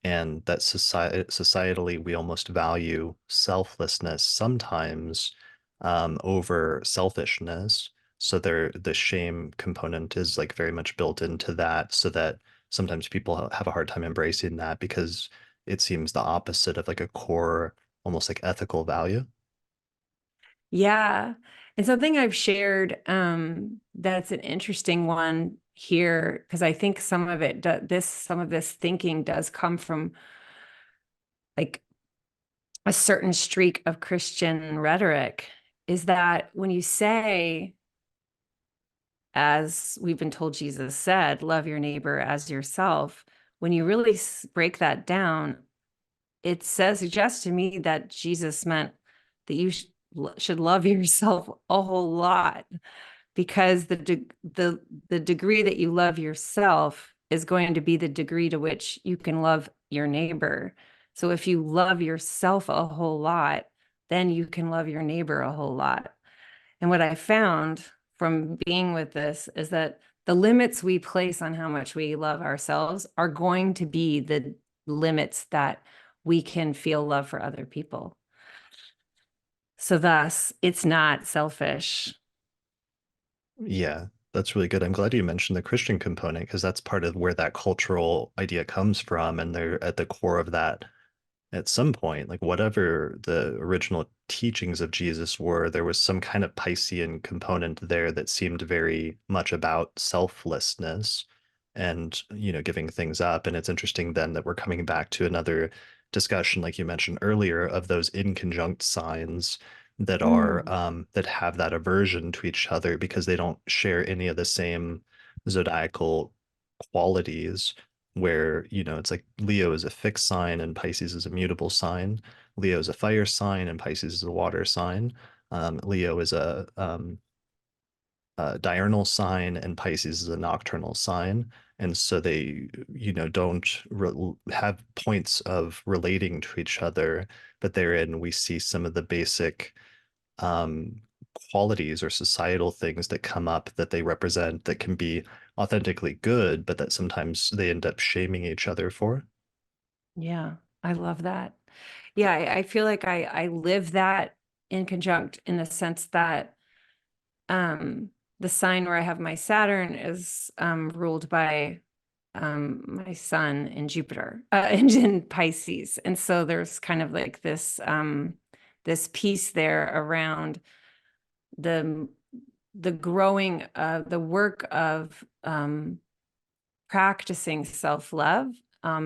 And that societally, we almost value selflessness sometimes over selfishness. So the shame component is like very much built into that, so that sometimes people have a hard time embracing that because it seems the opposite of like a core, almost like ethical value. Yeah. And something I've shared, that's an interesting one here, because I think some of this thinking does come from like a certain streak of Christian rhetoric, is that when you say, as we've been told Jesus said, love your neighbor as yourself, when you really break that down, suggests to me that Jesus meant that you should love yourself a whole lot, because the degree that you love yourself is going to be the degree to which you can love your neighbor. So if you love yourself a whole lot, then you can love your neighbor a whole lot. And what I found from being with this is that the limits we place on how much we love ourselves are going to be the limits that we can feel love for other people. So thus, it's not selfish. Yeah, that's really good. I'm glad you mentioned the Christian component because that's part of where that cultural idea comes from, and they're at the core of that at some point, like whatever the original teachings of Jesus were, there was some kind of Piscean component there that seemed very much about selflessness and, giving things up. And it's interesting then that we're coming back to another discussion, like you mentioned earlier, of those inconjunct signs that are Mm, that have that aversion to each other because they don't share any of the same zodiacal qualities, where it's like Leo is a fixed sign and Pisces is a mutable sign. Leo is a fire sign and Pisces is a water sign. Leo is a diurnal sign and Pisces is a nocturnal sign. And so they, don't have points of relating to each other, but therein we see some of the basic um, qualities or societal things that come up that they represent that can be authentically good, but that sometimes they end up shaming each other for. yeah, I love that. Yeah, I feel like I live that in conjunct, in the sense that, um, the sign where I have my Saturn is ruled by my sun in Jupiter, in Pisces. And so there's kind of like this piece there around the growing, the work of practicing self-love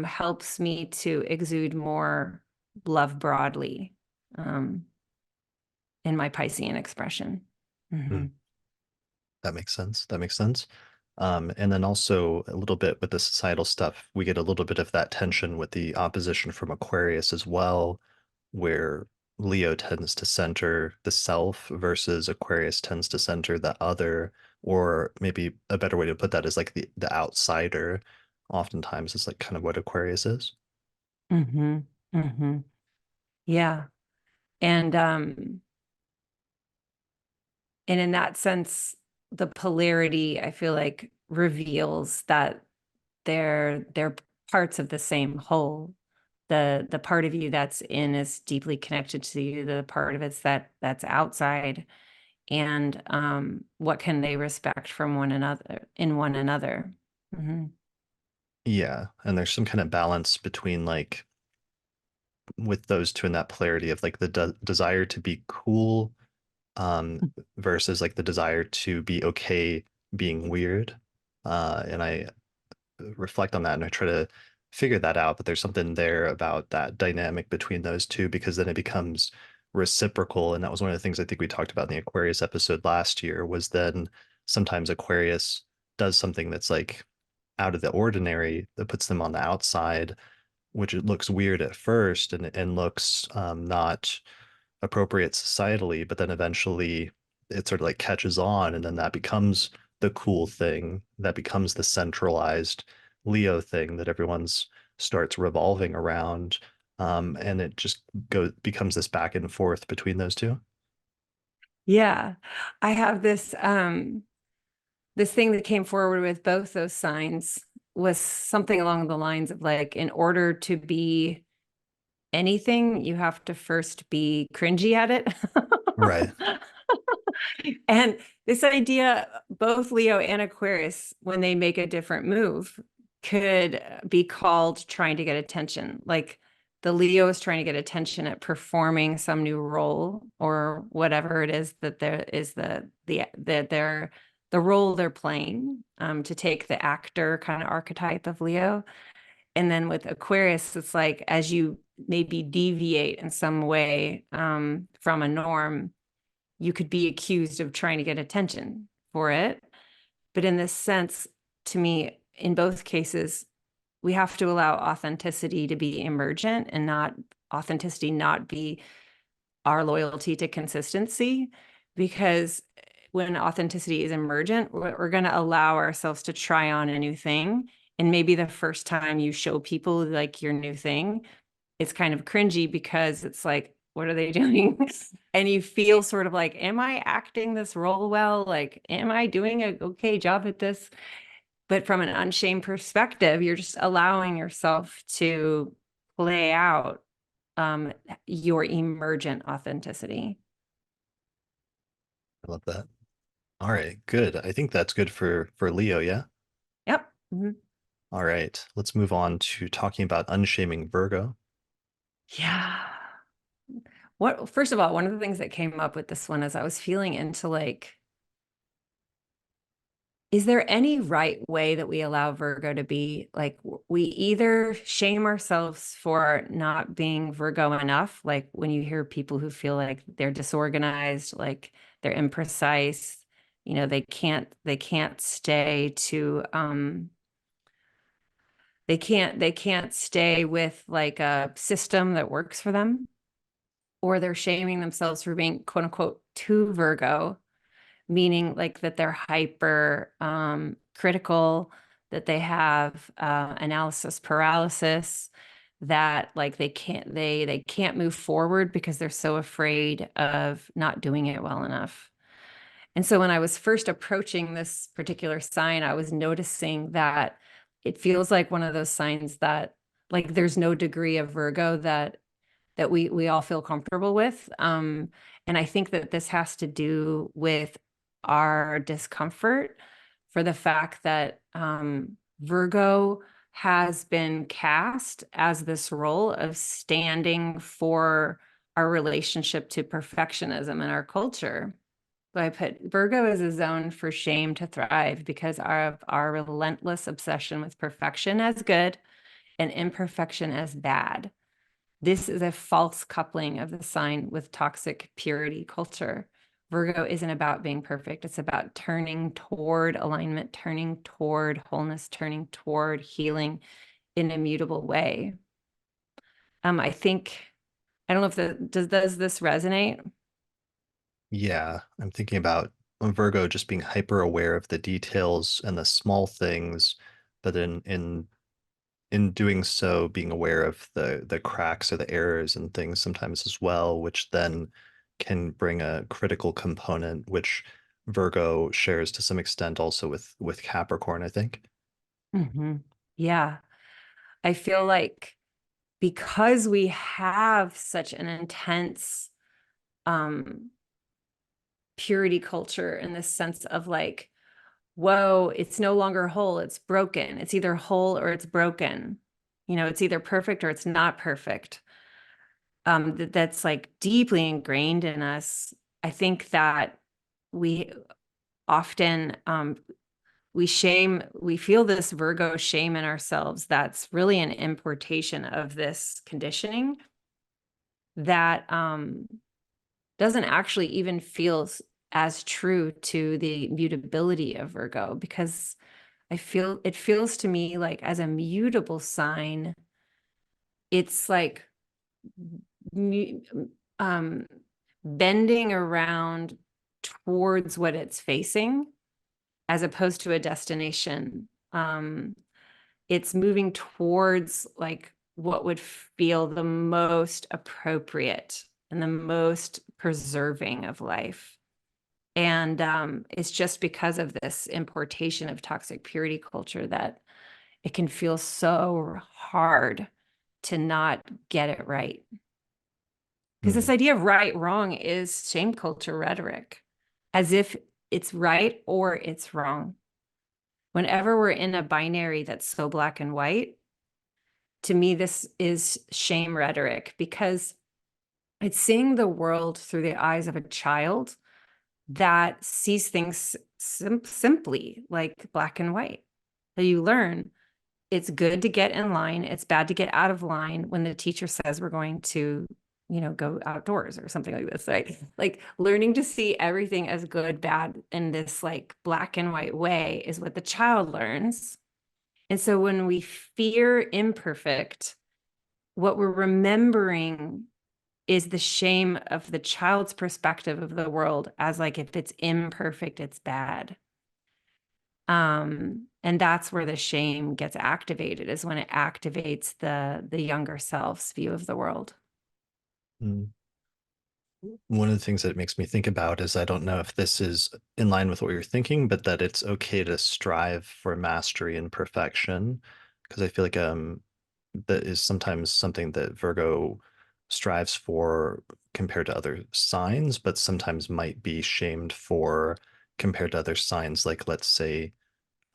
helps me to exude more love broadly in my Piscean expression. Hmm. Mm-hmm. That makes sense. That makes sense. And then also a little bit with the societal stuff, we get a little bit of that tension with the opposition from Aquarius as well, where Leo tends to center the self versus Aquarius tends to center the other, or maybe a better way to put that is like the outsider. Oftentimes is like kind of what Aquarius is. Mm-hmm. Mm-hmm. Yeah. And and in that sense, the polarity, I feel like, reveals that they're parts of the same whole. The part of you that's in is deeply connected to you. The part of it's that's outside. And what can they respect from one another in one another? Mhm. Yeah, and there's some kind of balance between like with those two in that polarity of like the desire to be cool versus like the desire to be okay being weird. And I reflect on that and I try to figure that out, but there's something there about that dynamic between those two because then it becomes reciprocal. And that was one of the things I think we talked about in the Aquarius episode last year was then sometimes Aquarius does something that's like out of the ordinary that puts them on the outside, which it looks weird at first and looks not appropriate societally, but then eventually it sort of like catches on, and then that becomes the cool thing, that becomes the centralized Leo thing that everyone's starts revolving around. And it just goes becomes this back and forth between those two. Yeah. I have this thing that came forward with both those signs was something along the lines of like, in order to be anything, you have to first be cringy at it. Right. And this idea, both Leo and Aquarius, when they make a different move, could be called trying to get attention. Like the Leo is trying to get attention at performing some new role or whatever it is that there is the role they're playing, to take the actor kind of archetype of Leo. And then with Aquarius, it's like as you maybe deviate in some way from a norm, you could be accused of trying to get attention for it. But in this sense, to me, in both cases, we have to allow authenticity to be emergent and not authenticity not be our loyalty to consistency. Because when authenticity is emergent, we're going to allow ourselves to try on a new thing. And maybe the first time you show people like your new thing, it's kind of cringy because it's like, what are they doing? And you feel sort of like, am I acting this role well? Like, am I doing a okay job at this? But from an unshamed perspective, you're just allowing yourself to play out your emergent authenticity. I love that. All right, good. I think that's good for Leo, yeah? Yep. Mhm. All right, let's move on to talking about unshaming Virgo. Yeah. What, first of all, one of the things that came up with this one is I was feeling into like, is there any right way that we allow Virgo to be? Like, we either shame ourselves for not being Virgo enough, like when you hear people who feel like they're disorganized, like they're imprecise, they can't stay to they can't stay with like a system that works for them, or they're shaming themselves for being quote unquote too Virgo, meaning like that they're hyper critical, that they have analysis paralysis, that like they can't move forward because they're so afraid of not doing it well enough. And so when I was first approaching this particular sign, I was noticing that it feels like one of those signs that like there's no degree of Virgo that we all feel comfortable with. And I think that this has to do with our discomfort for the fact that Virgo has been cast as this role of standing for our relationship to perfectionism in our culture. So I put Virgo as a zone for shame to thrive because of our relentless obsession with perfection as good and imperfection as bad. This is a false coupling of the sign with toxic purity culture. Virgo isn't about being perfect. It's about turning toward alignment, turning toward wholeness, turning toward healing in a mutable way. I think, I don't know if does this resonate? Yeah, I'm thinking about Virgo just being hyper aware of the details and the small things, but then in doing so, being aware of the cracks or the errors and things sometimes as well, which then can bring a critical component, which Virgo shares to some extent also with Capricorn, I think. Mm-hmm. Yeah. I feel like because we have such an intense um, purity culture in this sense of like, whoa, it's no longer whole, it's broken. It's either whole or it's broken. You know, it's either perfect or it's not perfect. That's like deeply ingrained in us. I think that we often we feel this Virgo shame in ourselves that's really an importation of this conditioning that doesn't actually even feel as true to the mutability of Virgo, because it feels to me like as a mutable sign, it's like um, bending around towards what it's facing as opposed to a destination. It's moving towards like what would feel the most appropriate and the most preserving of life. And it's just because of this importation of toxic purity culture that it can feel so hard to not get it right. Because this Hmm. idea of right, wrong is shame culture rhetoric, as if it's right or it's wrong. Whenever we're in a binary that's so black and white, to me, this is shame rhetoric because it's seeing the world through the eyes of a child that sees things simply like black and white. So you learn it's good to get in line. It's bad to get out of line when the teacher says we're going to, go outdoors or something like this, right? Like learning to see everything as good, bad in this like black and white way is what the child learns. And so when we fear imperfect, what we're remembering is the shame of the child's perspective of the world as like if it's imperfect, it's bad. And that's where the shame gets activated, is when it activates the younger self's view of the world. Mm. One of the things that it makes me think about is I don't know if this is in line with what you're thinking, but that it's okay to strive for mastery and perfection. Because I feel like that is sometimes something that Virgo strives for compared to other signs, but sometimes might be shamed for compared to other signs, like let's say,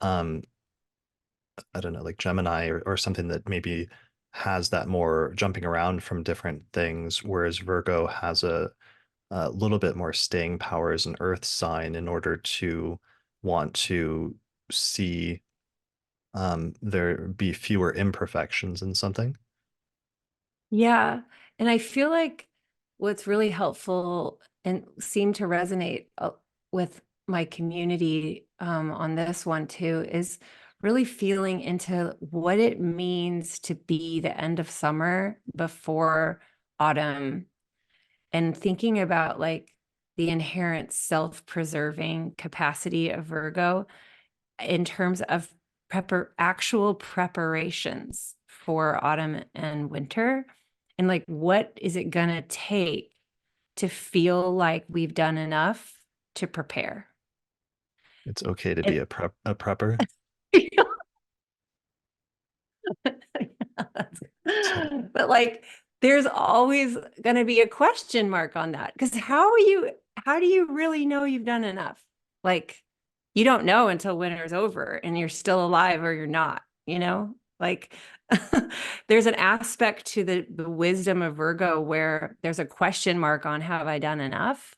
um, I don't know, like Gemini or something that maybe has that more jumping around from different things, whereas Virgo has a little bit more staying power as an earth sign in order to want to see there be fewer imperfections in something. Yeah. And I feel like what's really helpful and seem to resonate with my community on this one too is really feeling into what it means to be the end of summer before autumn, and thinking about like the inherent self-preserving capacity of Virgo in terms of actual preparations for autumn and winter, and like what is it gonna take to feel like we've done enough to prepare. It's okay to be And a prepper. So but like there's always going to be a question mark on that, because how do you really know you've done enough? Like, you don't know until winter's over and you're still alive or you're not, you know? Like, there's an aspect to the wisdom of Virgo where there's a question mark on have I done enough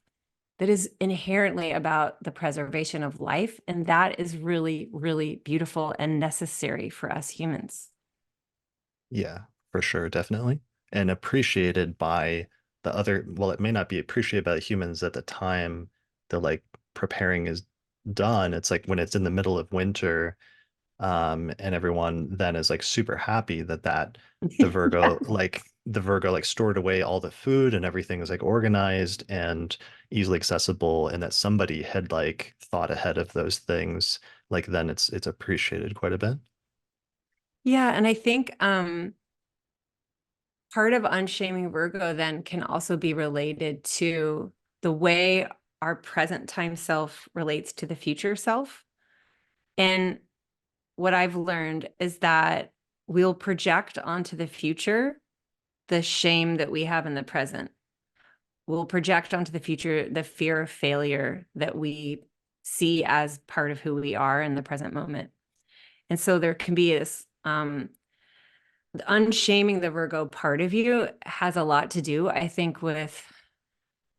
that is inherently about the preservation of life. And that is really, really beautiful and necessary for us humans. Yeah, for sure, definitely. And appreciated by the other, well, it may not be appreciated by the humans at the time the like preparing is done. It's like when it's in the middle of winter, and everyone then is like super happy that the Virgo like stored away all the food and everything is like organized and easily accessible, and that somebody had like thought ahead of those things, like then it's appreciated quite a bit. Yeah, and I think part of unshaming Virgo then can also be related to the way our present time self relates to the future self. And what I've learned is that we'll project onto the future the shame that we have in the present. We'll project onto the future the fear of failure that we see as part of who we are in the present moment. And so there can be this unshaming the Virgo part of you has a lot to do, I think, with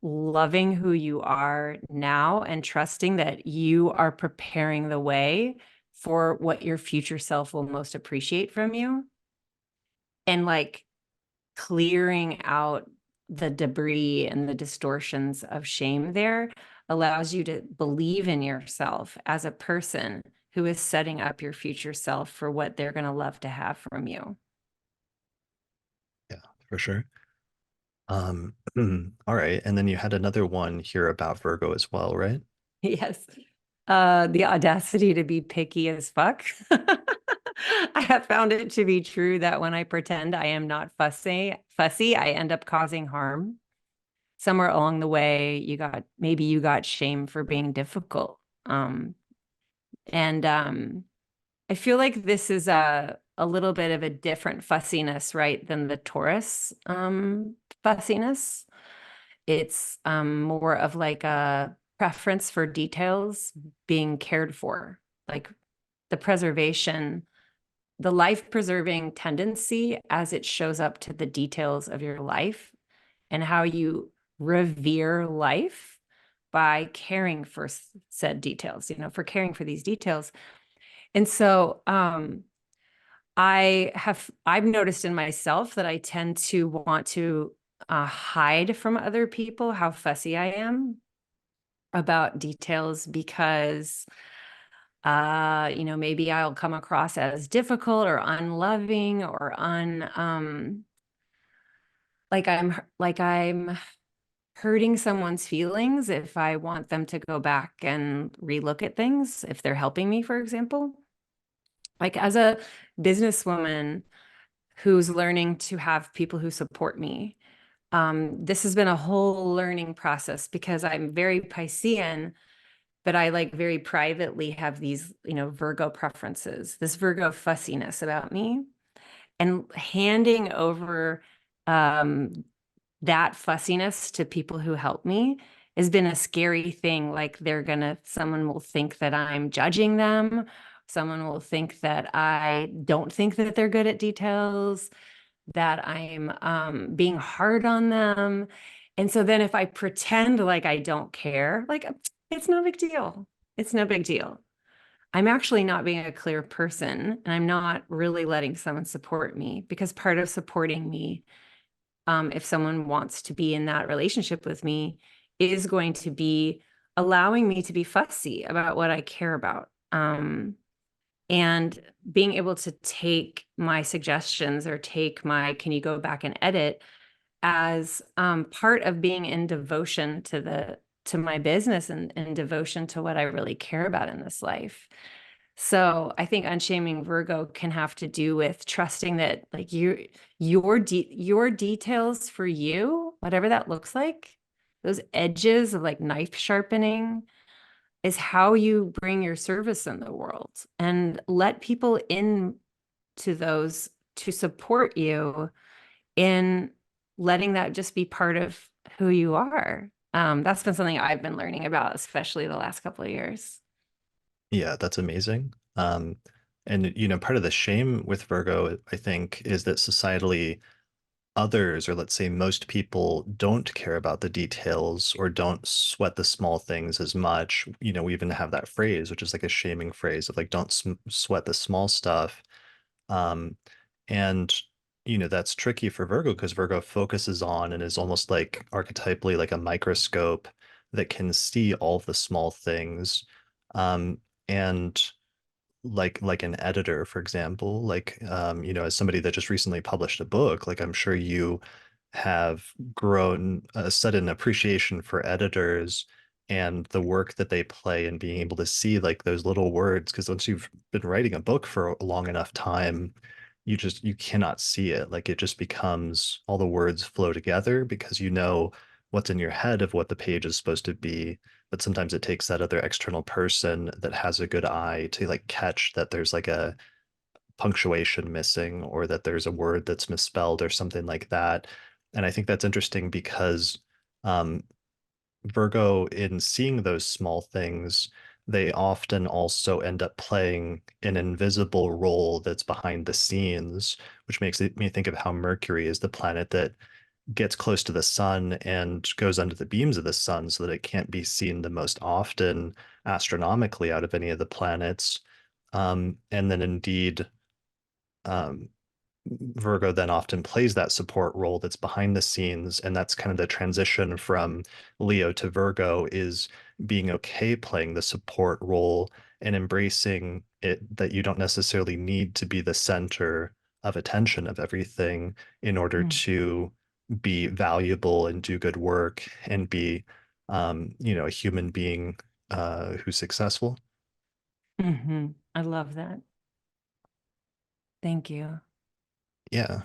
loving who you are now and trusting that you are preparing the way for what your future self will most appreciate from you. And like clearing out the debris and the distortions of shame there allows you to believe in yourself as a person who is setting up your future self for what they're going to love to have from you. Yeah, for sure. All right. And then you had another one here about Virgo as well, right? Yes. The audacity to be picky as fuck. I have found it to be true that when I pretend I am not fussy, I end up causing harm. Somewhere along the way, maybe you got shame for being difficult. And I feel like this is a little bit of a different fussiness, right, than the Taurus fussiness. It's more of like a preference for details being cared for, like the preservation, the life preserving tendency as it shows up to the details of your life and how you revere life by caring for said details, for caring for these details. And so I've noticed in myself that I tend to want to hide from other people how fussy I am about details because maybe I'll come across as difficult or unloving or like I'm hurting someone's feelings if I want them to go back and relook at things if they're helping me, for example. Like as a businesswoman who's learning to have people who support me, this has been a whole learning process because I'm very Piscean, but I like very privately have these, Virgo preferences, this Virgo fussiness about me, and handing over um, that fussiness to people who help me has been a scary thing. Like someone will think that I'm judging them. Someone will think that I don't think that they're good at details, that I'm being hard on them. And so then if I pretend like I don't care, like it's no big deal. It's no big deal. I'm actually not being a clear person and I'm not really letting someone support me because part of supporting me, if someone wants to be in that relationship with me, is going to be allowing me to be fussy about what I care about. And being able to take my suggestions or take my, can you go back and edit as part of being in devotion to my business and devotion to what I really care about in this life. So I think unshaming Virgo can have to do with trusting that like your details for you, whatever that looks like, those edges of like knife sharpening is how you bring your service in the world and let people in to those to support you in letting that just be part of who you are. That's been something I've been learning about, especially the last couple of years. Yeah, that's amazing. And part of the shame with Virgo, I think, is that societally others, or let's say most people, don't care about the details or don't sweat the small things as much. We even have that phrase, which is like a shaming phrase of like, don't sweat the small stuff. Um, and that's tricky for Virgo because Virgo focuses on and is almost like archetypally like a microscope that can see all the small things. And like an editor, for example, like as somebody that just recently published a book, like I'm sure you have grown a sudden appreciation for editors and the work that they play and being able to see like those little words. Because once you've been writing a book for a long enough time, you cannot see it. Like it just becomes all the words flow together because you know what's in your head of what the page is supposed to be, but sometimes it takes that other external person that has a good eye to like catch that there's like a punctuation missing or that there's a word that's misspelled or something like that. And I think that's interesting because um, Virgo, in seeing those small things, they often also end up playing an invisible role that's behind the scenes, which makes me think of how Mercury is the planet that gets close to the sun and goes under the beams of the sun so that it can't be seen the most often astronomically out of any of the planets. And then indeed, um, Virgo then often plays that support role that's behind the scenes, and that's kind of the transition from Leo to Virgo is being okay playing the support role and embracing it that you don't necessarily need to be the center of attention of everything in order Mm. to be valuable and do good work and be a human being who's successful. I love that. Thank you. Yeah.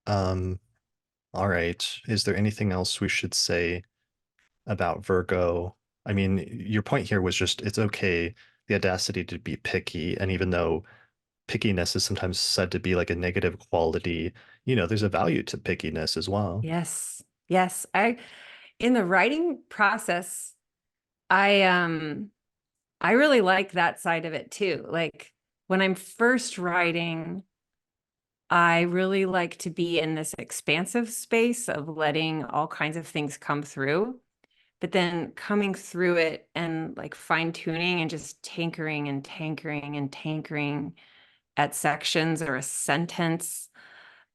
Um, all right. Is there anything else we should say about Virgo? I mean, your point here was just it's okay, the audacity to be picky. And even though pickiness is sometimes said to be like a negative quality, there's a value to pickiness as well. Yes. Yes. In the writing process, I um I really like that side of it too. Like when I'm first writing, I really like to be in this expansive space of letting all kinds of things come through, but then coming through it and like fine tuning and just tinkering and tinkering and tinkering at sections or a sentence.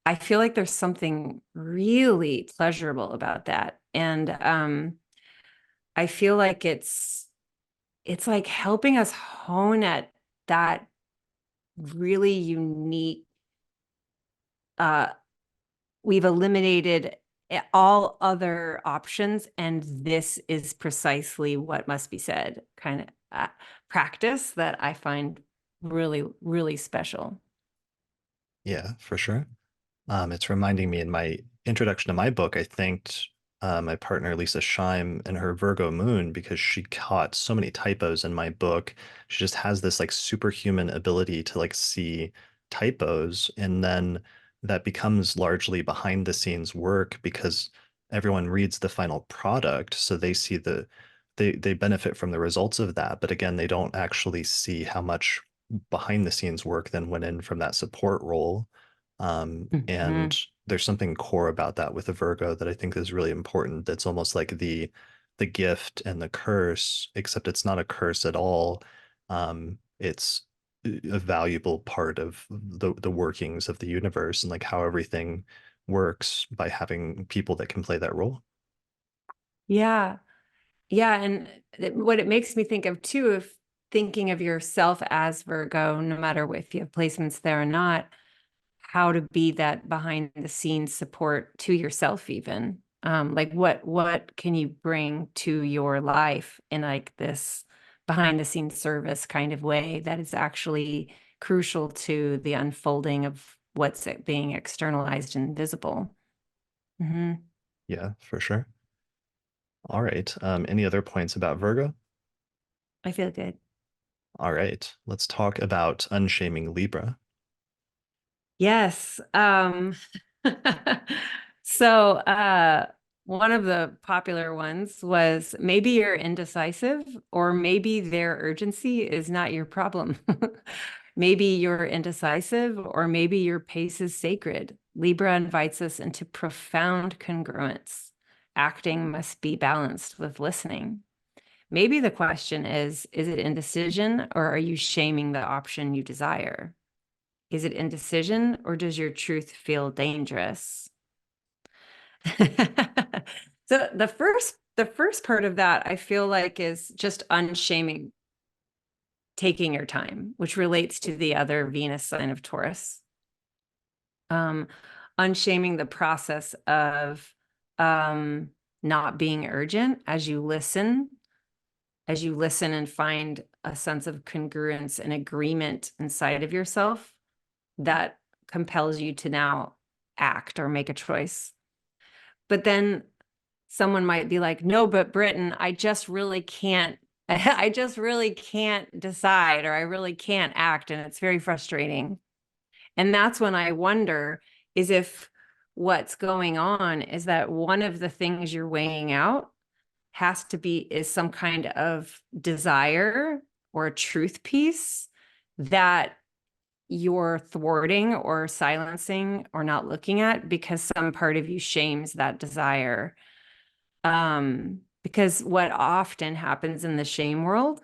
I feel like there's something really pleasurable about that. And I feel like it's like helping us hone at that really unique uh we've eliminated all other options and this is precisely what must be said kind of practice that I find really really special. Yeah, for sure. It's reminding me in my introduction to my book, I thanked my partner Lisa Scheim and her Virgo moon because she caught so many typos in my book. She just has this like superhuman ability to like see typos, and then that becomes largely behind the scenes work because everyone reads the final product, so they see they benefit from the results of that. But again, they don't actually see how much behind the scenes work then went in from that support role. And Mhm. there's something core about that with a Virgo that I think is really important. That's almost like the gift and the curse, except it's not a curse at all. It's a valuable part of the workings of the universe and like how everything works by having people that can play that role. Yeah. Yeah, and what it makes me think of too, if thinking of yourself as Virgo, no matter if you have placements there or not, how to be that behind the scenes support to yourself even. Like what can you bring to your life in like this behind the scenes service kind of way that is actually crucial to the unfolding of what's being externalized and visible. Hmm. Yeah, for sure. All right. Any other points about Virgo? I feel good. All right. Let's talk about unshaming Libra. Yes. So one of the popular ones was maybe you're indecisive, or maybe their urgency is not your problem. Maybe you're indecisive, or maybe your pace is sacred. Libra invites us into profound congruence. Acting must be balanced with listening. Maybe the question is it indecision, or are you shaming the option you desire? Is it indecision, or does your truth feel dangerous? So the first part of that I feel like is just unshaming, taking your time, which relates to the other Venus sign of Taurus. Unshaming the process of not being urgent as you listen and find a sense of congruence and agreement inside of yourself that compels you to now act or make a choice. But then someone might be like, no, but Britten, I just really can't, I just really can't decide, or I really can't act. And it's very frustrating. And that's when I wonder is if what's going on is that one of the things you're weighing out is some kind of desire or a truth piece that you're thwarting or silencing or not looking at because some part of you shames that desire. Because what often happens in the shame world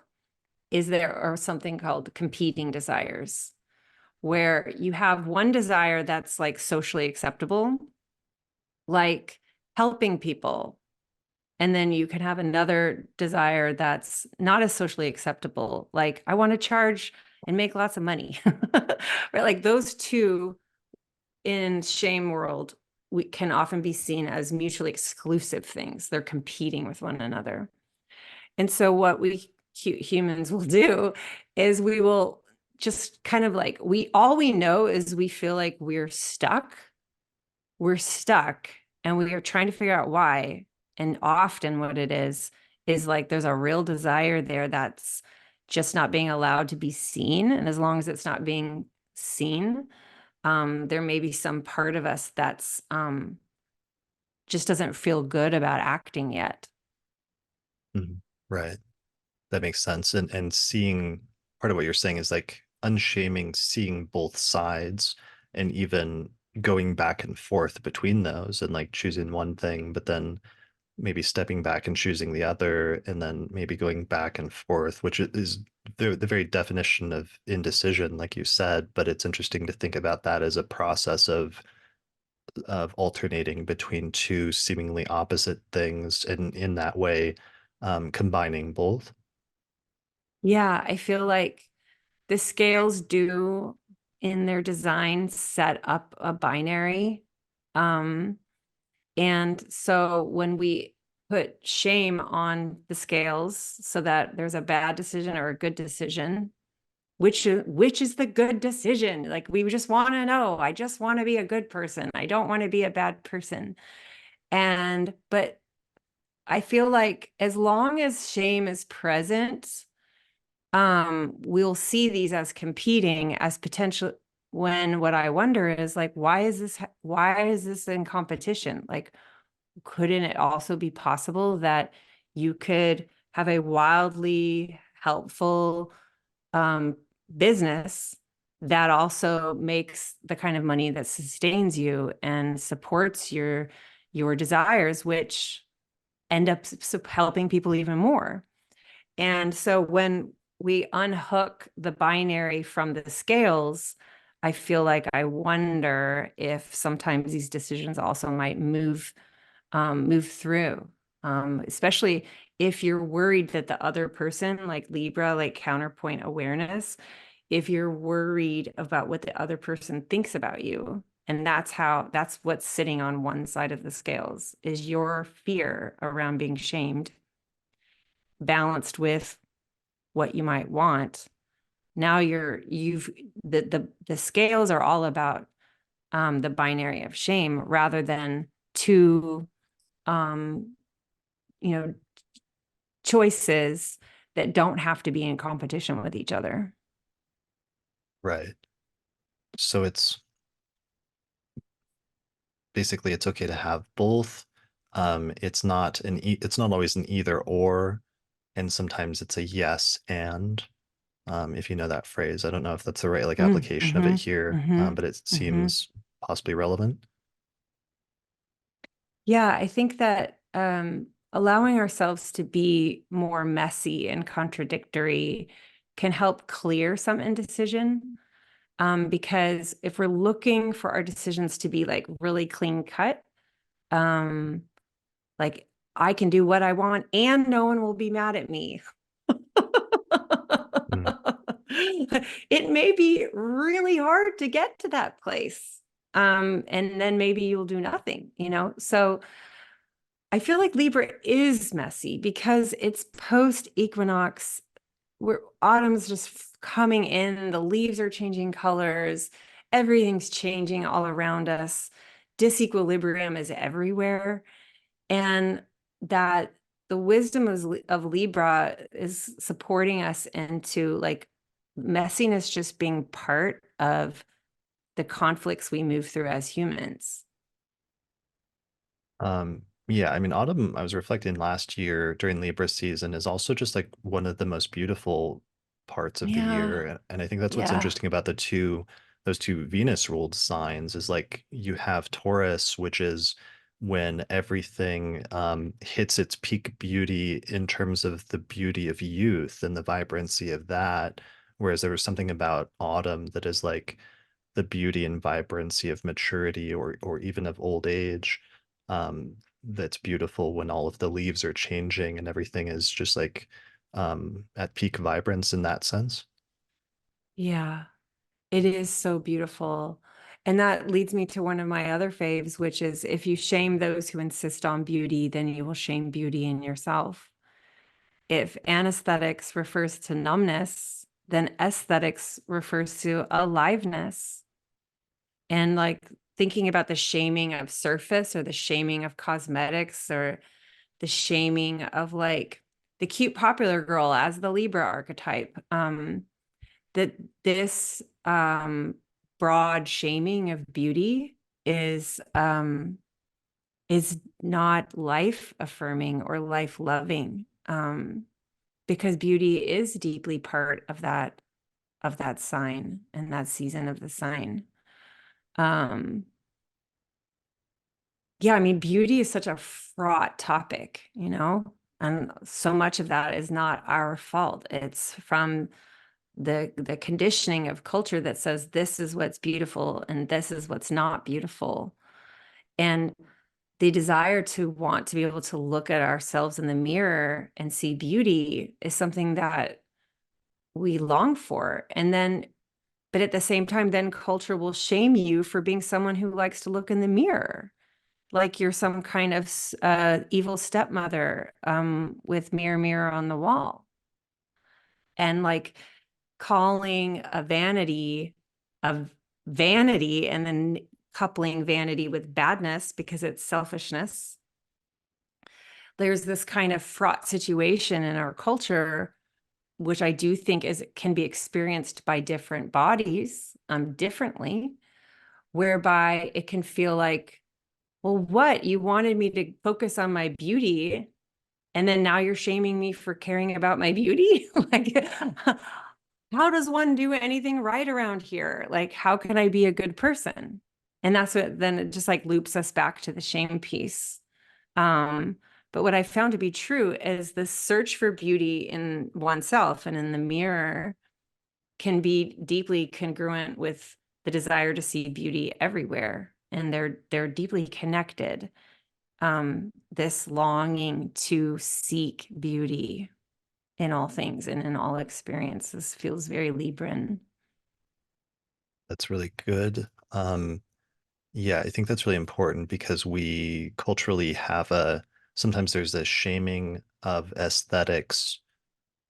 is there are something called competing desires, where you have one desire that's like socially acceptable, like helping people. And then you can have another desire that's not as socially acceptable, like I want to charge and make lots of money. Right? Like those two in shame world we can often be seen as mutually exclusive things. They're competing with one another. And so what we humans will do is we will just kind of like all we know is we feel like we're stuck and we are trying to figure out why. And often what it is like there's a real desire there that's just not being allowed to be seen. And as long as it's not being seen, there may be some part of us that's just doesn't feel good about acting yet. Mhm. Right. That makes sense. And seeing part of what you're saying is like unshaming, seeing both sides and even going back and forth between those and like choosing one thing, but then maybe stepping back and choosing the other, and then maybe going back and forth, which is the very definition of indecision, like you said. But it's interesting to think about that as a process of alternating between two seemingly opposite things, and in that way, combining both. Yeah, I feel like the scales do in their design set up a binary. Um, and so when we put shame on the scales so that there's a bad decision or a good decision, which is the good decision? Like we just want to know, I just want to be a good person. I don't want to be a bad person. But I feel like as long as shame is present, we'll see these as competing as potential, when what I wonder is like, why is this in competition? Like, couldn't it also be possible that you could have a wildly helpful um, business that also makes the kind of money that sustains you and supports your desires, which end up helping people even more? And so when we unhook the binary from the scales, I feel like I wonder if sometimes these decisions also might move through, especially if you're worried that the other person, like Libra, like counterpoint awareness, if you're worried about what the other person thinks about you. And that's what's sitting on one side of the scales is your fear around being shamed, balanced with what you might want. Now you've the scales are all about the binary of shame rather than two um, you know choices that don't have to be in competition with each other. Right. So it's basically it's okay to have both. It's not it's not always an either or, and sometimes it's a yes and. If you know that phrase, I don't know if that's the right like application of it Mm-hmm, here, mm-hmm, but it mm-hmm. seems possibly relevant. Yeah, I think that allowing ourselves to be more messy and contradictory can help clear some indecision. Because if we're looking for our decisions to be like really clean cut, um, like I can do what I want and no one will be mad at me. Mm. It may be really hard to get to that place. And then maybe you'll do nothing, you know? So I feel like Libra is messy because it's post equinox where autumn's just coming in, the leaves are changing colors, everything's changing all around us. Disequilibrium is everywhere. And that the wisdom of Libra is supporting us into like messiness just being part of the conflicts we move through as humans. Yeah, I mean, autumn, I was reflecting last year during Libra season is also just like one of the most beautiful parts of the Yeah. year. And I think that's what's Yeah. interesting about those two Venus ruled signs is like you have Taurus, which is when everything hits its peak beauty in terms of the beauty of youth and the vibrancy of that. Whereas there was something about autumn that is like the beauty and vibrancy of maturity or even of old age. That's beautiful when all of the leaves are changing and everything is just like at peak vibrance in that sense. Yeah. It is so beautiful. And that leads me to one of my other faves, which is if you shame those who insist on beauty, then you will shame beauty in yourself. If anesthetics refers to numbness, then aesthetics refers to aliveness. And like thinking about the shaming of surface or the shaming of cosmetics or the shaming of like the cute popular girl as the Libra archetype. That this broad shaming of beauty is not life affirming or life loving, because beauty is deeply part of that sign and that season of the sign. um yeah, I mean, beauty is such a fraught topic, you know, and so much of that is not our fault. It's from the conditioning of culture that says this is what's beautiful and this is what's not beautiful. And the desire to want to be able to look at ourselves in the mirror and see beauty is something that we long for. And then, but at the same time, then culture will shame you for being someone who likes to look in the mirror, like you're some kind of evil stepmother, with mirror, mirror on the wall. And like calling a vanity and then coupling vanity with badness because it's selfishness. There's this kind of fraught situation in our culture, which I do think is can be experienced by different bodies differently, whereby it can feel like, well, what? You wanted me to focus on my beauty, and then now you're shaming me for caring about my beauty? Like, how does one do anything right around here? Like, how can I be a good person? And that's what then it just like loops us back to the shame piece. Um, but what I found to be true is the search for beauty in oneself and in the mirror can be deeply congruent with the desire to see beauty everywhere. And they're deeply connected. This longing to seek beauty in all things and in all experiences feels very Libran. That's really good. Yeah, I think that's really important because we culturally have sometimes there's a shaming of aesthetics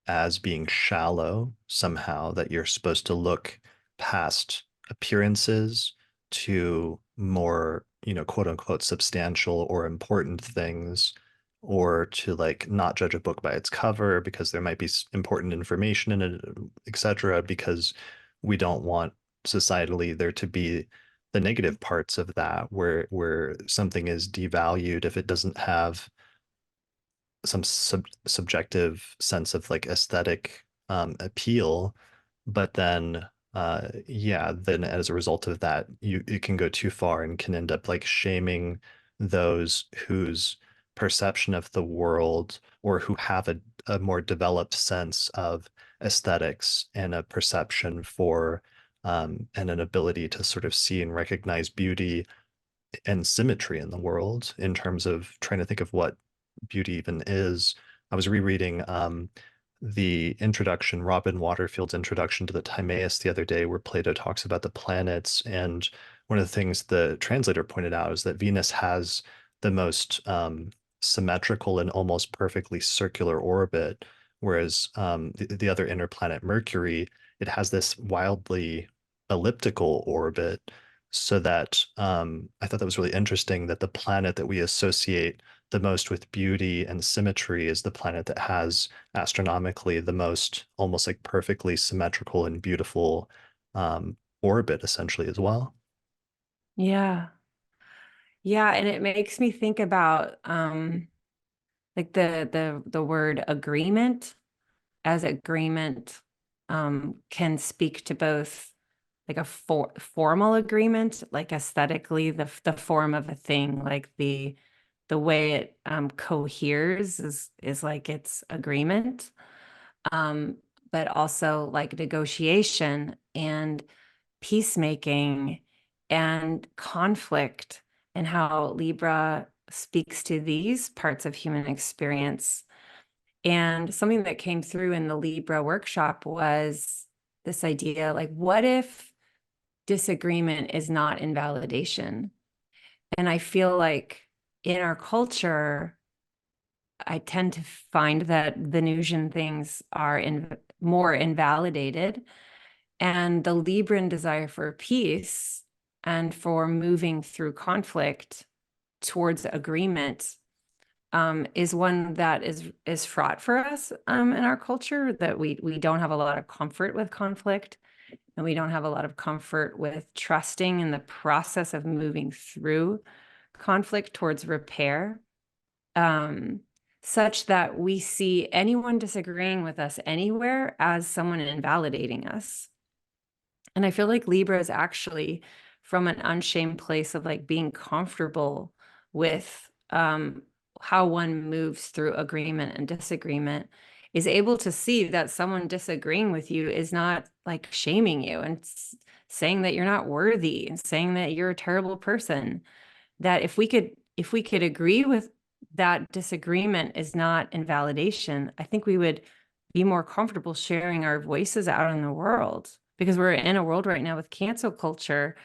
as being shallow somehow, that you're supposed to look past appearances to more, quote unquote, substantial or important things, or to like not judge a book by its cover because there might be important information in it, etc., because we don't want societally there to be the negative parts of that, where something is devalued if it doesn't have some subjective sense of like aesthetic appeal, but then yeah, then as a result of that, you it can go too far and can end up like shaming those whose perception of the world or who have a more developed sense of aesthetics and a perception for and an ability to sort of see and recognize beauty and symmetry in the world in terms of trying to think of what beauty even is. I was rereading the introduction, Robin Waterfield's introduction to the Timaeus the other day, where Plato talks about the planets. And one of the things the translator pointed out is that Venus has the most symmetrical and almost perfectly circular orbit, whereas the other inner planet, Mercury, it has this wildly elliptical orbit so that I thought that was really interesting that the planet that we associate the most with beauty and symmetry is the planet that has astronomically the most almost like perfectly symmetrical and beautiful orbit essentially as well. Yeah. Yeah, and it makes me think about like the word agreement, as agreement can speak to both like a formal agreement, like aesthetically the form of a thing, like the way it coheres is like its agreement, um, but also like negotiation and peacemaking and conflict, and how Libra speaks to these parts of human experience. And something that came through in the Libra workshop was this idea like, what if disagreement is not invalidation? And I feel like in our culture, I tend to find that Venusian things are more invalidated. And the Libran desire for peace and for moving through conflict towards agreement is one that is fraught for us in our culture, that we don't have a lot of comfort with conflict, and we don't have a lot of comfort with trusting in the process of moving through conflict towards repair, um, such that we see anyone disagreeing with us anywhere as someone invalidating us. And I feel like Libra is actually from an unshamed place of like being comfortable with how one moves through agreement and disagreement, is able to see that someone disagreeing with you is not like shaming you and saying that you're not worthy and saying that you're a terrible person. That if we could agree with that disagreement is not invalidation, I think we would be more comfortable sharing our voices out in the world, because we're in a world right now with cancel culture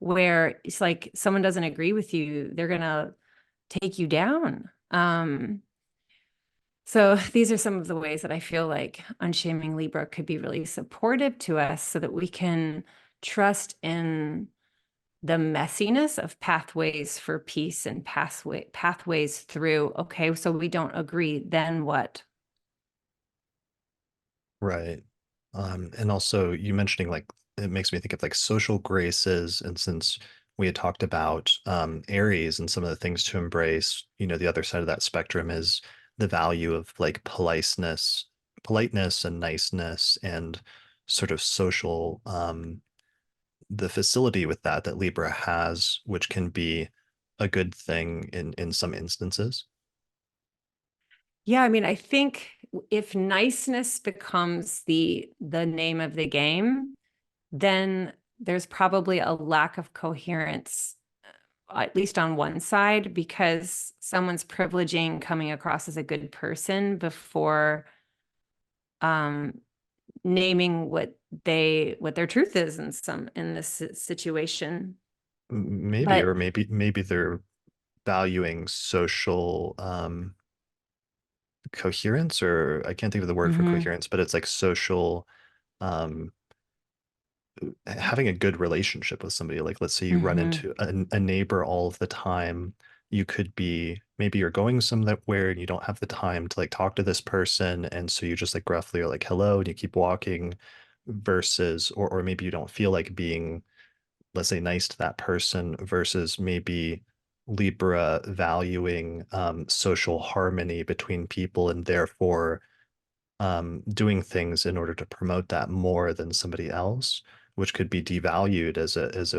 where it's like someone doesn't agree with you, they're gonna take you down. So these are some of the ways that I feel like Unshaming Libra could be really supportive to us, so that we can trust in the messiness of pathways for peace and pathways through. Okay, so we don't agree, then what? Right. And also you mentioning like it makes me think of like social graces, and since we had talked about Aries and some of the things to embrace, the other side of that spectrum is the value of like politeness and niceness and sort of social the facility with that Libra has, which can be a good thing in some instances. Yeah, I mean, I think if niceness becomes the name of the game, then there's probably a lack of coherence, at least on one side, because someone's privileging coming across as a good person before um, naming what their truth is in this situation. Maybe, But or maybe they're valuing social coherence, or I can't think of the word for mhm, coherence, but it's like social um having a good relationship with somebody. Like let's say you run mhm. into a neighbor all of the time. You could be maybe you're going somewhere and you don't have the time to like talk to this person, and so you just like gruffly are like hello and you keep walking, versus or maybe you don't feel like being let's say, nice to that person versus maybe Libra valuing social harmony between people and therefore doing things in order to promote that more than somebody else, which could be devalued as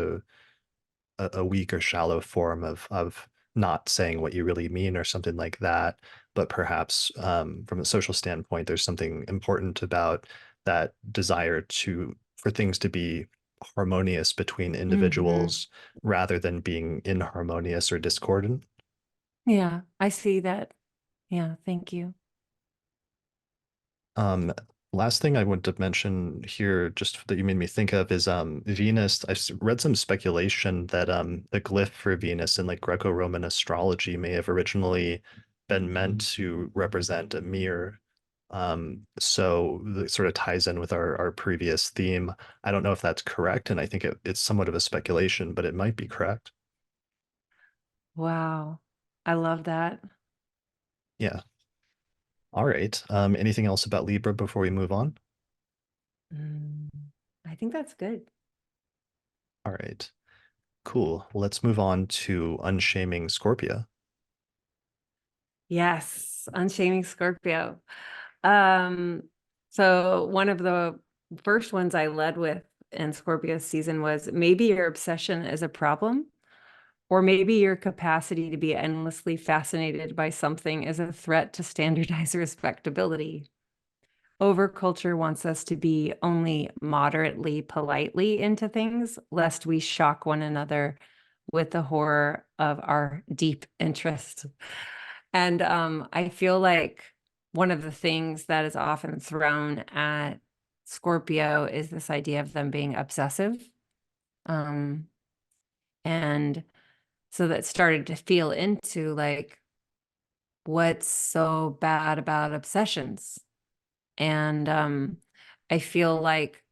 a weak or shallow form of not saying what you really mean or something like that. But perhaps from a social standpoint, there's something important about that desire to for things to be harmonious between Mm-hmm. individuals rather than being inharmonious or discordant. Yeah, I see that. Yeah, thank you. Um, Last thing I want to mention here, just that you made me think of, is Venus. Read some speculation that the glyph for Venus in like Greco-Roman astrology may have originally been meant to represent a mirror. So it sort of ties in with our previous theme. I don't know if that's correct, and I think it's somewhat of a speculation, but it might be correct. Wow. I love that. Yeah. All right. Anything else about Libra before we move on? Mm, I think that's good. All right. Cool. Let's move on to unshaming Scorpio. Yes, Unshaming Scorpio. Um, so one of the first ones I led with in Scorpio season was maybe your obsession is a problem, or maybe your capacity to be endlessly fascinated by something is a threat to standardized respectability. Overculture wants us to be only moderately politely into things, lest we shock one another with the horror of our deep interest. And I feel like one of the things that is often thrown at Scorpio is this idea of them being obsessive. Um, and so that started to feel into like, what's so bad about obsessions? And I feel like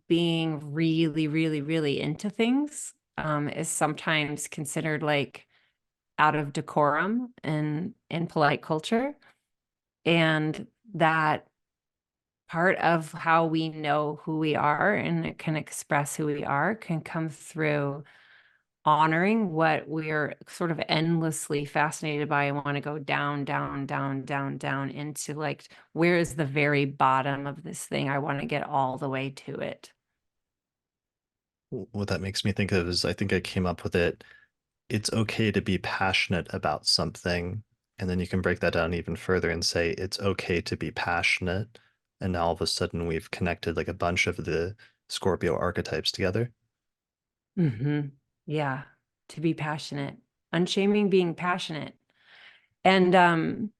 being really, really, really into things is sometimes considered like out of decorum in polite culture. And that part of how we know who we are and it can express who we are can come through honoring what we're sort of endlessly fascinated by and want to go down, down, down, down, down into like, where is the very bottom of this thing? I want to get all the way to it. What that makes me think of is I think I came up with it. It's okay to be passionate about something. And then you can break that down even further and say it's okay to be passionate. And now all of a sudden we've connected like a bunch of the Scorpio archetypes together. Mm-hmm. Yeah, to be passionate, unshaming being passionate. And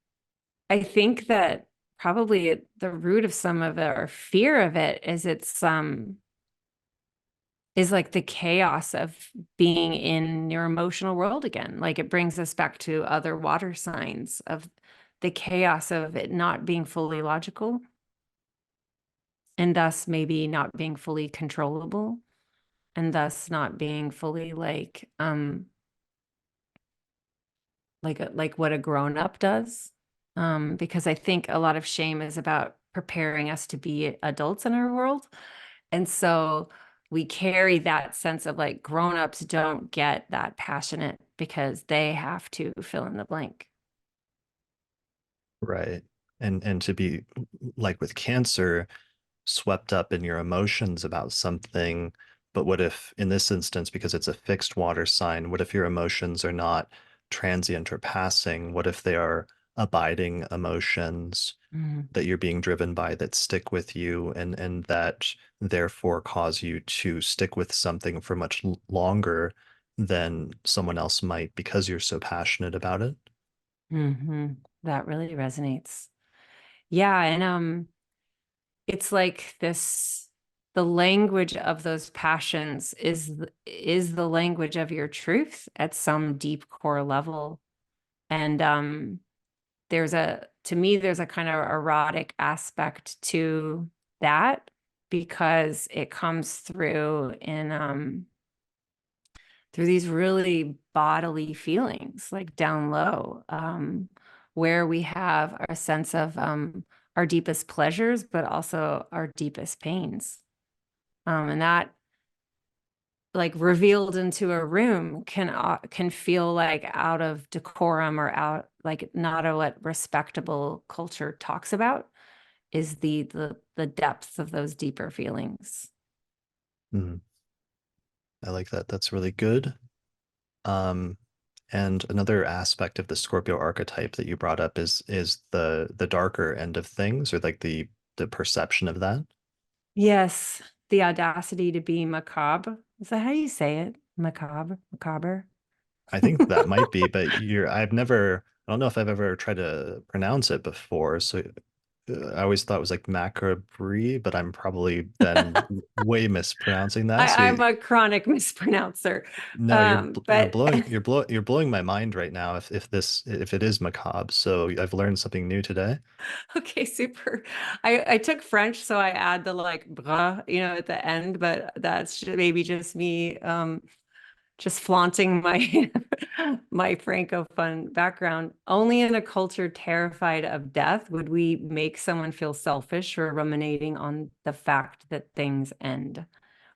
I think that probably the root of some of our fear of it is is like the chaos of being in your emotional world again. Like it brings us back to other water signs of the chaos of it not being fully logical and thus maybe not being fully controllable and thus not being fully like what a grown up does. Because I think a lot of shame is about preparing us to be adults in our world. And so we carry that sense of like grown-ups don't get that passionate because they have to fill in the blank. Right. And to be like with Cancer, swept up in your emotions about something. But what if, in this instance, because it's a fixed water sign, what if your emotions are not transient or passing? What if they are abiding emotions Mm-hmm. that you're being driven by that stick with you and that therefore cause you to stick with something for much longer than someone else might because you're so passionate about it? Mm-hmm. That really resonates. Yeah, and it's like this the language of those passions is the language of your truth at some deep core level. And there's a to me there's a kind of erotic aspect to that because it comes through in through these really bodily feelings like down low where we have a sense of our deepest pleasures but also our deepest pains and that like revealed into a room can feel like out of decorum or out like not a what respectable culture talks about is the depth of those deeper feelings. Mhm. I like that. That's really good. Um, and another aspect of the Scorpio archetype that you brought up is the darker end of things, or like the perception of that. Yes, the audacity to be macabre. Is that how you say it? Macabre, macabre. I think that might be, but I don't know if I've ever tried to pronounce it before. So I always thought it was like macabre, but I'm probably then way mispronouncing that. I'm a chronic mispronouncer. No, But you're blowing my mind right now if it is macabre. So I've learned something new today. okay, super. I took French, so I add the like bras, at the end, but that's maybe just me just flaunting my my francophone background. Only in a culture terrified of death would we make someone feel selfish or ruminating on the fact that things end.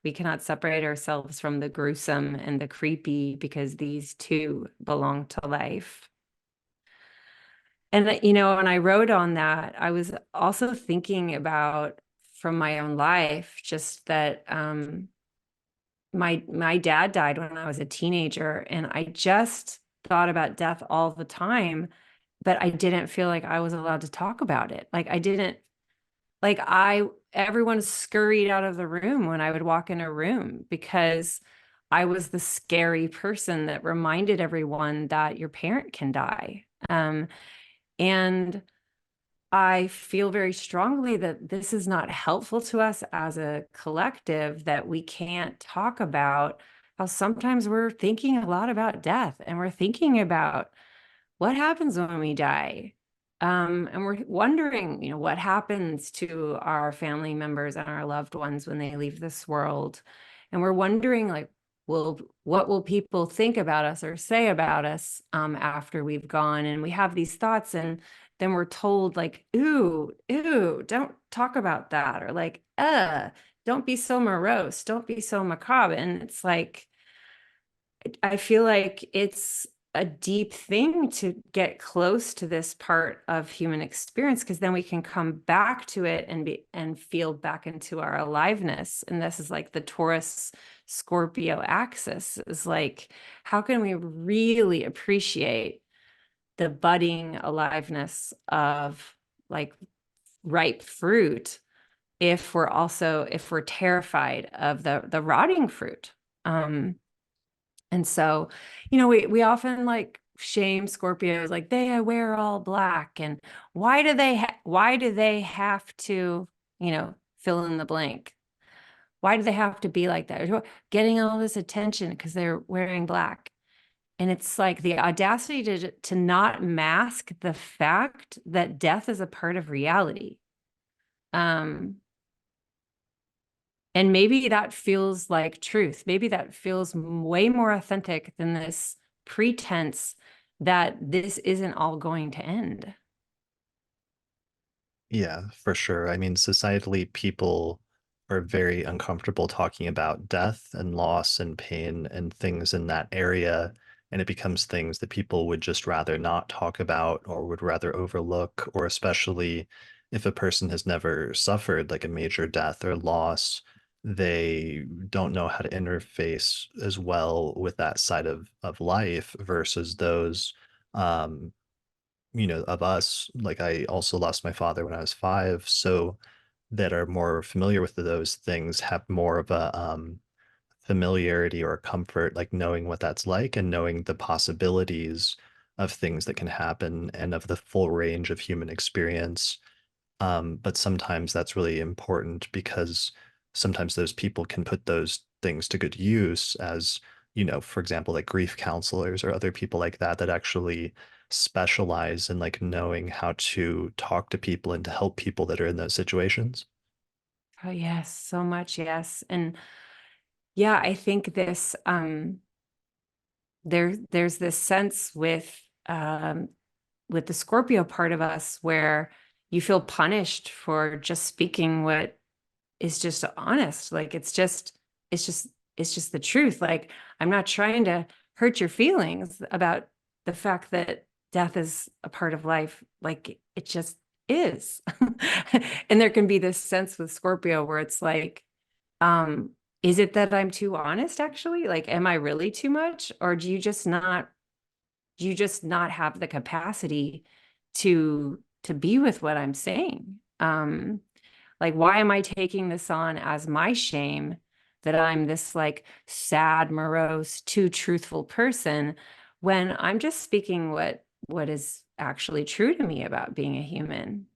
We cannot separate ourselves from the gruesome and the creepy because these two belong to life. And when I wrote on that, I was also thinking about from my own life, just that my dad died when I was a teenager, and I just thought about death all the time, but I didn't feel like I was allowed to talk about it. Like I didn't like I everyone scurried out of the room when I would walk in a room because I was the scary person that reminded everyone that your parent can die. And I feel very strongly that this is not helpful to us as a collective, that we can't talk about how sometimes we're thinking a lot about death and we're thinking about what happens when we die. And we're wondering, what happens to our family members and our loved ones when they leave this world. And we're wondering, like, what will people think about us or say about us after we've gone? And we have these thoughts, and then we're told, like, ooh, don't talk about that, or like, don't be so morose, don't be so macabre. And it's like, I feel like it's a deep thing to get close to this part of human experience, because then we can come back to it and feel back into our aliveness. And this is like the Taurus Scorpio axis is like, how can we really appreciate the budding aliveness of like ripe fruit if we're terrified of the rotting fruit. And so, we often like shame Scorpios, like they wear all black, and why do they have to, fill in the blank? Why do they have to be like that? Getting all this attention because they're wearing black. And it's like the audacity to not mask the fact that death is a part of reality. Um, And maybe that feels like truth. Maybe that feels way more authentic than this pretense that this isn't all going to end. Yeah, for sure. I mean, societally, people are very uncomfortable talking about death and loss and pain and things in that area. And it becomes things that people would just rather not talk about or would rather overlook, or especially if a person has never suffered like a major death or loss, they don't know how to interface as well with that side of life versus those of us, like I also lost my father when I was 5, so that are more familiar with those things have more of a familiarity or comfort, like knowing what that's like and knowing the possibilities of things that can happen and of the full range of human experience. But sometimes that's really important because sometimes those people can put those things to good use as, for example, like grief counselors or other people like that that actually specialize in like knowing how to talk to people and to help people that are in those situations. Oh, yes, so much. Yes. And yeah, I think this, there's this sense with the Scorpio part of us where you feel punished for just speaking what is just honest. Like it's just it's just the truth. Like, I'm not trying to hurt your feelings about the fact that death is a part of life. Like, it just is. And there can be this sense with Scorpio where it's like, um, is it that I'm too honest actually? Like, am I really too much? Or do you just not have the capacity to be with what I'm saying? Like, why am I taking this on as my shame that I'm this like sad, morose, too truthful person when I'm just speaking what is actually true to me about being a human?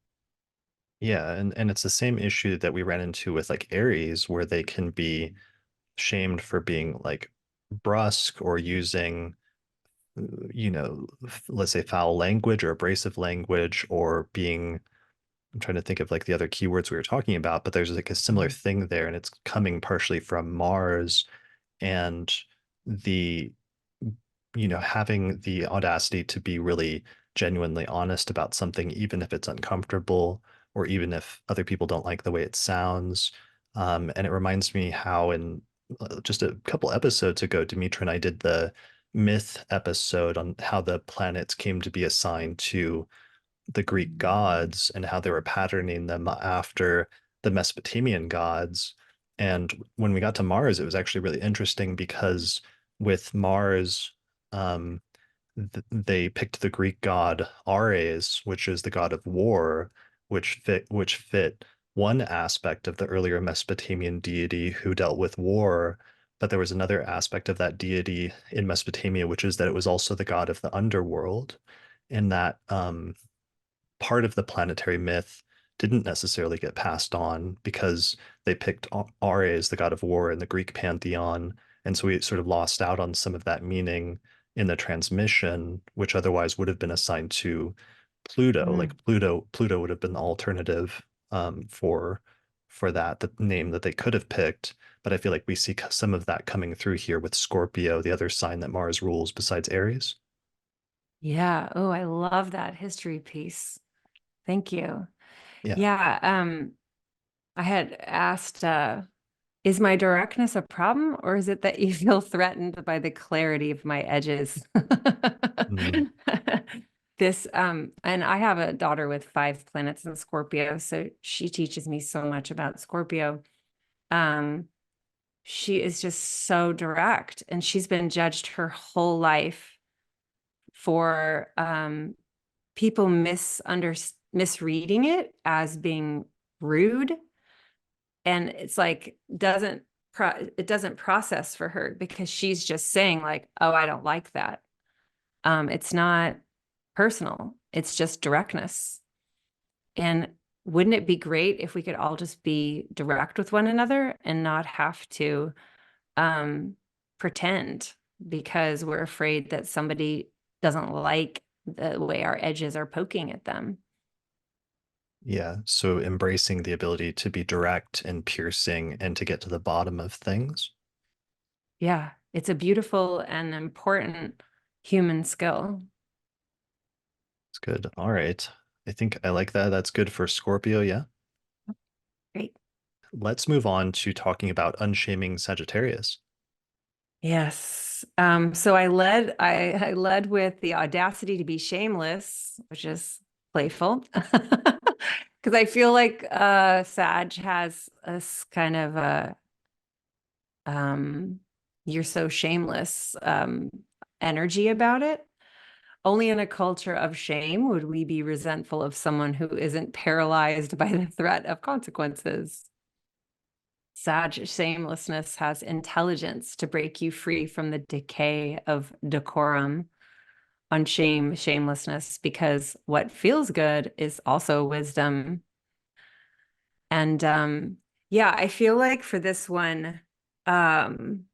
Yeah, and it's the same issue that we ran into with like Aries, where they can be shamed for being like brusque or using, let's say foul language or abrasive language, or being, I'm trying to think of like the other keywords we were talking about, but there's like a similar Mhm. thing there, and it's coming partially from Mars and the, having the audacity to be really genuinely honest about something, even if it's uncomfortable or even if other people don't like the way it sounds. And it reminds me how in just a couple episodes ago, Demetra and I did the myth episode on how the planets came to be assigned to the Greek gods and how they were patterning them after the Mesopotamian gods. And when we got to Mars, it was actually really interesting because with Mars, um, they picked the Greek god Ares, which is the god of war, which fit one aspect of the earlier Mesopotamian deity who dealt with war. But there was another aspect of that deity in Mesopotamia, which is that it was also the god of the underworld, and that part of the planetary myth didn't necessarily get passed on because they picked Ares, the god of war, in the Greek pantheon. And so we sort of lost out on some of that meaning in the transmission, which otherwise would have been assigned to Pluto. Like Mm. Pluto would have been the alternative for that, the name that they could have picked. But I feel like we see some of that coming through here with Scorpio, the other sign that Mars rules besides Aries. Yeah. Oh, I love that history piece. Thank you. Yeah. Yeah. I had asked, is my directness a problem, or is it that you feel threatened by the clarity of my edges? Mm. And I have a daughter with 5 planets in Scorpio, so she teaches me so much about Scorpio. Um, she is just so direct, and she's been judged her whole life for people misreading it as being rude, and it's like it doesn't process for her because she's just saying like, oh, I don't like that. It's not personal, it's just directness. And wouldn't it be great if we could all just be direct with one another and not have to um pretend because we're afraid that somebody doesn't like the way our edges are poking at them? Yeah, so embracing the ability to be direct and piercing and to get to the bottom of things. Yeah, it's a beautiful and important human skill. It's good. All right. I think I like that. That's good for Scorpio. Yeah. Great. Let's move on to talking about unshaming Sagittarius. Yes. So I led with the audacity to be shameless, which is playful. Because I feel like Sag has this kind of a um you're so shameless energy about it. Only in a culture of shame would we be resentful of someone who isn't paralyzed by the threat of consequences. Sag shamelessness has intelligence to break you free from the decay of decorum. Unshame shamelessness, because what feels good is also wisdom. And yeah, I feel like for this one, um,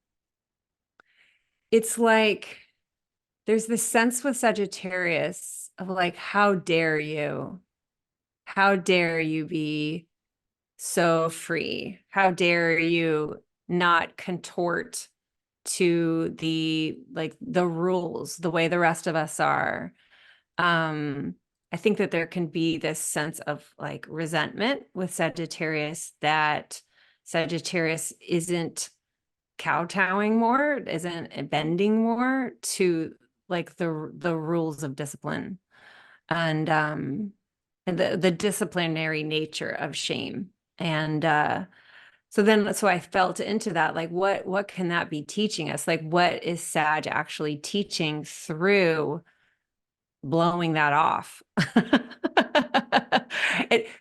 it's like there's this sense with Sagittarius of like, how dare you? How dare you be so free? How dare you not contort to the like the rules the way the rest of us are? um I think that there can be this sense of like resentment with Sagittarius, that Sagittarius isn't kowtowing more, isn't bending more to like the rules of discipline and the disciplinary nature of shame. And so I felt into that, like what can that be teaching us? Like what is Sag actually teaching through blowing that off?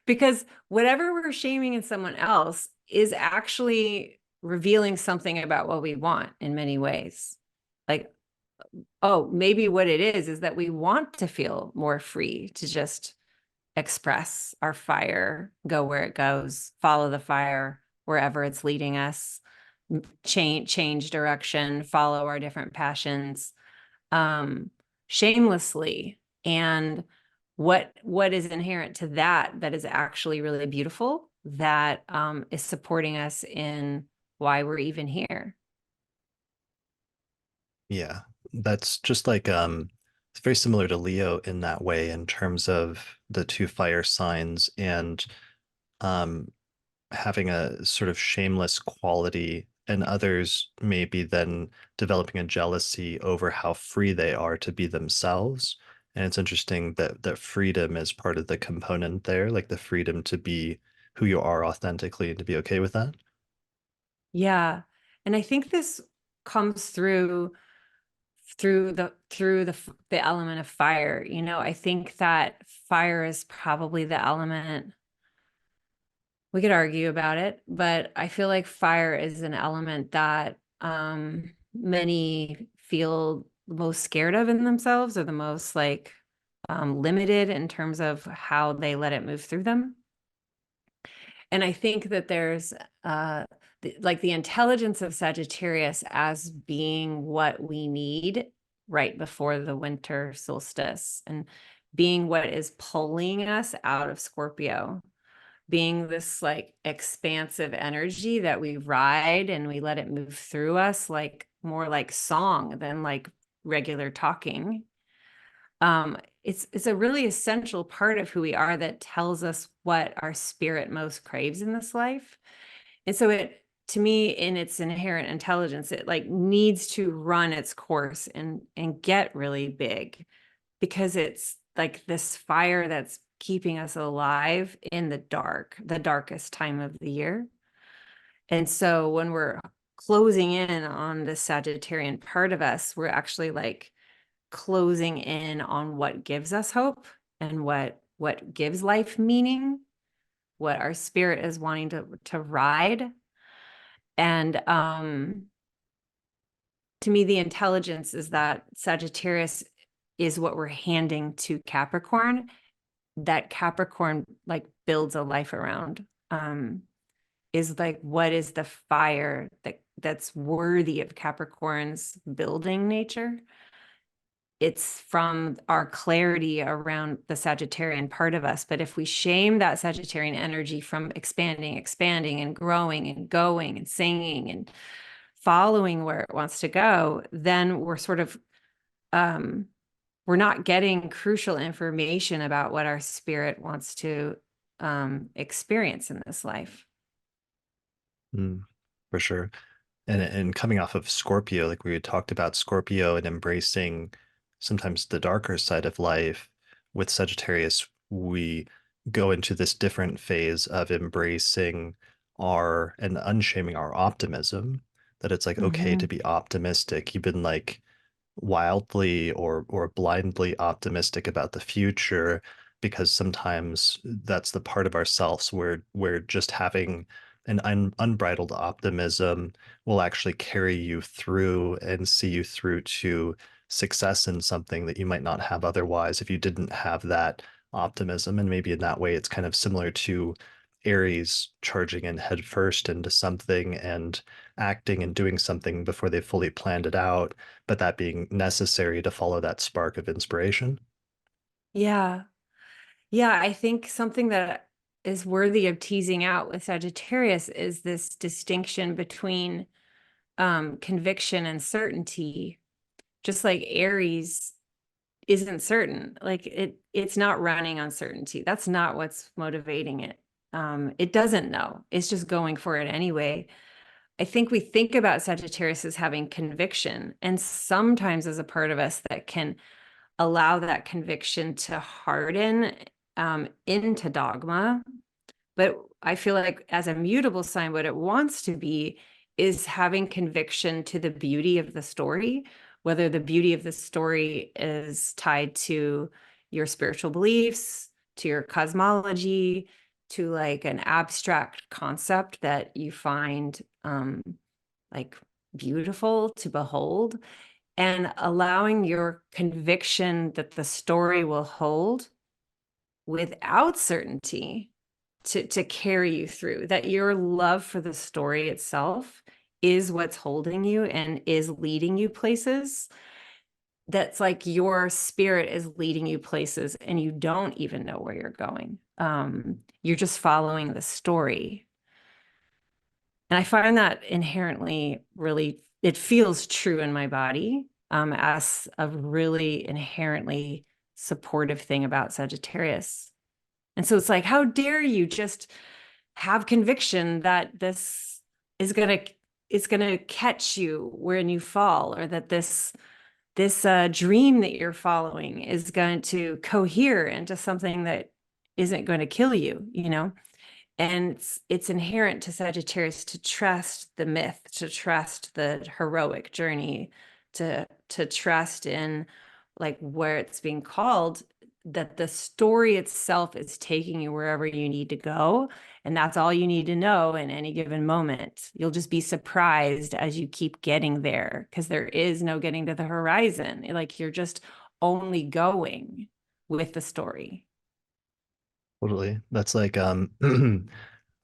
Because whatever we're shaming in someone else is actually revealing something about what we want in many ways. Like, oh, maybe what it is that we want to feel more free to just express our fire, go where it goes, follow the fire wherever it's leading us, change direction, follow our different passions, shamelessly. And what is inherent to that is actually really beautiful, that is supporting us in why we're even here. Yeah, that's just like it's very similar to Leo in that way in terms of the two fire signs and um having a sort of shameless quality, and others maybe then developing a jealousy over how free they are to be themselves. And it's interesting that freedom is part of the component there, like the freedom to be who you are authentically and to be okay with that. Yeah. And I think this comes through the element of fire. You know, I think that fire is probably the element. We could argue about it, but I feel like fire is an element that many feel the most scared of in themselves, or the most like limited in terms of how they let it move through them. And I think that there's like the intelligence of Sagittarius as being what we need right before the winter solstice, and being what is pulling us out of Scorpio, being this like expansive energy that we ride and we let it move through us, like more like song than like regular talking. It's a really essential part of who we are, that tells us what our spirit most craves in this life. And so it, to me, in its inherent intelligence, it like needs to run its course and get really big, because it's like this fire that's keeping us alive in the dark, the darkest time of the year. And so when we're closing in on the Sagittarian part of us, we're actually like closing in on what gives us hope, and what gives life meaning, what our spirit is wanting to ride. And to me, the intelligence is that Sagittarius is what we're handing to Capricorn, that Capricorn like builds a life around. Is like, what is the fire that's worthy of Capricorn's building nature? It's from our clarity around the Sagittarian part of us. But if we shame that Sagittarian energy from expanding and growing and going and singing and following where it wants to go, then we're sort of we're not getting crucial information about what our spirit wants to experience in this life. Mm, for sure. And coming off of Scorpio, like we had talked about Scorpio and embracing sometimes the darker side of life, with Sagittarius, we go into this different phase of embracing our and unshaming our optimism, that it's like okay to Mm-hmm. be optimistic, even like wildly or blindly optimistic about the future, because sometimes that's the part of ourselves where just having an unbridled optimism will actually carry you through and see you through to success in something that you might not have otherwise if you didn't have that optimism. And maybe in that way, it's kind of similar to Aries charging in headfirst into something and acting and doing something before they fully planned it out, but that being necessary to follow that spark of inspiration. Yeah. Yeah. I think something that is worthy of teasing out with Sagittarius is this distinction between conviction and certainty. Just like Aries isn't certain, like it's not running on certainty. That's not what's motivating it. It doesn't know. It's just going for it anyway. I think we think about Sagittarius as having conviction, and sometimes as a part of us that can allow that conviction to harden into dogma. But I feel like as a mutable sign, what it wants to be is having conviction to the beauty of the story, whether the beauty of the story is tied to your spiritual beliefs, to your cosmology, to like an abstract concept that you find like beautiful to behold, and allowing your conviction that the story will hold without certainty to carry you through, that your love for the story itself is what's holding you and is leading you places. That's like your spirit is leading you places and you don't even know where you're going. You're just following the story. And I find that inherently really, it feels true in my body, as a really inherently supportive thing about Sagittarius. And so it's like, how dare you just have conviction that this is gonna is gonna catch you when you fall, or that this dream that you're following is going to cohere into something that isn't going to kill you, you know? And it's inherent to Sagittarius to trust the myth, to trust the heroic journey, to trust in like where it's being called, that the story itself is taking you wherever you need to go. And that's all you need to know in any given moment. You'll just be surprised as you keep getting there, because there is no getting to the horizon. Like you're just only going with the story. Totally. That's like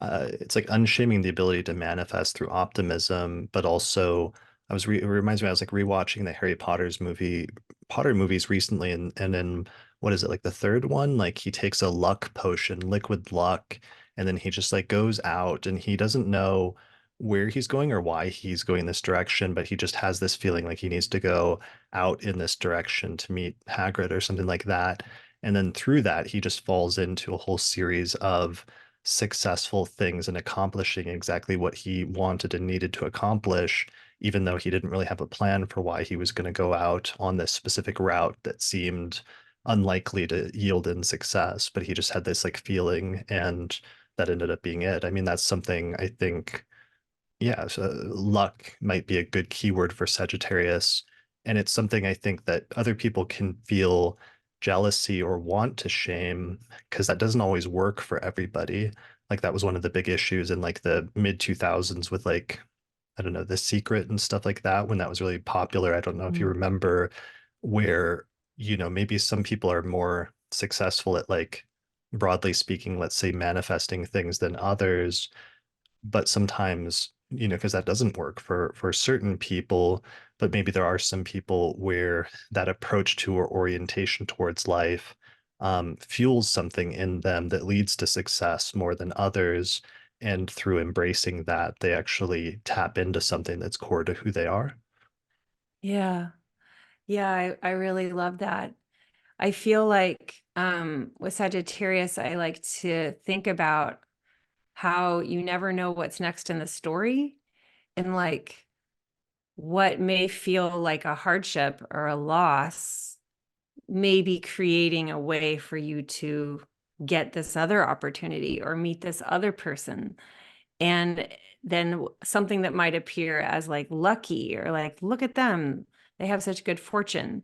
it's like unshaming the ability to manifest through optimism, but also it reminds me, I was like rewatching the Potter movies recently, and then what is it, like the third one? Like he takes a luck potion, liquid luck, and then he just like goes out and he doesn't know where he's going or why he's going this direction, but he just has this feeling like he needs to go out in this direction to meet Hagrid or something like that. And then through that, he just falls into a whole series of successful things and accomplishing exactly what he wanted and needed to accomplish, even though he didn't really have a plan for why he was going to go out on this specific route that seemed unlikely to yield in success. But he just had this like feeling, and that ended up being it. I mean, that's something I think, yeah, so luck might be a good keyword for Sagittarius. And it's something I think that other people can feel jealousy or want to shame, because that doesn't always work for everybody. Like that was one of the big issues in like the mid 2000s with like, I don't know, The Secret and stuff like that, when that was really popular. I don't know if you Mm. remember, where, maybe some people are more successful at like, broadly speaking, let's say manifesting things than others, but sometimes, because that doesn't work for certain people. But maybe there are some people where that approach to or orientation towards life fuels something in them that leads to success more than others, and through embracing that they actually tap into something that's core to who they are. Yeah. Yeah, I really love that. I feel like with Sagittarius, I like to think about how you never know what's next in the story, and like what may feel like a hardship or a loss may be creating a way for you to get this other opportunity or meet this other person. And then something that might appear as like lucky, or like, look at them, they have such good fortune,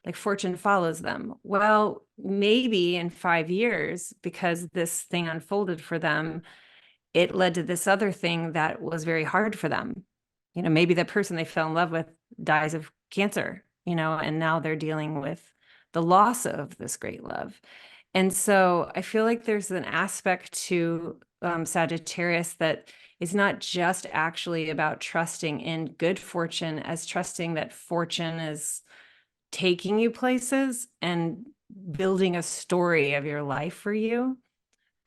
like fortune follows them. Well, maybe in 5 years, because this thing unfolded for them, it led to this other thing that was very hard for them. Maybe the person they fell in love with dies of cancer, and now they're dealing with the loss of this great love. And so I feel like there's an aspect to Sagittarius that is not just actually about trusting in good fortune, as trusting that fortune is taking you places and building a story of your life for you,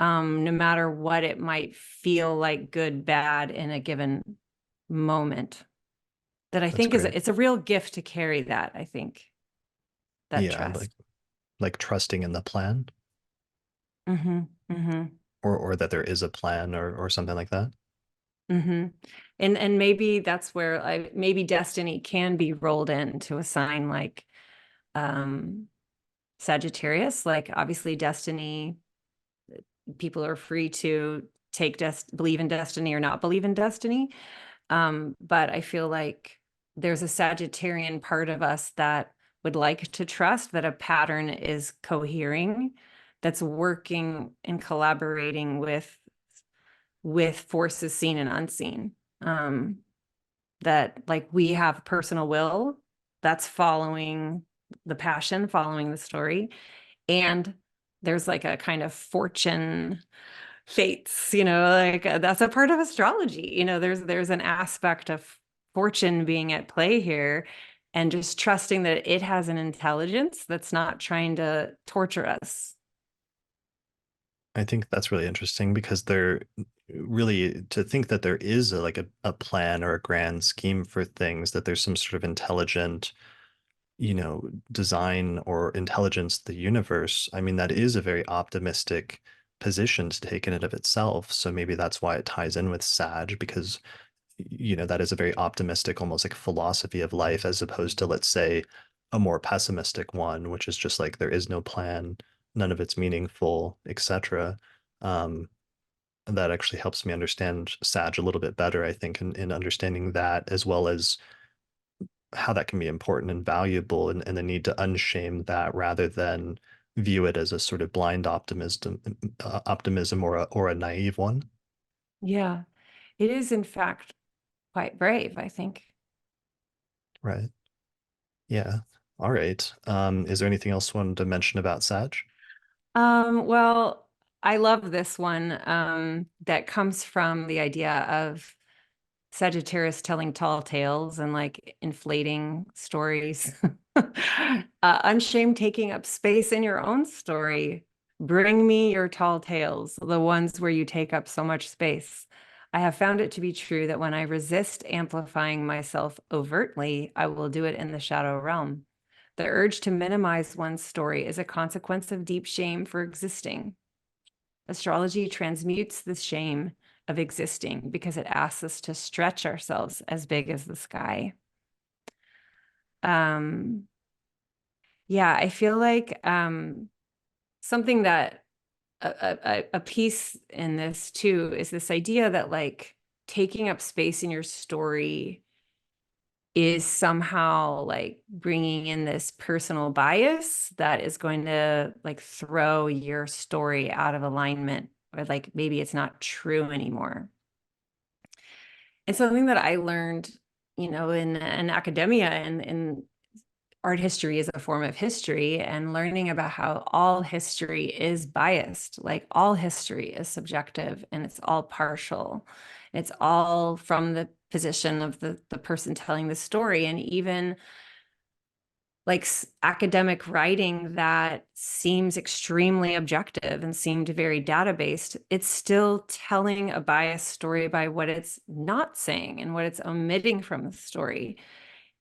no matter what it might feel like, good, bad in a given moment. That I That's think is great. it's a real gift to carry that, I think, that Yeah, like trust. trusting in the plan, Mm-hmm. Mm-hmm. or that there is a plan, or something like that. hmm And maybe that's where maybe destiny can be rolled into a sign like um Sagittarius. Like obviously destiny, people are free to believe in destiny or not believe in destiny. But I feel like there's a Sagittarian part of us that would like to trust that a pattern is cohering, that's working and collaborating with forces seen and unseen. Um, that like we have personal will that's following the passion, following the story, and there's like a kind of fortune fates, like that's a part of astrology. There's an aspect of fortune being at play here, and just trusting that it has an intelligence that's not trying to torture us. I think that's really interesting because there really to think that there is a plan or a grand scheme for things, that there's some sort of intelligent, design or intelligence to the universe. I mean, that is a very optimistic position to take in and of itself. So maybe that's why it ties in with Sag, because that is a very optimistic, almost like philosophy of life, as opposed to, let's say, a more pessimistic one, which is just like there is no plan, none of it's meaningful, etc. Um, and that actually helps me understand Sag a little bit better, I think, in understanding that, as well as how that can be important and valuable, and the need to unshame that rather than view it as a sort of blind optimism or a naive one. Yeah, it is in fact quite brave, I think. Right. Yeah. All right. Is there anything else you wanted to mention about Sag? Well, I love this one that comes from the idea of Sagittarius telling tall tales and like inflating stories. Unshamed taking up space in your own story. Bring me your tall tales, the ones where you take up so much space. I have found it to be true that when I resist amplifying myself overtly, I will do it in the shadow realm. The urge to minimize one's story is a consequence of deep shame for existing. Astrology transmutes the shame of existing because it asks us to stretch ourselves as big as the sky. Um, yeah, I feel like something that a piece in this too is this idea that like taking up space in your story is somehow like bringing in this personal bias that is going to like throw your story out of alignment, or like maybe it's not true anymore. And something that I learned, in academia and in art history is a form of history, and learning about how all history is biased, like all history is subjective and it's all partial. It's all from the position of the person telling the story. And even like academic writing that seems extremely objective and seemed very data-based, it's still telling a biased story by what it's not saying and what it's omitting from the story.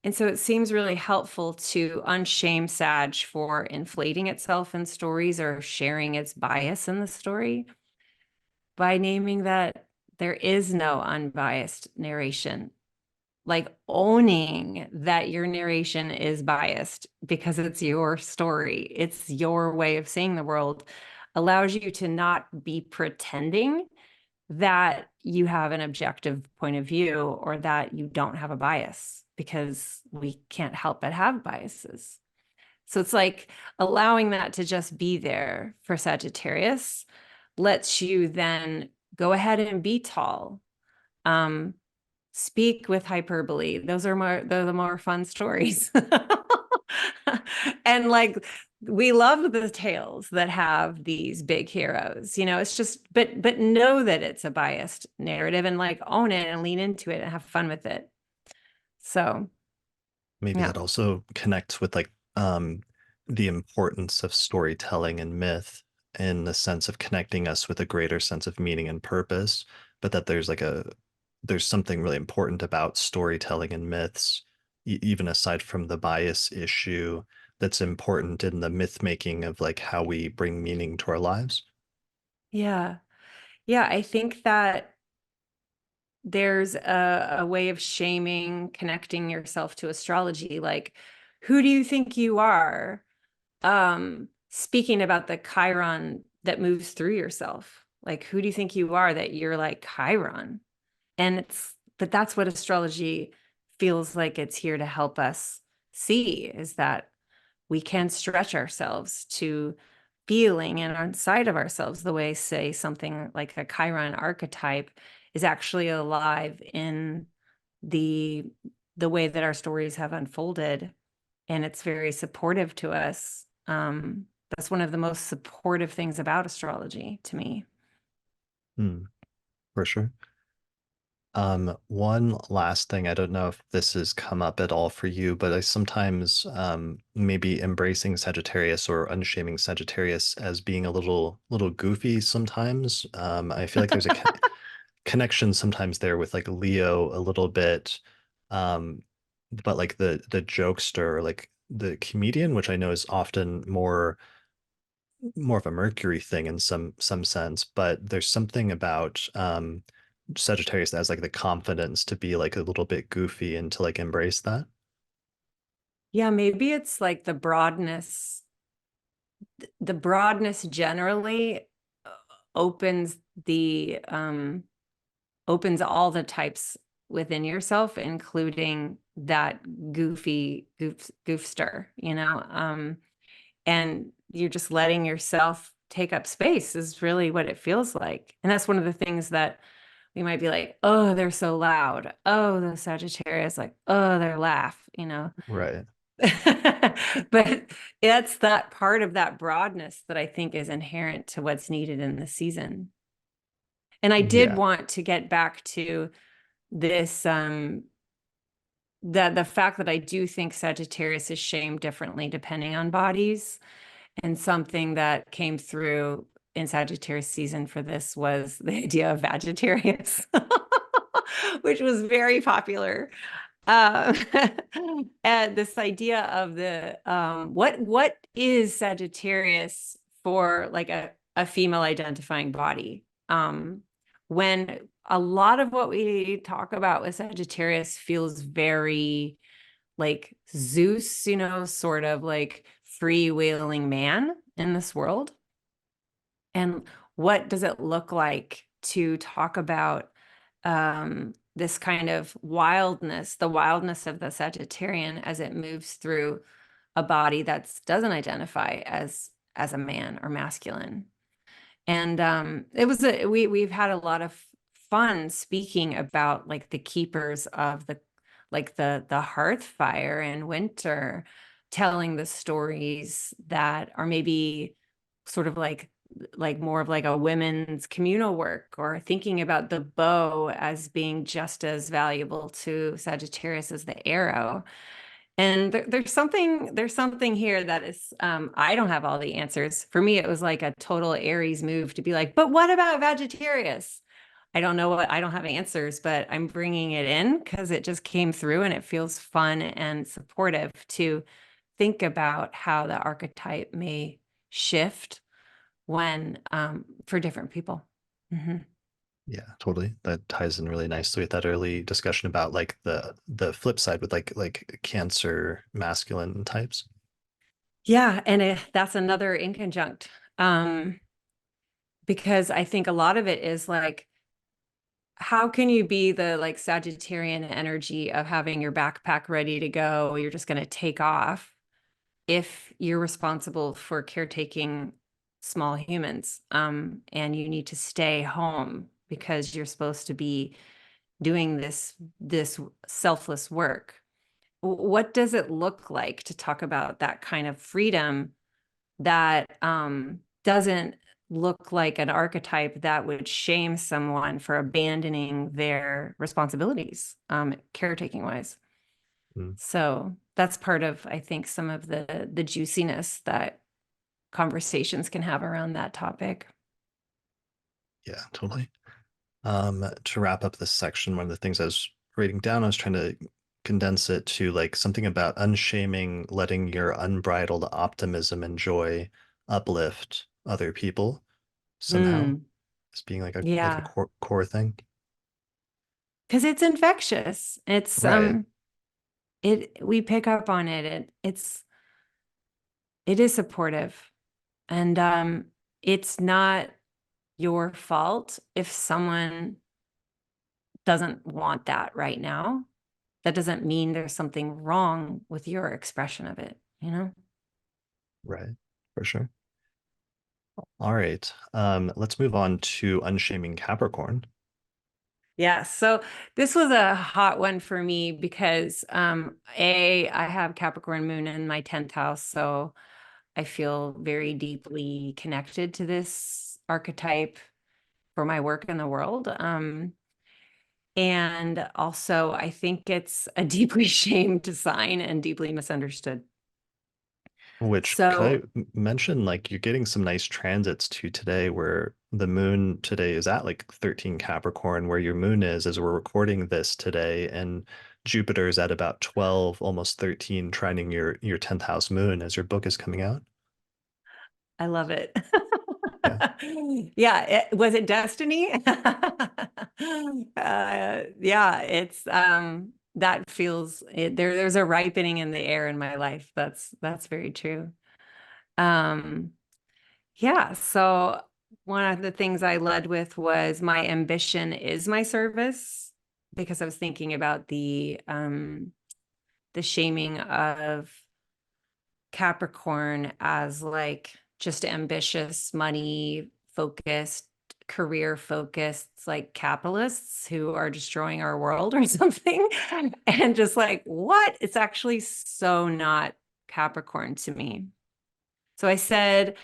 And so it seems really helpful to unshame Sag for inflating itself in stories or sharing its bias in the story by naming that there is no unbiased narration, like owning that your narration is biased because it's your story, it's your way of seeing the world, allows you to not be pretending that you have an objective point of view or that you don't have a bias, because we can't help but have biases. So it's like allowing that to just be there for Sagittarius lets you then go ahead and be tall. Um, Speak with hyperbole. They're the more fun stories. And like we love the tales that have these big heroes. It's just but know that it's a biased narrative and like own it and lean into it and have fun with it. So, Maybe yeah. that also connects with the importance of storytelling and myth, in the sense of connecting us with a greater sense of meaning and purpose, but that there's something really important about storytelling and myths, even aside from the bias issue, that's important in the myth making of like how we bring meaning to our lives. Yeah. Yeah, I think that there's a way of shaming connecting yourself to astrology. Like, who do you think you are? Speaking about the Chiron that moves through yourself. Like, who do you think you are that you're like Chiron? And but that's what astrology feels like it's here to help us see, is that we can stretch ourselves to feeling and inside of ourselves the way, say, something like a Chiron archetype is actually alive in the the way that our stories have unfolded, and it's very supportive to us. That's one of the most supportive things about astrology to me. Hmm, for sure. One last thing, I don't know if this has come up at all for you, but I sometimes maybe embracing Sagittarius or unshaming Sagittarius as being a little goofy sometimes. I feel like there's a connection sometimes there with like Leo a little bit, um, but like the jokester, like the comedian, which I know is often more of a Mercury thing in some sense, but there's something about Sagittarius that has like the confidence to be like a little bit goofy and to like embrace that. Yeah, maybe it's like the broadness generally uh, opens the opens all the types within yourself, including that goofster, and you're just letting yourself take up space is really what it feels like. And that's one of the things that we might be like, oh, they're so loud. Oh, the Sagittarius, like, oh, their laugh. Right. But that's that part of that broadness that I think is inherent to what's needed in the season. And I did Yeah. want to get back to this, that the fact that I do think Sagittarius is shamed differently depending on bodies. And something that came through in Sagittarius season for this was the idea of Sagittarius, which was very popular. Um, and this idea of the what is Sagittarius for, like a female identifying body? When a lot of what we talk about with Sagittarius feels very like Zeus, sort of like freewheeling man in this world. And what does it look like to talk about this kind of wildness, the wildness of the Sagittarian as it moves through a body that doesn't identify as a man or masculine? And it was we've had a lot of fun speaking about like the keepers of the hearth fire in winter, telling the stories that are maybe sort of like more of like a women's communal work, or thinking about the bow as being just as valuable to Sagittarius as the arrow. And there's something here that is, I don't have all the answers. For me, it was like a total Aries move to be like, but what about Sagittarius? I don't know what, I don't have answers, but I'm bringing it in because it just came through and it feels fun and supportive to think about how the archetype may shift when, for different people. Mhm. Yeah, totally. That ties in really nicely with that early discussion about like the flip side with like Cancer masculine types. Yeah, and that's another inconjunct, um, because I think a lot of it is like, how can you be the like Sagittarian energy of having your backpack ready to go? You're just going to take off if you're responsible for caretaking small humans, and you need to stay home because you're supposed to be doing this selfless work. What does it look like to talk about that kind of freedom that doesn't look like an archetype that would shame someone for abandoning their responsibilities, caretaking wise? Mm, So that's part of, I think, some of the juiciness that conversations can have around that topic. yeah, totally. To wrap up this section, one of the things I was writing down, I was trying to condense it to like something about unshaming, letting your unbridled optimism and joy uplift other people somehow Mm, as being like a yeah. core thing. because it's infectious. Right. We pick up on it. It is supportive. And it's not your fault if someone doesn't want that right now. That doesn't mean there's something wrong with your expression of it, you know? Right. For sure. All right. Let's move on to Unshaming Capricorn, Yeah. So this was a hot one for me because I have Capricorn moon in my 10th house. So I feel very deeply connected to this archetype for my work in the world. And also, I think it's a deeply shamed sign and deeply misunderstood. which could I So mention like you're getting some nice transits too today where the moon today is at like 13 Capricorn, where your moon is as we're recording this today, and Jupiter's at about 12, almost 13, trining your 10th house moon as your book is coming out. I love it. Yeah. Yeah, was it destiny? Yeah, it's that feels there's a ripening in the air in my life. That's very true. Um yeah, so one of the things I led with was my ambition is my service because I was thinking about the shaming of Capricorn as like just ambitious, money focused, career focused, like capitalists who are destroying our world or something. And just like, what? It's actually so not Capricorn to me. So I said,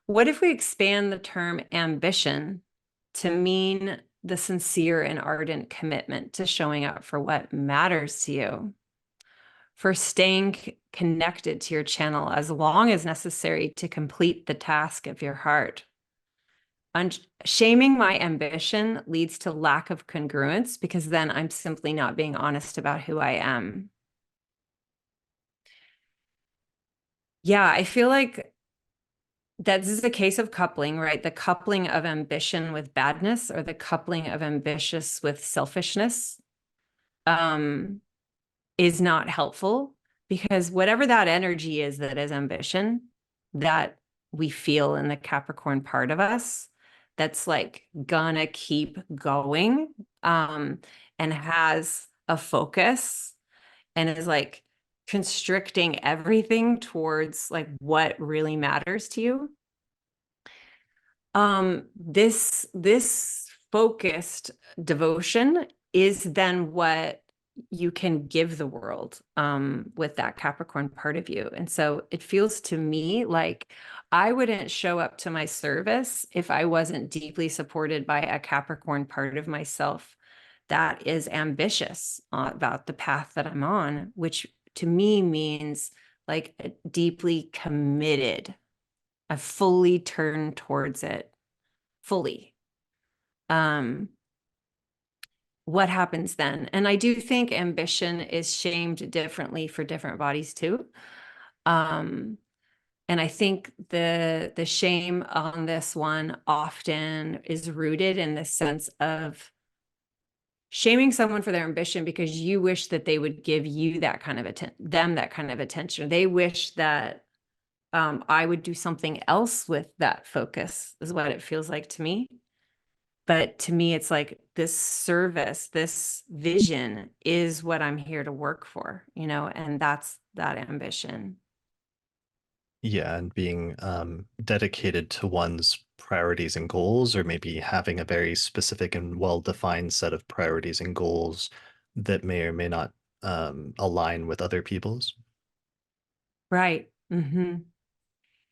what if we expand the term ambition to mean the sincere and ardent commitment to showing up for what matters to you? For staying connected to your channel as long as necessary to complete the task of your heart. Shaming my ambition leads to lack of congruence because then I'm simply not being honest about who I am. Yeah, I feel like that this is a case of coupling, right? The coupling of ambition with badness or the coupling of ambitious with selfishness. Um, is not helpful because whatever that energy is that is ambition that we feel in the Capricorn part of us that's like gonna keep going and has a focus and is like constricting everything towards like what really matters to you. This focused devotion is then what you can give the world with that Capricorn part of you. And so it feels to me like I wouldn't show up to my service if I wasn't deeply supported by a Capricorn part of myself that is ambitious about the path that I'm on, which to me means like deeply committed. I fully turned towards it fully. Um, what happens then? And I do think ambition is shamed differently for different bodies too. Um, and I think the shame on this one often is rooted in the sense of shaming someone for their ambition because you wish that they would give you that kind of them that kind of attention. They wish that I would do something else with that focus, is what it feels like to me. But to me, it's like this service, this vision is what I'm here to work for, and that's that ambition. Yeah, and being dedicated to one's priorities and goals, or maybe having a very specific and well-defined set of priorities and goals that may or may not align with other people's. Right.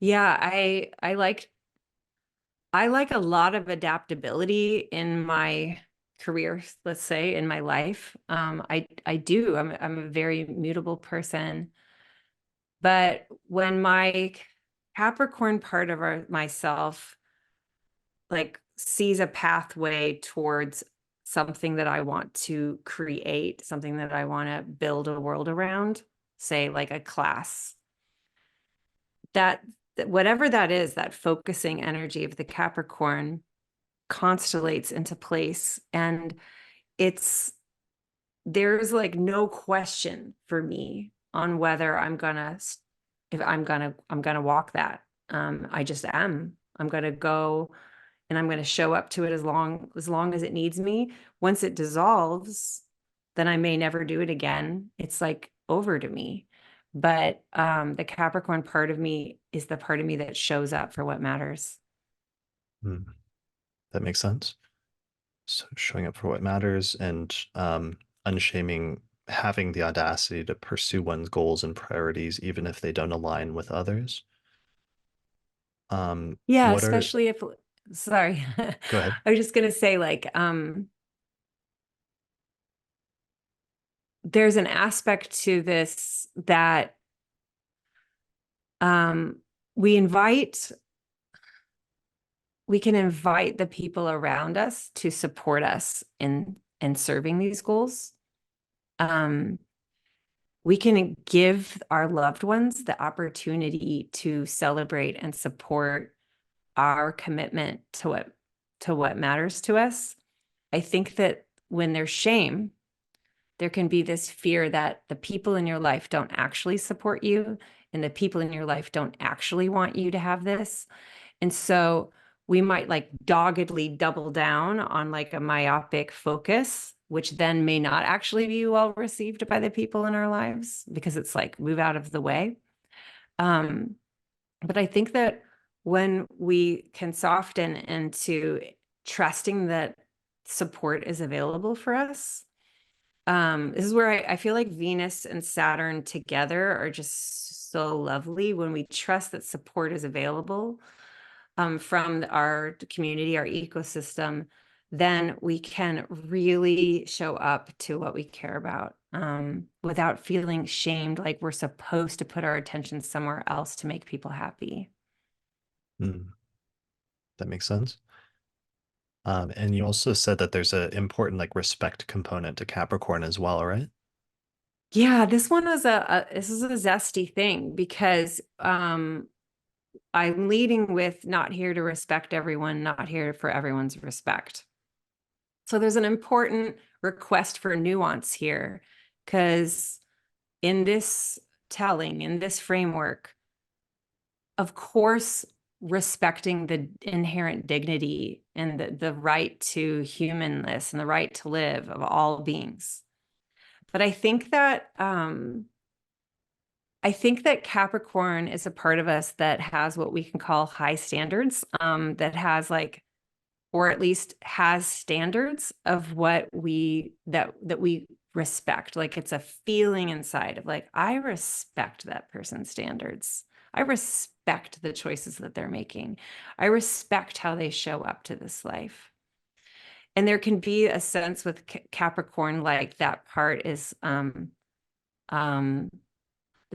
Yeah, I like a lot of adaptability in my career, let's say, in my life. I do. I'm a very mutable person. But when my Capricorn part of myself like sees a pathway towards something that I want to create, something that I want to build a world around, say like a class, that whatever that is, that focusing energy of the Capricorn constellates into place. And it's there's like no question for me on whether I'm gonna walk that. I just am. I'm gonna go and I'm gonna show up to it as long as it needs me. Once it dissolves, then I may never do it again. It's like over to me. But the Capricorn part of me is the part of me that shows up for what matters. Hmm. That makes sense. So showing up for what matters and unshaming, having the audacity to pursue one's goals and priorities, even if they don't align with others. Yeah, What are, especially if, sorry, go ahead. I was just gonna say, like, there's an aspect to this that um, we invite, we can invite the people around us to support us in serving these goals. Um, we can give our loved ones the opportunity to celebrate and support our commitment to what matters to us. I think that when there's shame, there can be this fear that the people in your life don't actually support you and the people in your life don't actually want you to have this. And so we might like doggedly double down on like a myopic focus, which then may not actually be well received by the people in our lives because it's like move out of the way. Um, but I think that when we can soften into trusting that support is available for us, this is where I feel like Venus and Saturn together are just so lovely when we trust that support is available from our community, our ecosystem, then we can really show up to what we care about without feeling shamed, like we're supposed to put our attention somewhere else to make people happy. Hmm, that makes sense. And you also said that there's an important like respect component to Capricorn as well, right? Yeah, this one is this is a zesty thing because I'm leading with not here to respect everyone, not here for everyone's respect. So there's an important request for nuance here because in this telling, in this framework, of course, respecting the inherent dignity and the right to humanness and the right to live of all beings. But I think that Capricorn is a part of us that has what we can call high standards, that has like, or at least has standards of what that we respect. Like it's a feeling inside of like, I respect that person's standards. I respect the choices that they're making. I respect how they show up to this life. And there can be a sense with Capricorn, like that part is um, the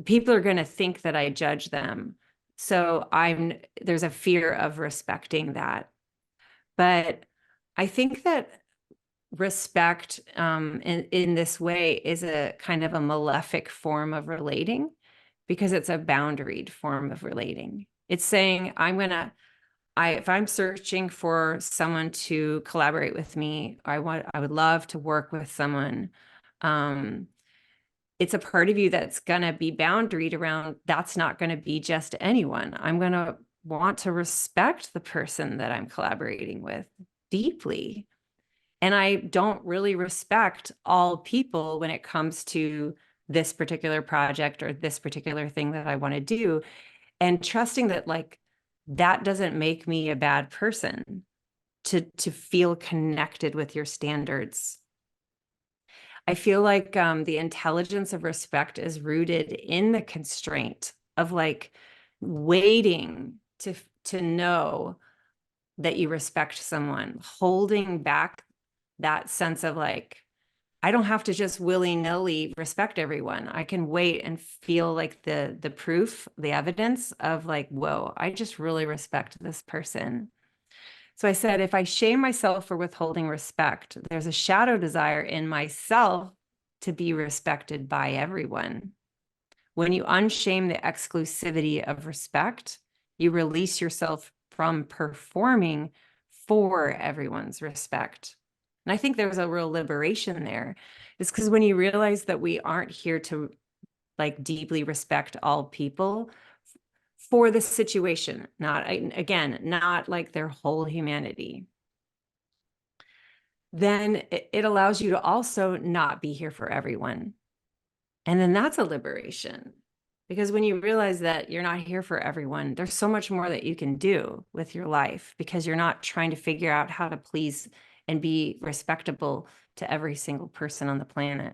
people are going to think that I judge them. So there's a fear of respecting that. But I think that respect in this way is a kind of a malefic form of relating because it's a boundaried form of relating. It's saying, if I'm searching for someone to collaborate with me, I would love to work with someone. Um, it's a part of you that's going to be boundaried around that's not going to be just anyone. I'm going to want to respect the person that I'm collaborating with deeply. And I don't really respect all people when it comes to this particular project or this particular thing that I want to do. And trusting that like that doesn't make me a bad person to feel connected with your standards. I feel like the intelligence of respect is rooted in the constraint of like waiting to know that you respect someone, holding back that sense of like, I don't have to just willy-nilly respect everyone. I can wait and feel like the proof, the evidence of like, whoa, I just really respect this person. So I said, if I shame myself for withholding respect, there's a shadow desire in myself to be respected by everyone. When you unshame the exclusivity of respect, you release yourself from performing for everyone's respect. And I think there's a real liberation there. It's because when you realize that we aren't here to like deeply respect all people for the situation, not again, not like their whole humanity, then it allows you to also not be here for everyone. And then that's a liberation. Because when you realize that you're not here for everyone, there's so much more that you can do with your life because you're not trying to figure out how to please and be respectable to every single person on the planet.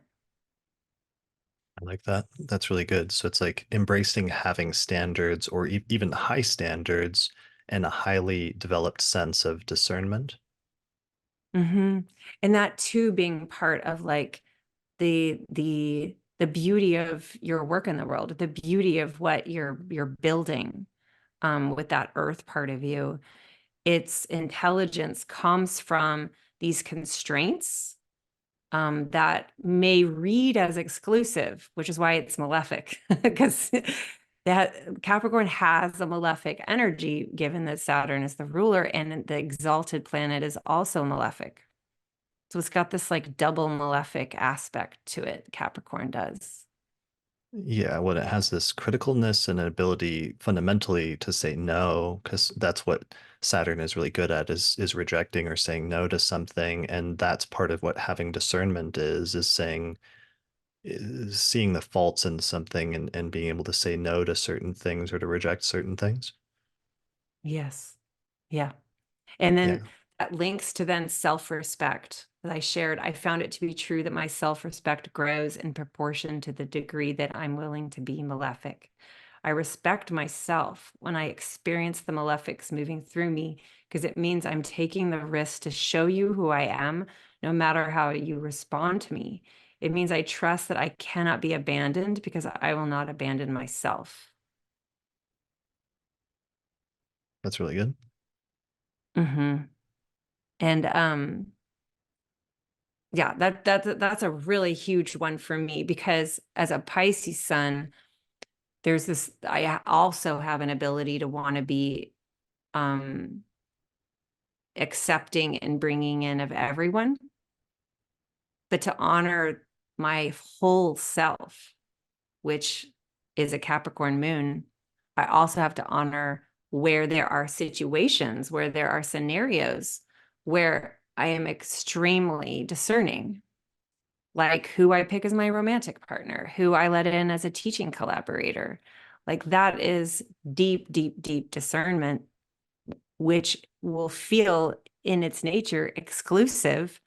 I like that. That's really good. So it's like embracing having standards or even high standards and a highly developed sense of discernment. Mm-hmm. And that too being part of like the beauty of your work in the world, the beauty of what you're building with that earth part of you. Its intelligence comes from these constraints that may read as exclusive, which is why it's malefic, because that Capricorn has a malefic energy, given that Saturn is the ruler and the exalted planet is also malefic. So it's got this like double malefic aspect to it, Capricorn does. Yeah, when it has this criticalness and an ability fundamentally to say no, because that's what Saturn is really good at is rejecting or saying no to something. And that's part of what having discernment is saying is seeing the faults in something and being able to say no to certain things or to reject certain things. Yes. Yeah. And then Yeah. that links to then self-respect that I shared. I found it to be true that my self-respect grows in proportion to the degree that I'm willing to be malefic. I respect myself when I experience the malefics moving through me because it means I'm taking the risk to show you who I am, no matter how you respond to me. It means I trust that I cannot be abandoned because I will not abandon myself. That's really good. Hmm. And yeah, that's a really huge one for me because as a Pisces sun, there's this, I also have an ability to want to be um accepting and bringing in of everyone, but to honor my whole self, which is a Capricorn moon, I also have to honor where there are situations, where there are scenarios where I am extremely discerning, like who I pick as my romantic partner, who I let in as a teaching collaborator. Like that is deep, deep, deep discernment, which will feel in its nature exclusive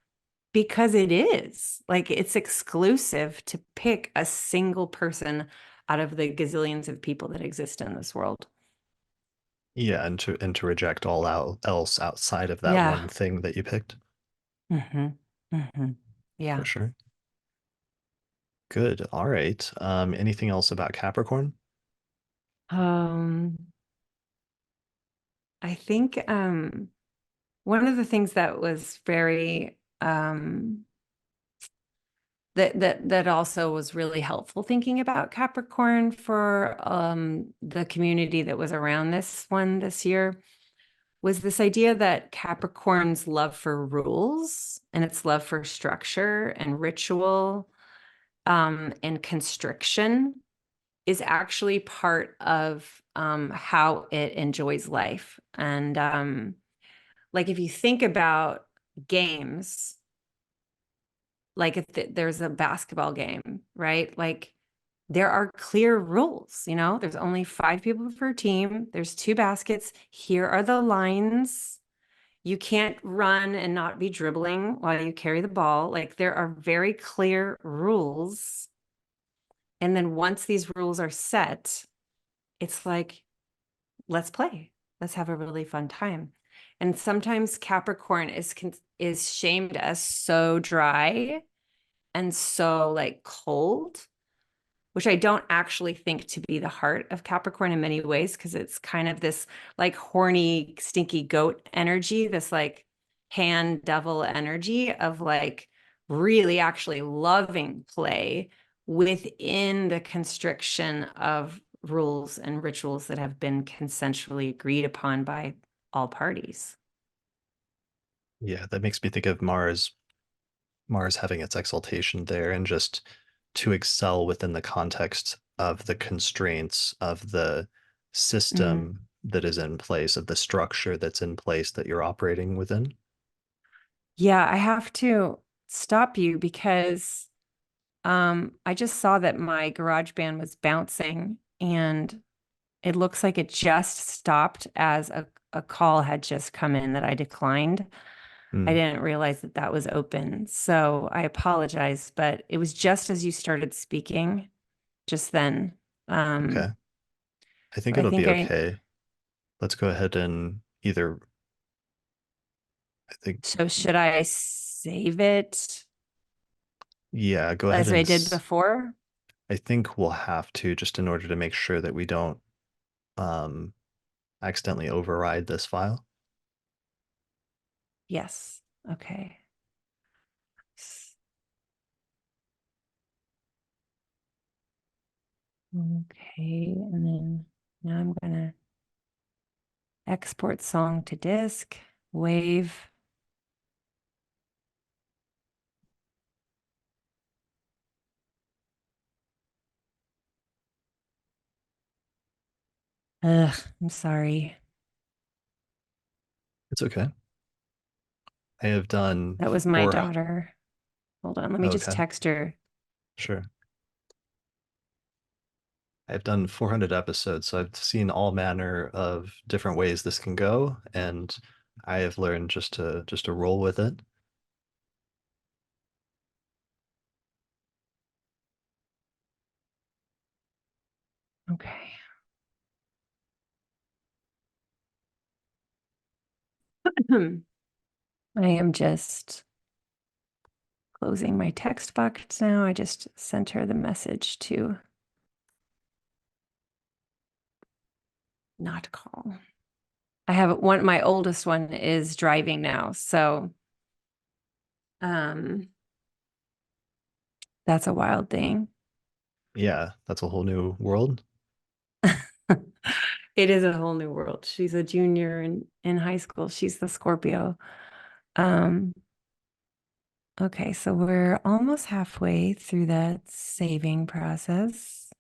because it is. Like it's exclusive to pick a single person out of the gazillions of people that exist in this world. Yeah, and to reject all else outside of that Yeah. one thing that you picked, Hmm. Hmm. for Yeah. sure. Good. All right. Anything else about Capricorn? Um, I think one of the things that was very that also was really helpful thinking about Capricorn for the community that was around this one this year was this idea that Capricorn's love for rules and its love for structure and ritual and constriction is actually part of how it enjoys life. And like if you think about games, like if there's a basketball game, right? Like there are clear rules, you know, there's only 5 people per team. There's 2 baskets. Here are the lines. You can't run and not be dribbling while you carry the ball. Like there are very clear rules. And then once these rules are set, it's like, let's play. Let's have a really fun time. And sometimes Capricorn is shamed as so dry and so like cold, which I don't actually think to be the heart of Capricorn in many ways, because it's kind of this like horny, stinky goat energy, this like hand devil energy of like really actually loving play within the constriction of rules and rituals that have been consensually agreed upon by all parties. Yeah, that makes me think of Mars Mars having its exaltation there and just to excel within the context of the constraints of the Mm. system that is in place, of the structure that's in place that you're operating within. Yeah, I have to stop you because I just saw that my garage band was bouncing and it looks like it just stopped as a call had just come in that I declined. I Hmm. didn't realize that that was open. So I apologize, but it was just as you started speaking just then. Okay. I think But I it'll think be okay. Let's go ahead and I think, so should I save it yeah, go ahead as and I did before? I think we'll have to just in order to make sure that we don't um, accidentally override this file. Yes. Okay. Okay. And then now I'm gonna export song to disk, wave. Ugh, I'm sorry. It's okay. I have done That was my four. daughter. Hold on, let me just Okay, text her. sure. I've done 400 episodes, so I've seen all manner of different ways this can go, and I have learned just to roll with it. Okay. I am just closing my text box now. I just sent her the message to not call. I have one, my oldest one is driving now. So um that's a wild thing. Yeah, that's a whole new world. It is a whole new world. She's a junior in high school. She's the Scorpio. Um, okay, so we're almost halfway through that saving process.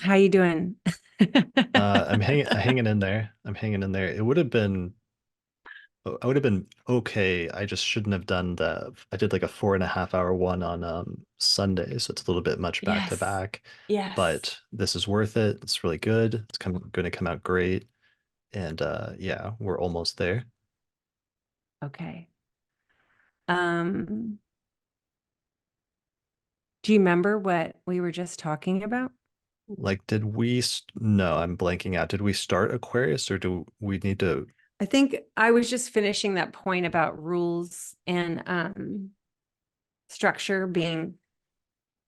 How you doing? I'm hanging in there. I'm hanging in there. It would have been I would have been okay. I just shouldn't have done I did like a 4.5 hour one on Sunday, so it's a little bit much back to Yes. back. Yes. But this is worth it. It's really good. Going to come out great. And yeah, we're almost there. Okay. Um, do you remember what we were just talking about? Like, no, I'm blanking out. Did we start Aquarius or do we need to? I think I was just finishing that point about rules and structure being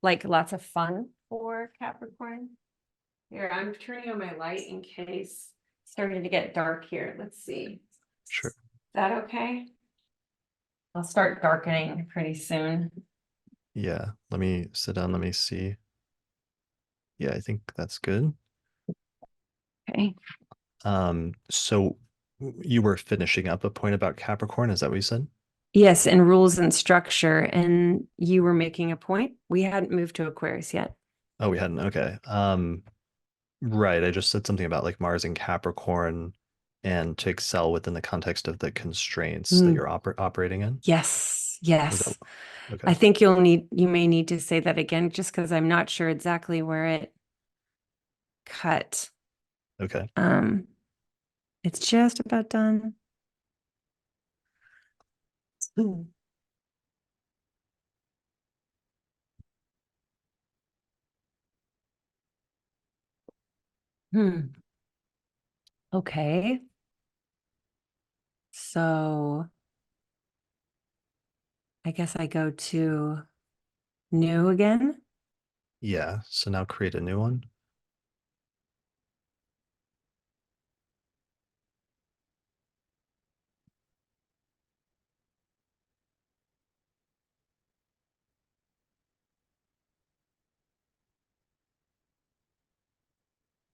like lots of fun for Capricorn. Here, I'm turning on my light in case it's starting to get dark here. Let's see. Sure. Is that okay? I'll start darkening pretty soon. Yeah, let me sit down. Let me see. Yeah, I think that's good. Okay. So you were finishing up a point about Capricorn, is that what you said? Yes, and rules and structure. And you were making a point. We hadn't moved to Aquarius yet. Oh, we hadn't. Okay. Right. I just said something about like Mars and Capricorn and to excel within the context of the constraints that Mm, you're operating in. yes, Was that yes. okay? I think you may need to say that again just because I'm not sure exactly where it cut. Okay. Um, it's just about done. Hmm. Hmm. Okay. So I guess I go to new again. Yeah. So now create a new one.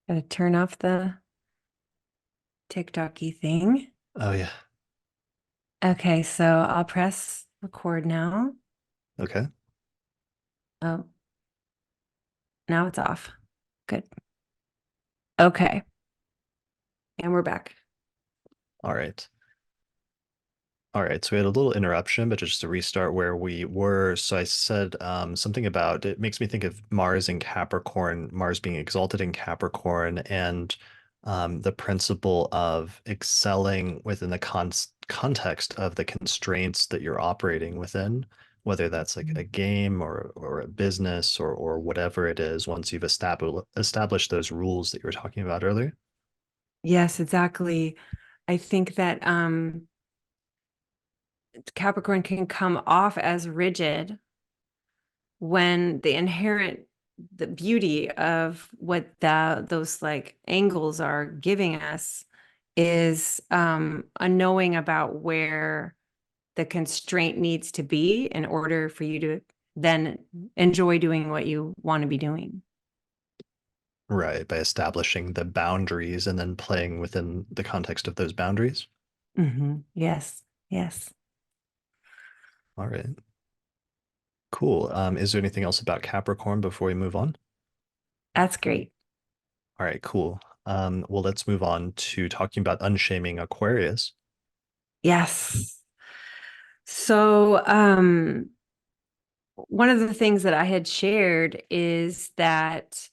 Gotta turn off the TikTok-y thing. Oh yeah. Okay, so I'll press record now. Okay. Oh, now it's off. Good. Okay, and we're back. All right. All right, so we had a little interruption, but just to restart where we were. So I said something about it makes me think of Mars in Capricorn, Mars being exalted in Capricorn, and the principle of excelling within the context of the constraints that you're operating within, whether that's like a game or a business or whatever it is, once you've established those rules that you were talking about earlier. Yes, exactly. I think that Capricorn can come off as rigid when the beauty of what those like angles are giving us is a knowing about where the constraint needs to be in order for you to then enjoy doing what you want to be doing. Right, by establishing the boundaries and then playing within the context of those boundaries. Yes, yes, All right, cool. Is there anything else about Capricorn before we move on? that's great. All right, cool. Well, let's move on to talking about unshaming Aquarius. Yes. So, one of the things that I had shared is that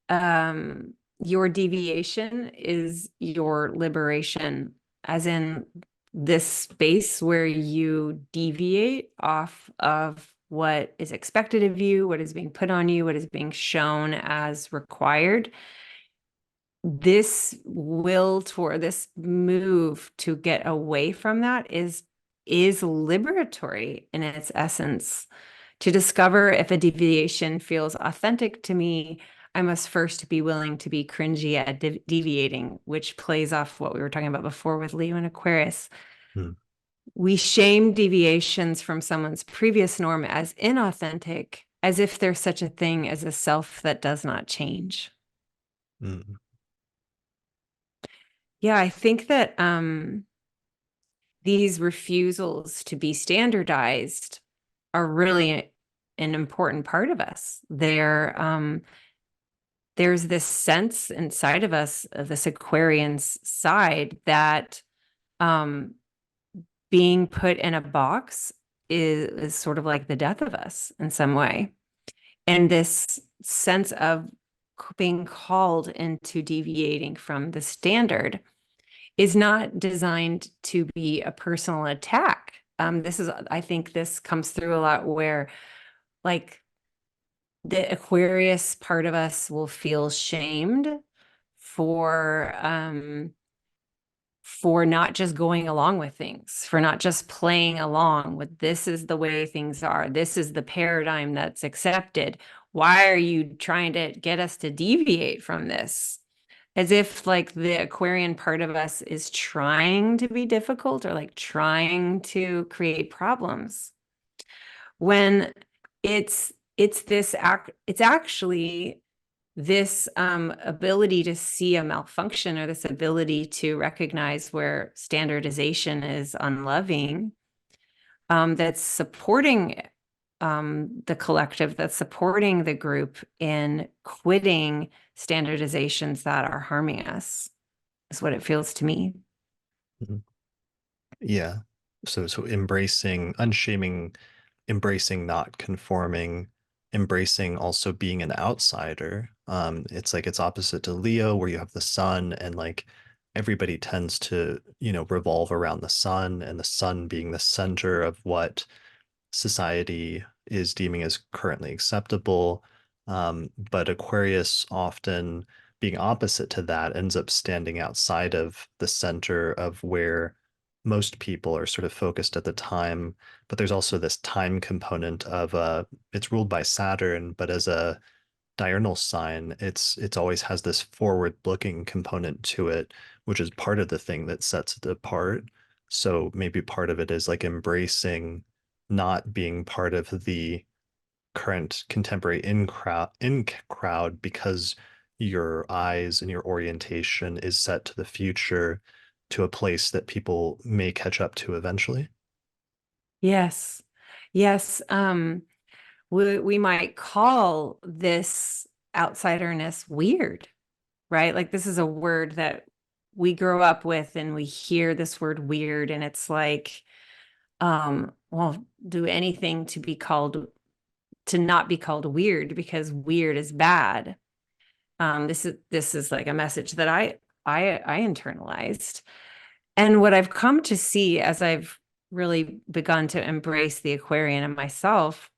your deviation is your liberation, as in this space where you deviate off of what is expected of you, what is being put on you, what is being shown as required. This will toward this move to get away from that is liberatory in its essence. To discover if a deviation feels authentic to me, I must first be willing to be cringy at deviating, which plays off what we were talking about before with Leo and Aquarius. Hmm. We shame deviations from someone's previous norm as inauthentic, as if there's such a thing as a self that does not change. Mm, Yeah, I think that these refusals to be standardized are really an important part of us. There's this sense inside of us, of this Aquarian's side, that um, being put in a box is sort of like the death of us in some way. And this sense of being called into deviating from the standard is not designed to be a personal attack. I think this comes through a lot where, like, the Aquarius part of us will feel shamed for not just going along with things, for not just playing along with this is the way things are. This is the paradigm that's accepted. Why are you trying to get us to deviate from this? As if like the Aquarian part of us is trying to be difficult or like trying to create problems when it's actually this ability to see a malfunction, or this ability to recognize where standardization is unloving, that's supporting the collective, that's supporting the group in quitting standardizations that are harming us, is what it feels to me. mhm. Yeah. So embracing, unshaming, embracing not conforming, embracing also being an outsider. It's like it's opposite to Leo, where you have the sun and like everybody tends to, revolve around the sun and the sun being the center of what society is deeming as currently acceptable. But Aquarius often being opposite to that ends up standing outside of the center of where most people are sort of focused at the time. But there's also this time component of it's ruled by Saturn, but as a diurnal sign, it's always has this forward-looking component to it, which is part of the thing that sets it apart. So maybe part of it is like embracing not being part of the current contemporary in crowd because your eyes and your orientation is set to the future. to a place that people may catch up to eventually. Yes. Yes. We might call this outsiderness weird, right? Like this is a word that we grow up with and we hear this word weird and it's like, well, do anything to be called to not be called weird because weird is bad. This is like a message that I internalized. And what I've come to see as I've really begun to embrace the Aquarian in myself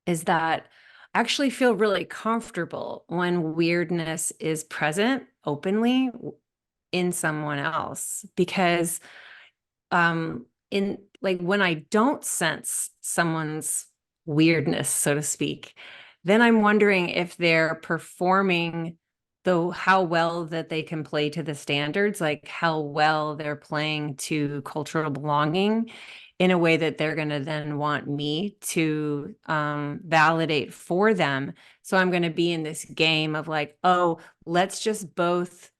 is that I actually feel really comfortable when weirdness is present openly in someone else because in like when I don't sense someone's weirdness, so to speak, then I'm wondering if they're performing though how well that they can play to the standards, like how well they're playing to cultural belonging in a way that they're going to then want me to validate for them. So I'm going to be in this game of like, oh, let's just both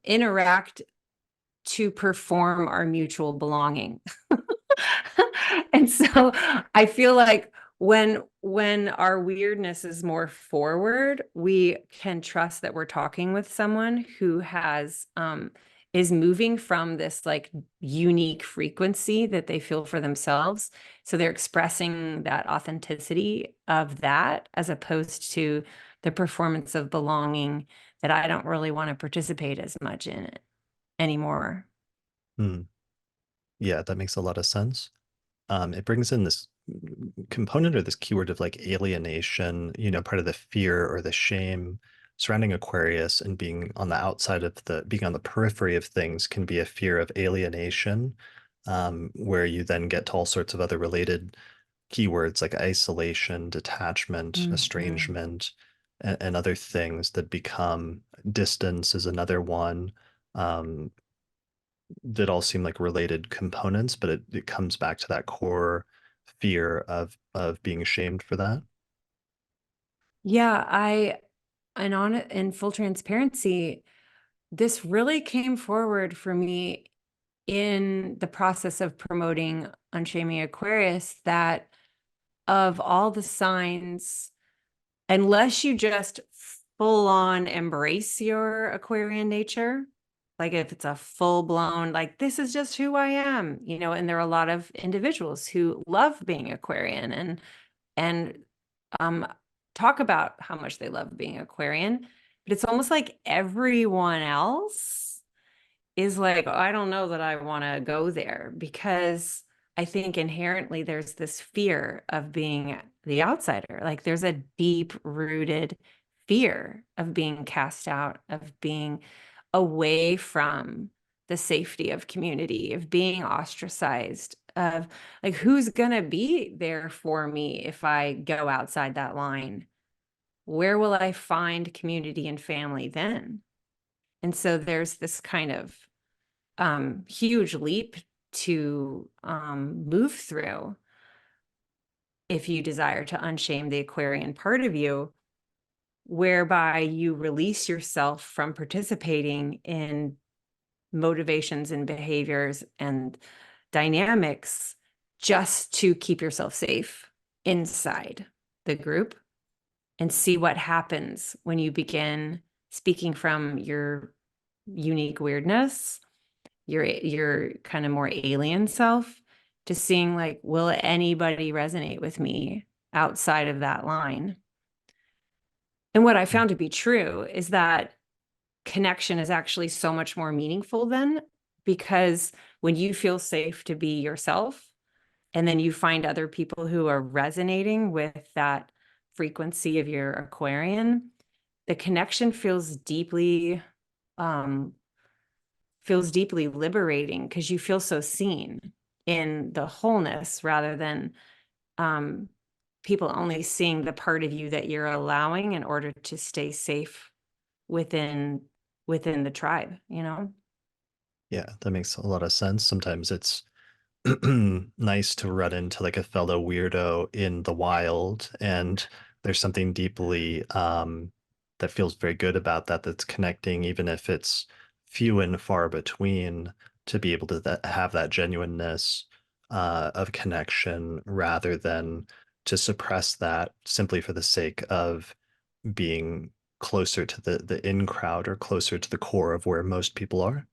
interact to perform our mutual belonging. And so I feel like when our weirdness is more forward, we can trust that we're talking with someone who has is moving from this like unique frequency that they feel for themselves. So they're expressing that authenticity of that as opposed to the performance of belonging that I don't really want to participate as much in it anymore. Hmm. Yeah, that makes a lot of sense. It brings in this component or this keyword of like alienation, part of the fear or the shame surrounding Aquarius and being on the outside of being on the periphery of things can be a fear of alienation, where you then get to all sorts of other related keywords like isolation, detachment, Mhm. estrangement, and other things that become distance is another one. Um, that all seem like related components, but it comes back to that core fear of being shamed for that. Yeah, and on it in full transparency, this really came forward for me in the process of promoting Unshaming Aquarius that of all the signs, unless you just full on embrace your Aquarian nature, like if it's a full blown, like this is just who I am, and there are a lot of individuals who love being Aquarian and um, talk about how much they love being Aquarian, but it's almost like everyone else is like, oh, I don't know that I want to go there because I think inherently there's this fear of being the outsider. Like there's a deep rooted fear of being cast out, of being away from the safety of community, of being ostracized, of like who's going to be there for me if I go outside that line? Where will I find community and family then? And so there's this kind of huge leap to move through if you desire to unshame the Aquarian part of you, whereby you release yourself from participating in motivations and behaviors and dynamics just to keep yourself safe inside the group and see what happens when you begin speaking from your unique weirdness, your kind of more alien self, to seeing like, will anybody resonate with me outside of that line? And what I found to be true is that connection is actually so much more meaningful then, because when you feel safe to be yourself, and then you find other people who are resonating with that frequency of your Aquarian, the connection um, feels deeply liberating because you feel so seen in the wholeness rather than um, people only seeing the part of you that you're allowing in order to stay safe within within the tribe. Yeah, that makes a lot of sense. Sometimes it's nice to run into like a fellow weirdo in the wild, and there's something deeply that feels very good about that that's connecting, even if it's few and far between to be able to have that genuineness of connection rather than to suppress that simply for the sake of being closer to the in crowd or closer to the core of where most people are.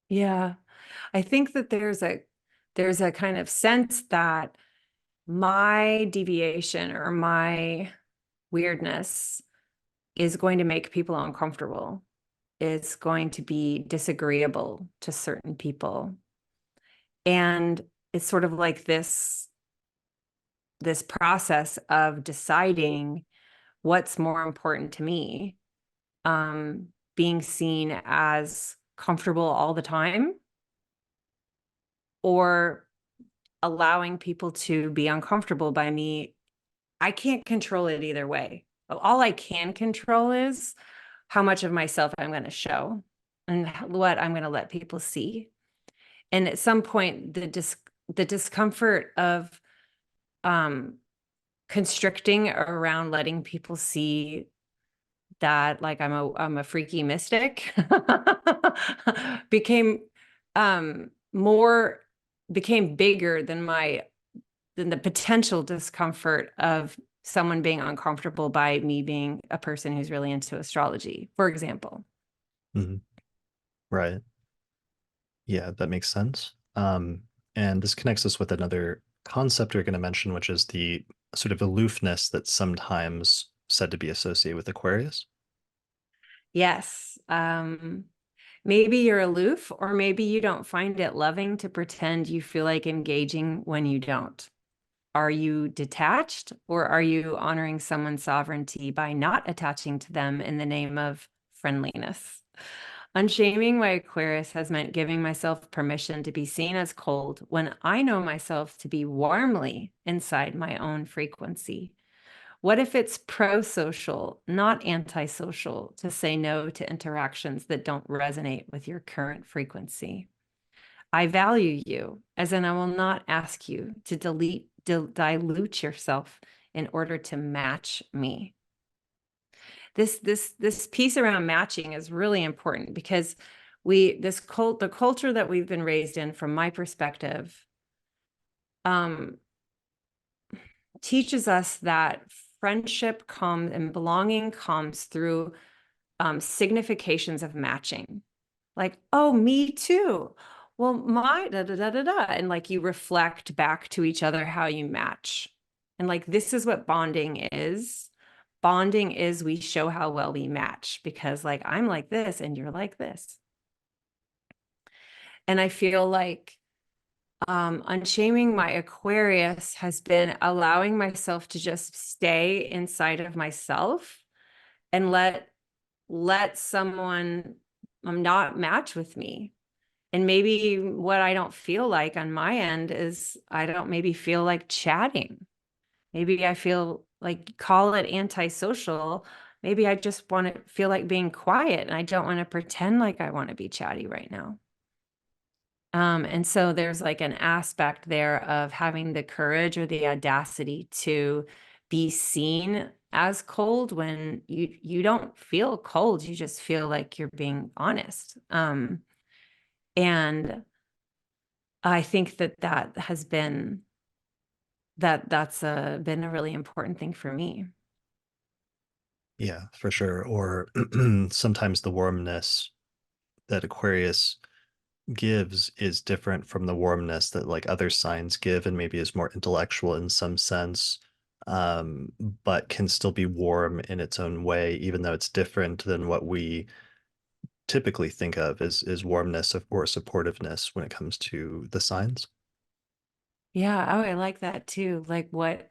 Yeah. I think that there's a kind of sense that my deviation or my weirdness is going to make people uncomfortable. It's going to be disagreeable to certain people. And it's sort of like this process of deciding what's more important to me, being seen as comfortable all the time or allowing people to be uncomfortable by me. I can't control it either way. All I can control is how much of myself I'm going to show and what I'm going to let people see. And at some point, the discomfort of um, constricting around letting people see that like I'm a freaky mystic became more became bigger than the potential discomfort of someone being uncomfortable by me being a person who's really into astrology, for example. Mhm. Right. Yeah, that makes sense. And this connects us with another concept we're going to mention, which is the sort of aloofness that's sometimes said to be associated with Aquarius. Yes. Maybe you're aloof, or maybe you don't find it loving to pretend you feel like engaging when you don't. Are you detached, or are you honoring someone's sovereignty by not attaching to them in the name of friendliness? Unshaming my Aquarius has meant giving myself permission to be seen as cold when I know myself to be warmly inside my own frequency. What if it's pro-social, not anti-social, to say no to interactions that don't resonate with your current frequency? I value you, as in I will not ask you to dilute yourself in order to match me. This piece around matching is really important because the culture that we've been raised in, from my perspective, um, teaches us that friendship comes and belonging comes through significations of matching. Like, oh, me too. Well, my da da da da da. And like you reflect back to each other how you match. And like this is what bonding is. Bonding is we show how well we match because like I'm like this and you're like this. And I feel like unshaming my Aquarius has been allowing myself to just stay inside of myself and let someone not match with me. And maybe what I don't feel like on my end is I don't maybe feel like chatting. Maybe I feel like, call it antisocial. Maybe I just want to feel like being quiet and I don't want to pretend like I want to be chatty right now. And so there's like an aspect there of having the courage or the audacity to be seen as cold when you don't feel cold. You just feel like you're being honest. And I think that has been been a really important thing for me. Yeah, for sure. Or sometimes the warmness that Aquarius gives is different from the warmness that like other signs give and maybe is more intellectual in some sense, um, but can still be warm in its own way, even though it's different than what we typically think of as warmness or supportiveness when it comes to the signs. Yeah, oh, I like that too. Like what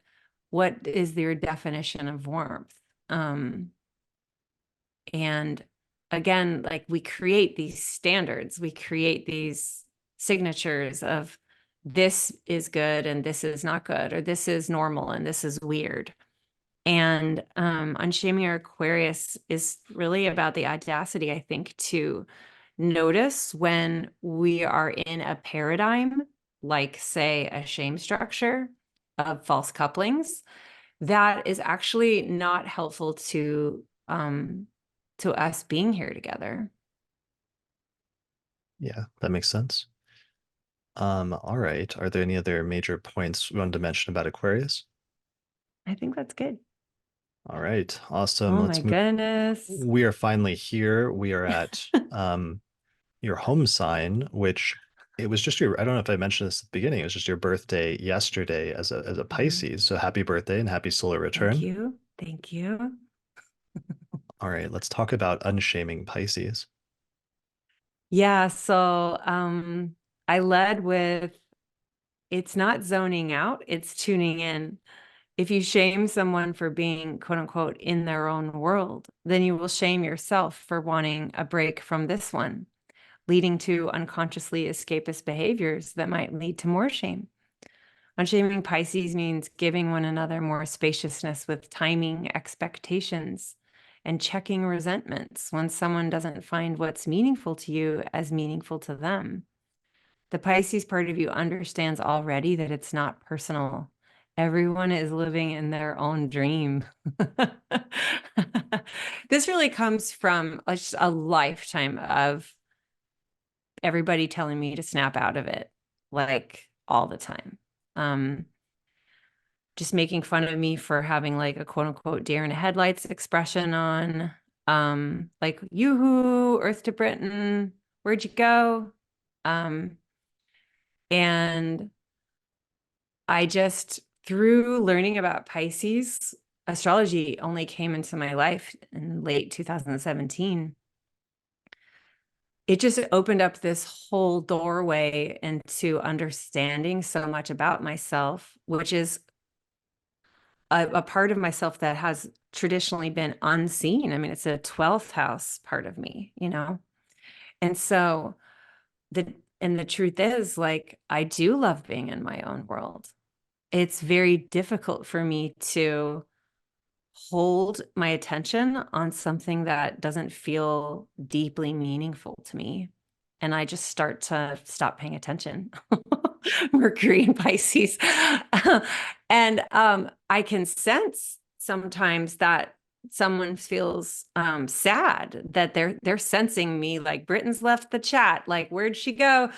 is your definition of warmth? Um, and again, like we create these standards, we create these signatures of this is good and this is not good, or this is normal and this is weird. And Unshaming Your Aquarius is really about the audacity, I think, to notice when we are in a paradigm, like, say, a shame structure of false couplings, that is actually not helpful to us being here together. Yeah, that makes sense. All right. Are there any other major points we wanted to mention about Aquarius? I think that's good. All right, awesome. Oh my Let's move. goodness. We are finally here. We are at your home sign, which it was just your, I don't know if I mentioned this at the beginning, it was just your birthday yesterday as a Mhm. Pisces. So happy birthday and happy solar Thank return. you. Thank you. All right, let's talk about unshaming Pisces. Yeah, so I led with it's not zoning out, it's tuning in. If you shame someone for being quote unquote in their own world, then you will shame yourself for wanting a break from this one, leading to unconsciously escapist behaviors that might lead to more shame. Unshaming Pisces means giving one another more spaciousness with timing expectations and checking resentments when someone doesn't find what's meaningful to you as meaningful to them. The Pisces part of you understands already that it's not personal. Everyone is living in their own dream. This really comes from just a lifetime of everybody telling me to snap out of it, like all the time. Um, just making fun of me for having like a quote unquote deer in the headlights expression on. Like, yoo-hoo, Earth to Britain, where'd you go? Um, and I just, through learning about Pisces, astrology only came into my life in late 2017. It just opened up this whole doorway into understanding so much about myself, which is a part of myself that has traditionally been unseen. I mean, it's a 12th house part of me, you know? And so the truth is like I do love being in my own world. It's very difficult for me to hold my attention on something that doesn't feel deeply meaningful to me. And I just start to stop paying attention. Mercury and Pisces. And I can sense sometimes that someone feels sad that they're sensing me like Britten's left the chat, like where'd she go?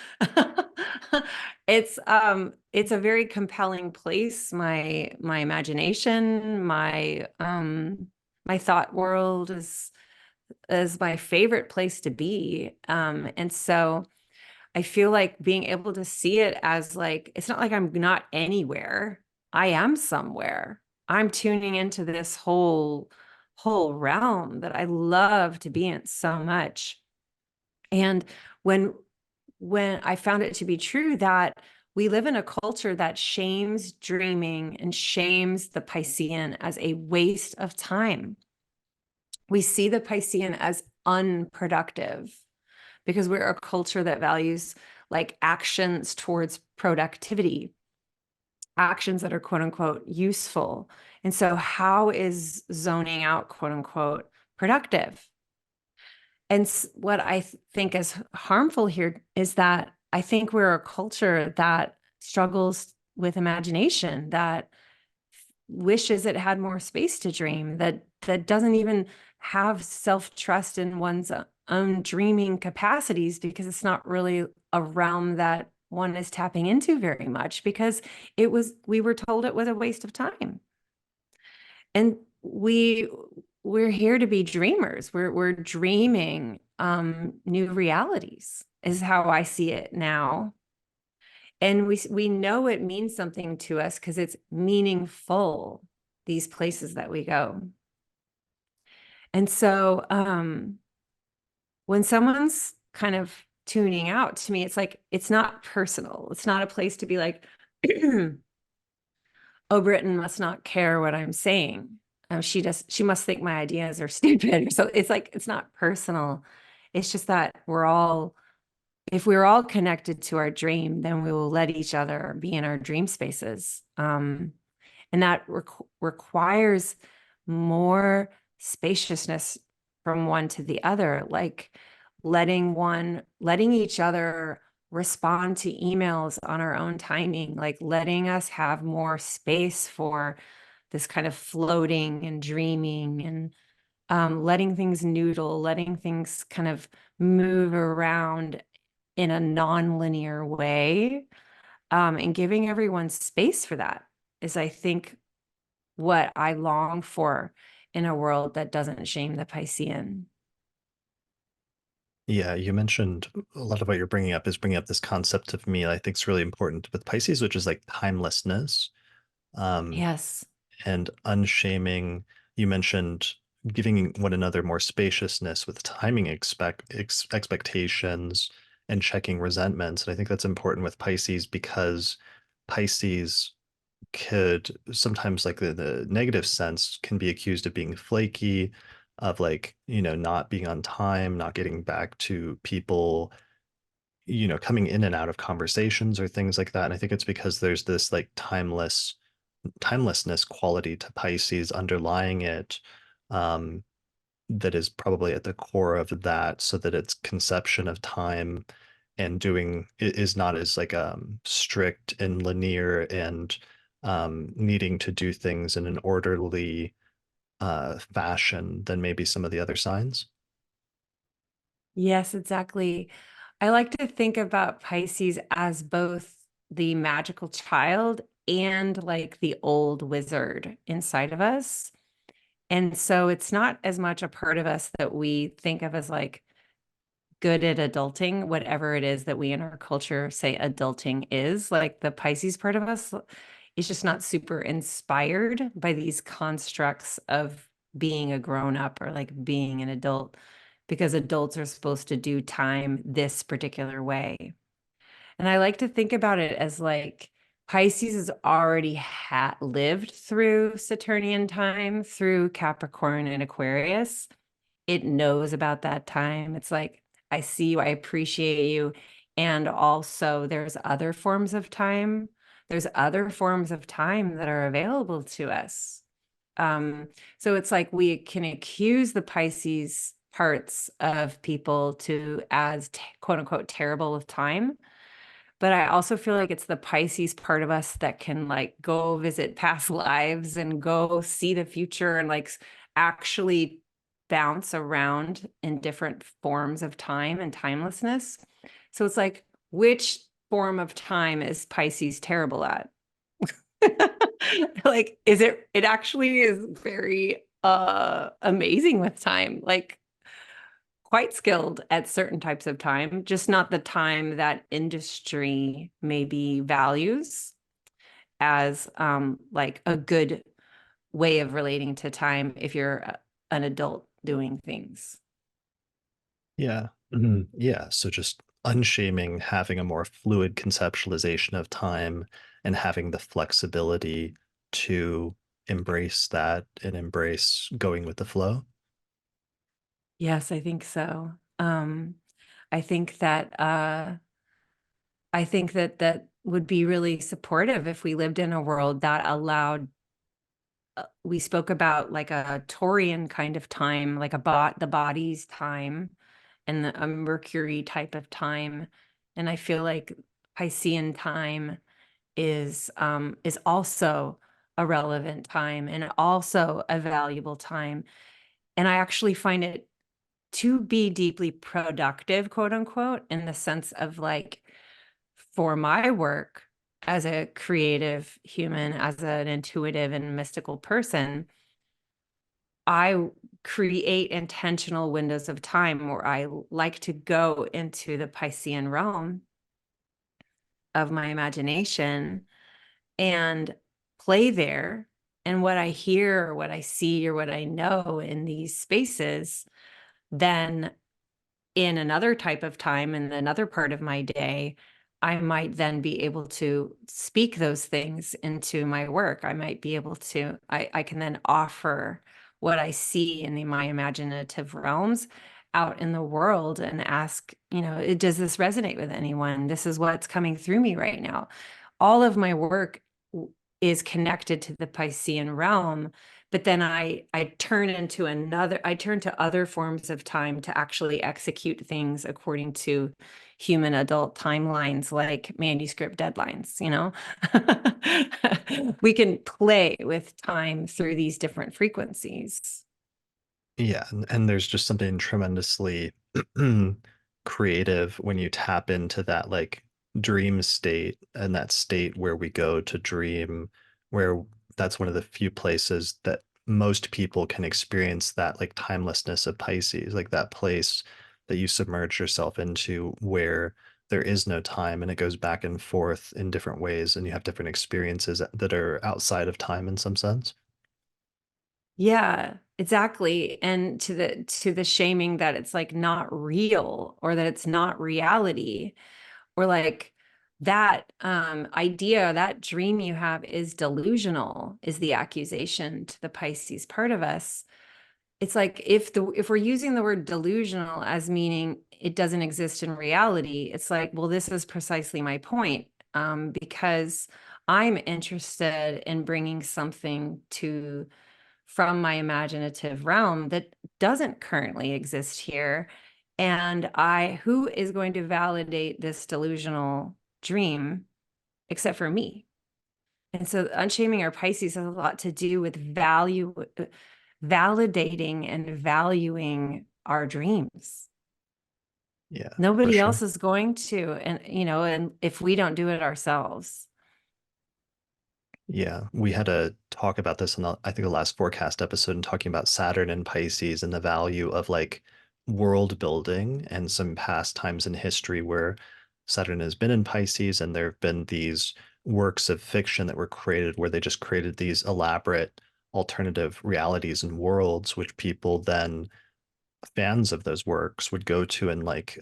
It's a very compelling place. My imagination, my thought world is my favorite place to be. And so I feel like being able to see it as like, it's not like I'm not anywhere. I am somewhere. I'm tuning into this whole realm that I love to be in so much. And when when I found it to be true that we live in a culture that shames dreaming and shames the Piscean as a waste of time. We see the Piscean as unproductive because we're a culture that values like actions towards productivity, actions that are quote unquote useful. And so, how is zoning out quote unquote productive? And what I think is harmful here is that I think we're a culture that struggles with imagination, that wishes it had more space to dream, that doesn't even have self-trust in one's own dreaming capacities because it's not really a realm that one is tapping into very much because we were told it was a waste of time. And we're here to be dreamers. We're dreaming new realities is how I see it now. And we know it means something to us because it's meaningful, these places that we go. And so when someone's kind of tuning out to me, it's like it's not personal. It's not a place to be like, oh, Britten must not care what I'm saying. She must think my ideas are stupid. Or so it's like it's not personal. It's just that if we're all connected to our dream, then we will let each other be in our dream spaces. And that requires more spaciousness from one to the other, like letting each other respond to emails on our own timing, like letting us have more space for this kind of floating and dreaming and letting things noodle, letting things kind of move around in a non-linear way, and giving everyone space for that is, I think, what I long for in a world that doesn't shame the Piscean. Yeah, you mentioned a lot of what you're bringing up is bringing up this concept of me I think is really important with Pisces, which is like timelessness. Um, Yes. and unshaming. You mentioned giving one another more spaciousness with timing expectations and checking resentments. And I think that's important with Pisces because Pisces could sometimes, like the negative sense, can be accused of being flaky, of like, not being on time, not getting back to people, coming in and out of conversations or things like that. And I think it's because there's this like timelessness quality to Pisces underlying it, um, that is probably at the core of that, so that its conception of time and doing is not as like strict and linear and needing to do things in an orderly fashion than maybe some of the other signs. Yes, exactly. I like to think about Pisces as both the magical child and like the old wizard inside of us. And so it's not as much a part of us that we think of as like good at adulting, whatever it is that we in our culture say adulting is. Like the Pisces part of us is just not super inspired by these constructs of being a grown up or like being an adult, because adults are supposed to do time this particular way. And I like to think about it as like Pisces has already lived through Saturnian time, through Capricorn and Aquarius. It knows about that time. It's like, I see you, I appreciate you. And also, there's other forms of time. There's other forms of time that are available to us. Um, so it's like we can accuse the Pisces parts of people to as quote unquote terrible with time, but I also feel like it's the Pisces part of us that can like go visit past lives and go see the future and like actually bounce around in different forms of time and timelessness. So it's like, which form of time is Pisces terrible at? Like, it actually is very amazing with time. Like quite skilled at certain types of time, just not the time that industry maybe values as like a good way of relating to time if you're an adult doing things. Yeah. Yeah. So just unshaming, having a more fluid conceptualization of time and having the flexibility to embrace that and embrace going with the flow. Yes, I think so. I think that that would be really supportive if we lived in a world that allowed we spoke about like a Taurian kind of time, like the body's time and a Mercury type of time. And I feel like Piscean time is also a relevant time and also a valuable time. And I actually find it to be deeply productive, quote unquote, in the sense of like for my work as a creative human, as an intuitive and mystical person, I create intentional windows of time where I like to go into the Piscean realm of my imagination and play there. And what I hear, or what I see, or what I know in these spaces, then in another type of time, in another part of my day, I might then be able to speak those things into my work. I might be able to, I can then offer what I see in my imaginative realms out in the world and ask, does this resonate with anyone? This is what's coming through me right now. All of my work is connected to the Piscean realm, but then I turn to other forms of time to actually execute things according to human adult timelines, like manuscript deadlines. We can play with time through these different frequencies. Yeah, and there's just something tremendously creative when you tap into that like dream state, and that state where we go to dream, where that's one of the few places that most people can experience that like timelessness of Pisces, like that place that you submerge yourself into where there is no time and it goes back and forth in different ways and you have different experiences that are outside of time in some sense. Yeah, exactly. And to the shaming that it's like not real or that it's not reality or like that idea, that dream you have is delusional is the accusation to the Pisces part of us. It's like if we're using the word delusional as meaning it doesn't exist in reality, it's like, well, this is precisely my point, because I'm interested in bringing something to from my imaginative realm that doesn't currently exist here. And who is going to validate this delusional dream except for me? And so unshaming our Pisces has a lot to do with validating and valuing our dreams. Yeah, for Nobody sure. else is going to, and if we don't do it ourselves. Yeah, we had a talk about this in I think the last forecast episode and talking about Saturn and Pisces and the value of like world building and some past times in history where Saturn has been in Pisces and there have been these works of fiction that were created where they just created these elaborate alternative realities and worlds which people then fans of those works would go to and like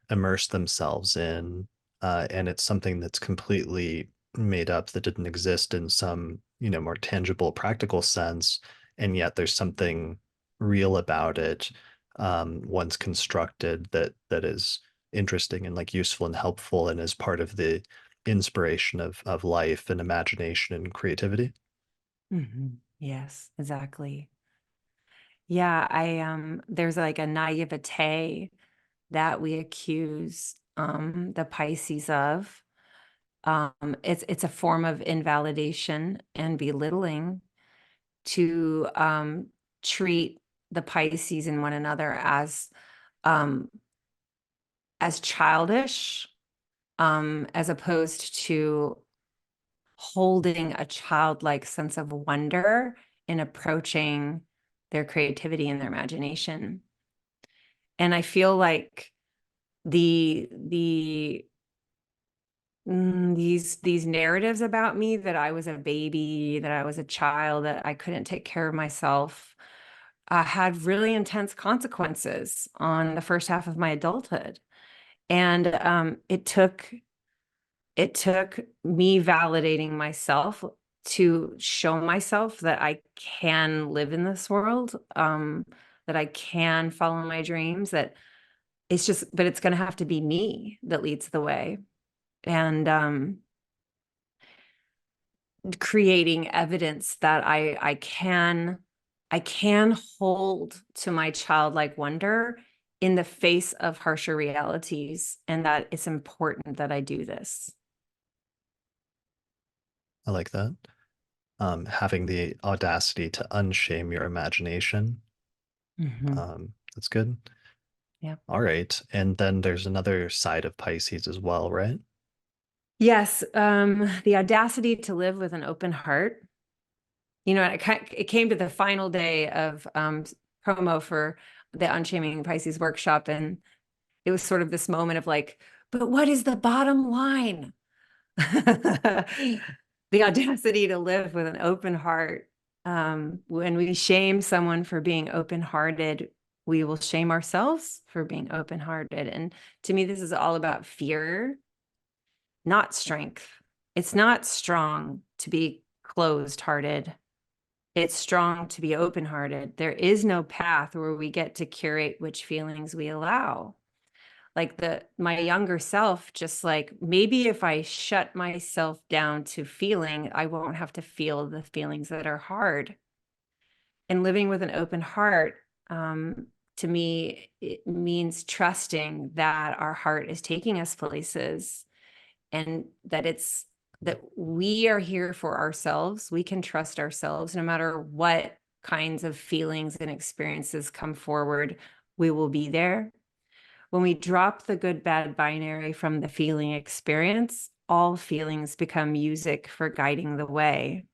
immerse themselves in, and it's something that's completely made up that didn't exist in some more tangible practical sense, and yet there's something real about it, once constructed, that is interesting and like useful and helpful and is part of the inspiration of life and imagination and creativity. Yes, exactly. Yeah, I there's like a naivete that we accuse the Pisces of. It's a form of invalidation and belittling to treat the Pisces and one another um, as childish, as opposed to holding a childlike sense of wonder in approaching their creativity and their imagination. And I feel like the these narratives about me that I was a baby, that I was a child, that I couldn't take care of myself, had really intense consequences on the first half of my adulthood. And it took me validating myself to show myself that I can live in this world, that I can follow my dreams, that but it's going to have to be me that leads the way. And creating evidence that I can hold to my childlike wonder in the face of harsher realities, and that it's important that I do this. I like that. Having the audacity to unshame your imagination. That's good. Yeah. All right. And then there's another side of Pisces as well, right? Yes, the audacity to live with an open heart. It came to the final day of promo for the Unshaming Pisces workshop, and it was sort of this moment of like, but what is the bottom line? The audacity to live with an open heart. When we shame someone for being open-hearted, we will shame ourselves for being open-hearted. And to me, this is all about fear, not strength. It's not strong to be closed-hearted. It's strong to be open-hearted. There is no path where we get to curate which feelings we allow. Like my younger self, just like, maybe if I shut myself down to feeling, I won't have to feel the feelings that are hard. And living with an open heart, to me, it means trusting that our heart is taking us places, and that we are here for ourselves. We can trust ourselves no matter what kinds of feelings and experiences come forward. We will be there. when we drop the good bad binary from the feeling experience, all feelings become music for guiding the way.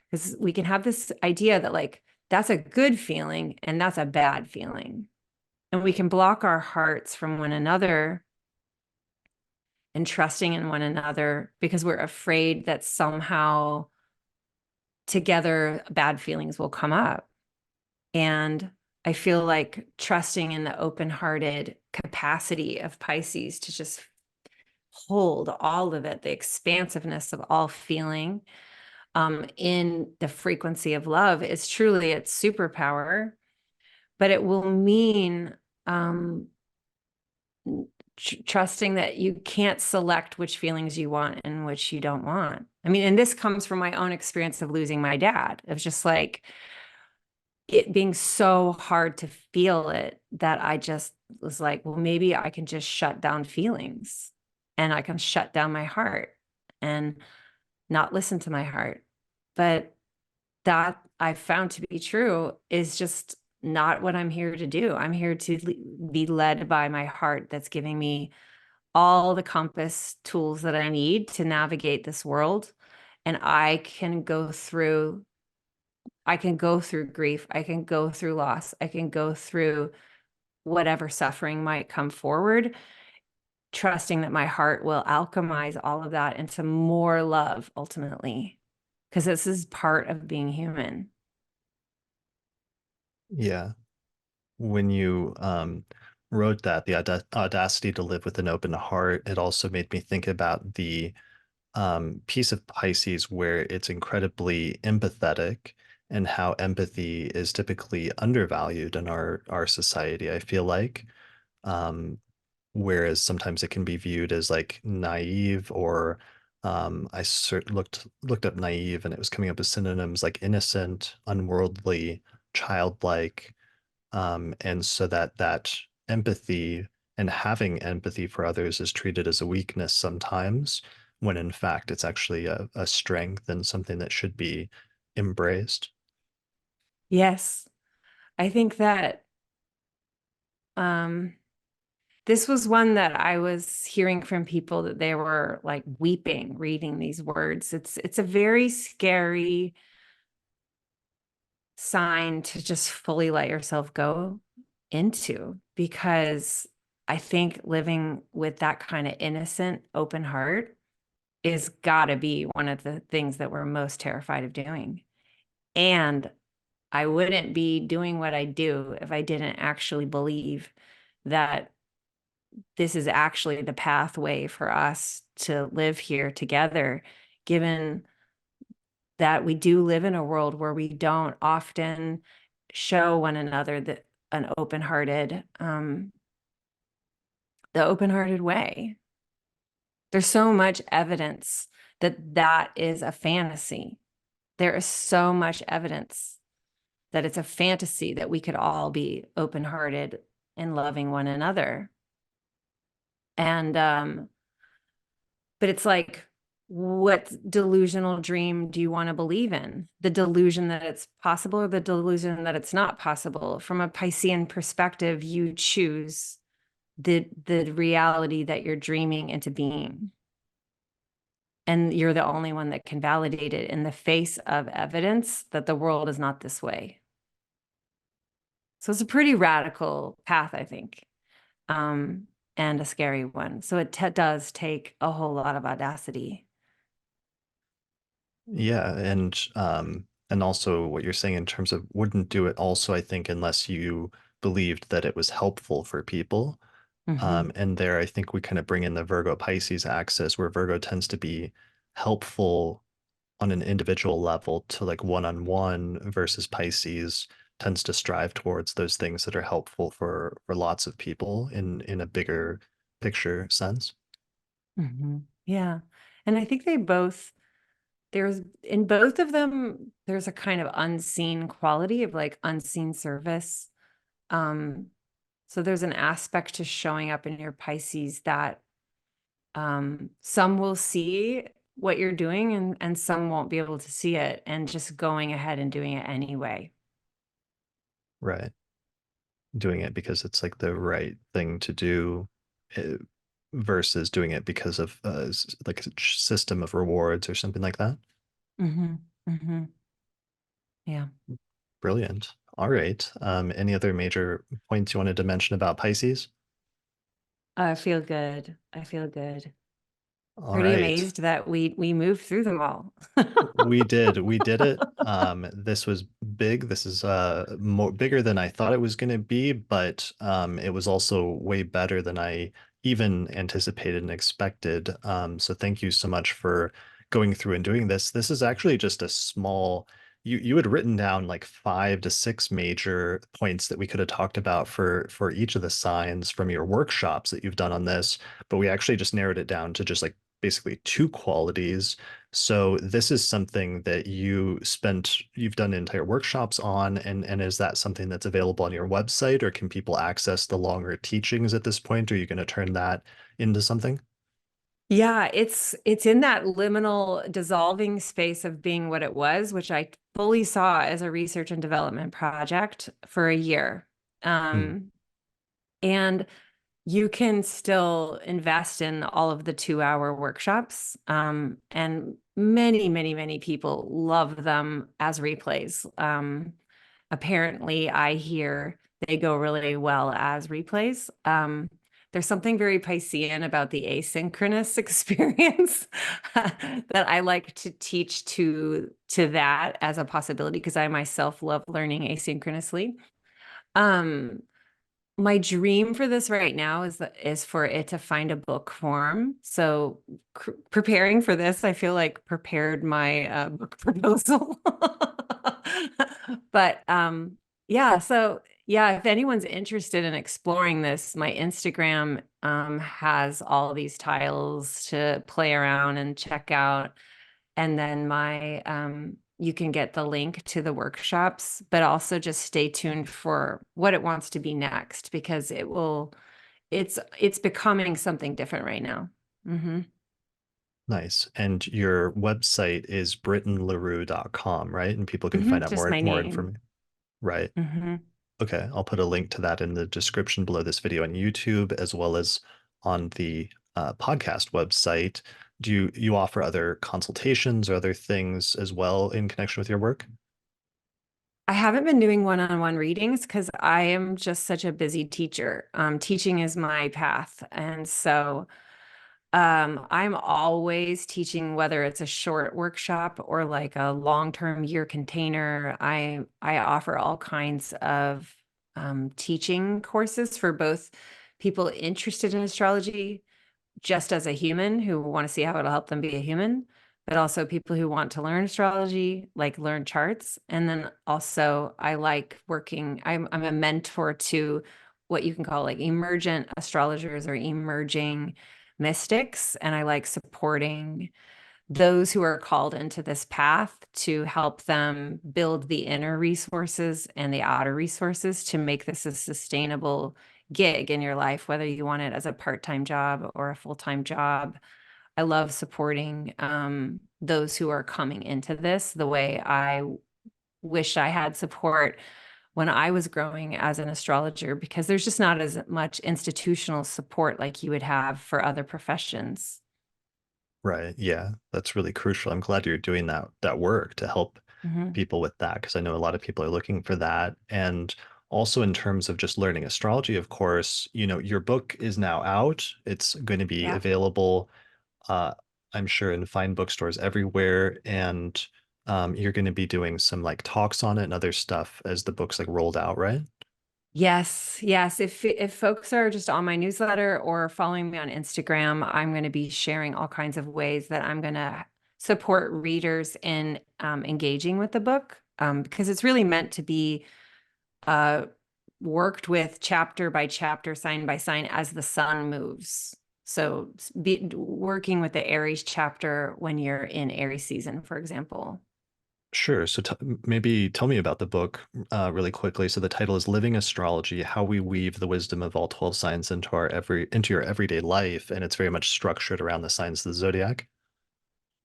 Because we can have this idea that, like, that's a good feeling and that's a bad feeling. And we can block our hearts from one another and trusting in one another because we're afraid that somehow together bad feelings will come up. And I feel like trusting in the open-hearted capacity of Pisces to just hold all of it, the expansiveness of all feeling, in the frequency of love is truly its superpower. But it will mean trusting that you can't select which feelings you want and which you don't want. I mean, and this comes from my own experience of losing my dad. It was just like it being so hard to feel it that I just was like, well, maybe I can just shut down feelings and I can shut down my heart and not listen to my heart. But that I found to be true is just not what I'm here to do. I'm here to be led by my heart that's giving me all the compass tools that I need to navigate this world. And I can go through grief. I can go through loss. I can go through whatever suffering might come forward, trusting that my heart will alchemize all of that into more love ultimately, because this is part of being human. Yeah. When you wrote that, the audacity to live with an open heart, it also made me think about the piece of Pisces where it's incredibly empathetic and how empathy is typically undervalued in our society, I feel like. Um, Whereas sometimes it can be viewed as like naive or looked up naive and it was coming up as synonyms like innocent, unworldly, childlike. And so that empathy and having empathy for others is treated as a weakness sometimes, when in fact it's actually a strength and something that should be embraced. Yes. I think that um this was one that I was hearing from people that they were like weeping reading these words. It's a very scary sign to just fully let yourself go into, because I think living with that kind of innocent, open heart is got to be one of the things that we're most terrified of doing. And I wouldn't be doing what I do if I didn't actually believe that this is actually the pathway for us to live here together, given that we do live in a world where we don't often show one another an the open-hearted way. There's so much evidence that that is a fantasy. There is so much evidence that it's a fantasy that we could all be open-hearted and loving one another. And but it's like, what delusional dream do you want to believe in? The delusion that it's possible or the delusion that it's not possible? From a Piscean perspective, you choose the reality that you're dreaming into being. And you're the only one that can validate it in the face of evidence that the world is not this way. So it's a pretty radical path, I think, and a scary one. So it does take a whole lot of audacity. Yeah, and also what you're saying in terms of wouldn't do it also, I think, unless you believed that it was helpful for people. Mm-hmm. And there, I think we kind of bring in the Virgo Pisces axis, where Virgo tends to be helpful on an individual level to like one-on-one, versus Pisces tends to strive towards those things that are helpful for lots of people in a bigger picture sense. Mm-hmm. Yeah. And I think there's in both of them, there's a kind of unseen quality of like unseen service. Um, so there's an aspect to showing up in your Pisces that some will see what you're doing and some won't be able to see it and just going ahead and doing it anyway. Right. doing it because it's like the right thing to do, uh, versus doing it because of like a system of rewards or something like that. Mm-hmm. Mm-hmm. Yeah. Brilliant. All right. Any other major points you wanted to mention about Pisces? I feel good. I feel good. All Pretty right. amazed that we moved through them all. We did. We did it. This was big. This is more bigger than I thought it was going to be, but it was also way better than I even anticipated and expected. So thank you so much for going through and doing this. This is actually just a small, you had written down like 5 to 6 major points that we could have talked about for each of the signs from your workshops that you've done on this, but we actually just narrowed it down to just like basically 2 qualities. So this is something that you've done entire workshops on, and is that something that's available on your website, or can people access the longer teachings at this point? Are you going to turn that into something? Yeah, it's in that liminal dissolving space of being what it was, which I fully saw as a research and development project for a year. Hmm. Um, and you can still invest in all of the 2-hour workshops. And many, many, many people love them as replays. Apparently, I hear they go really well as replays. There's something very Piscean about the asynchronous experience that I like to teach to that as a possibility because I myself love learning asynchronously. Um, my dream for this right now is for it to find a book form. So preparing for this, I feel like prepared my book proposal. But yeah, so yeah, if anyone's interested in exploring this, my Instagram has all these tiles to play around and check out. And then my you can get the link to the workshops, but also just stay tuned for what it wants to be next because it's becoming something different right now. Hmm. Nice. And your website is brittonlarue.com, right? And people can Hmm. find out Just my more name. information. Right. Hmm. Okay, I'll put a link to that in the description below this video on YouTube, as well as on the podcast website. Do you offer other consultations or other things as well in connection with your work? I haven't been doing one-on-one readings because I am just such a busy teacher. Teaching is my path. And so I'm always teaching, whether it's a short workshop or like a long-term year container. I offer all kinds of teaching courses for both people interested in astrology, just as a human who want to see how it'll help them be a human, but also people who want to learn astrology, like learn charts. And then also I like working, I'm a mentor to what you can call like emergent astrologers or emerging mystics. And I like supporting those who are called into this path to help them build the inner resources and the outer resources to make this a sustainable gig in your life, whether you want it as a part-time job or a full-time job. I love supporting those who are coming into this the way I wish I had support when I was growing as an astrologer, because there's just not as much institutional support like you would have for other professions. Right. Yeah, that's really crucial. I'm glad you're doing that work to help Hmm. people with that, because I know a lot of people are looking for that. And also in terms of just learning astrology, of course, your book is now out. It's going to be Yeah. available, uh, I'm sure, in fine bookstores everywhere. And you're going to be doing some like talks on it and other stuff as the book's like rolled out, right? Yes, yes. If folks are just on my newsletter or following me on Instagram, I'm going to be sharing all kinds of ways that I'm going to support readers in engaging with the book, because it's really meant to be uh, worked with chapter by chapter, sign by sign as the sun moves. So working with the Aries chapter when you're in Aries season, for example. Sure. So maybe tell me about the book really quickly. So the title is Living Astrology: How We Weave the Wisdom of All 12 Signs into your everyday life, and it's very much structured around the signs of the zodiac.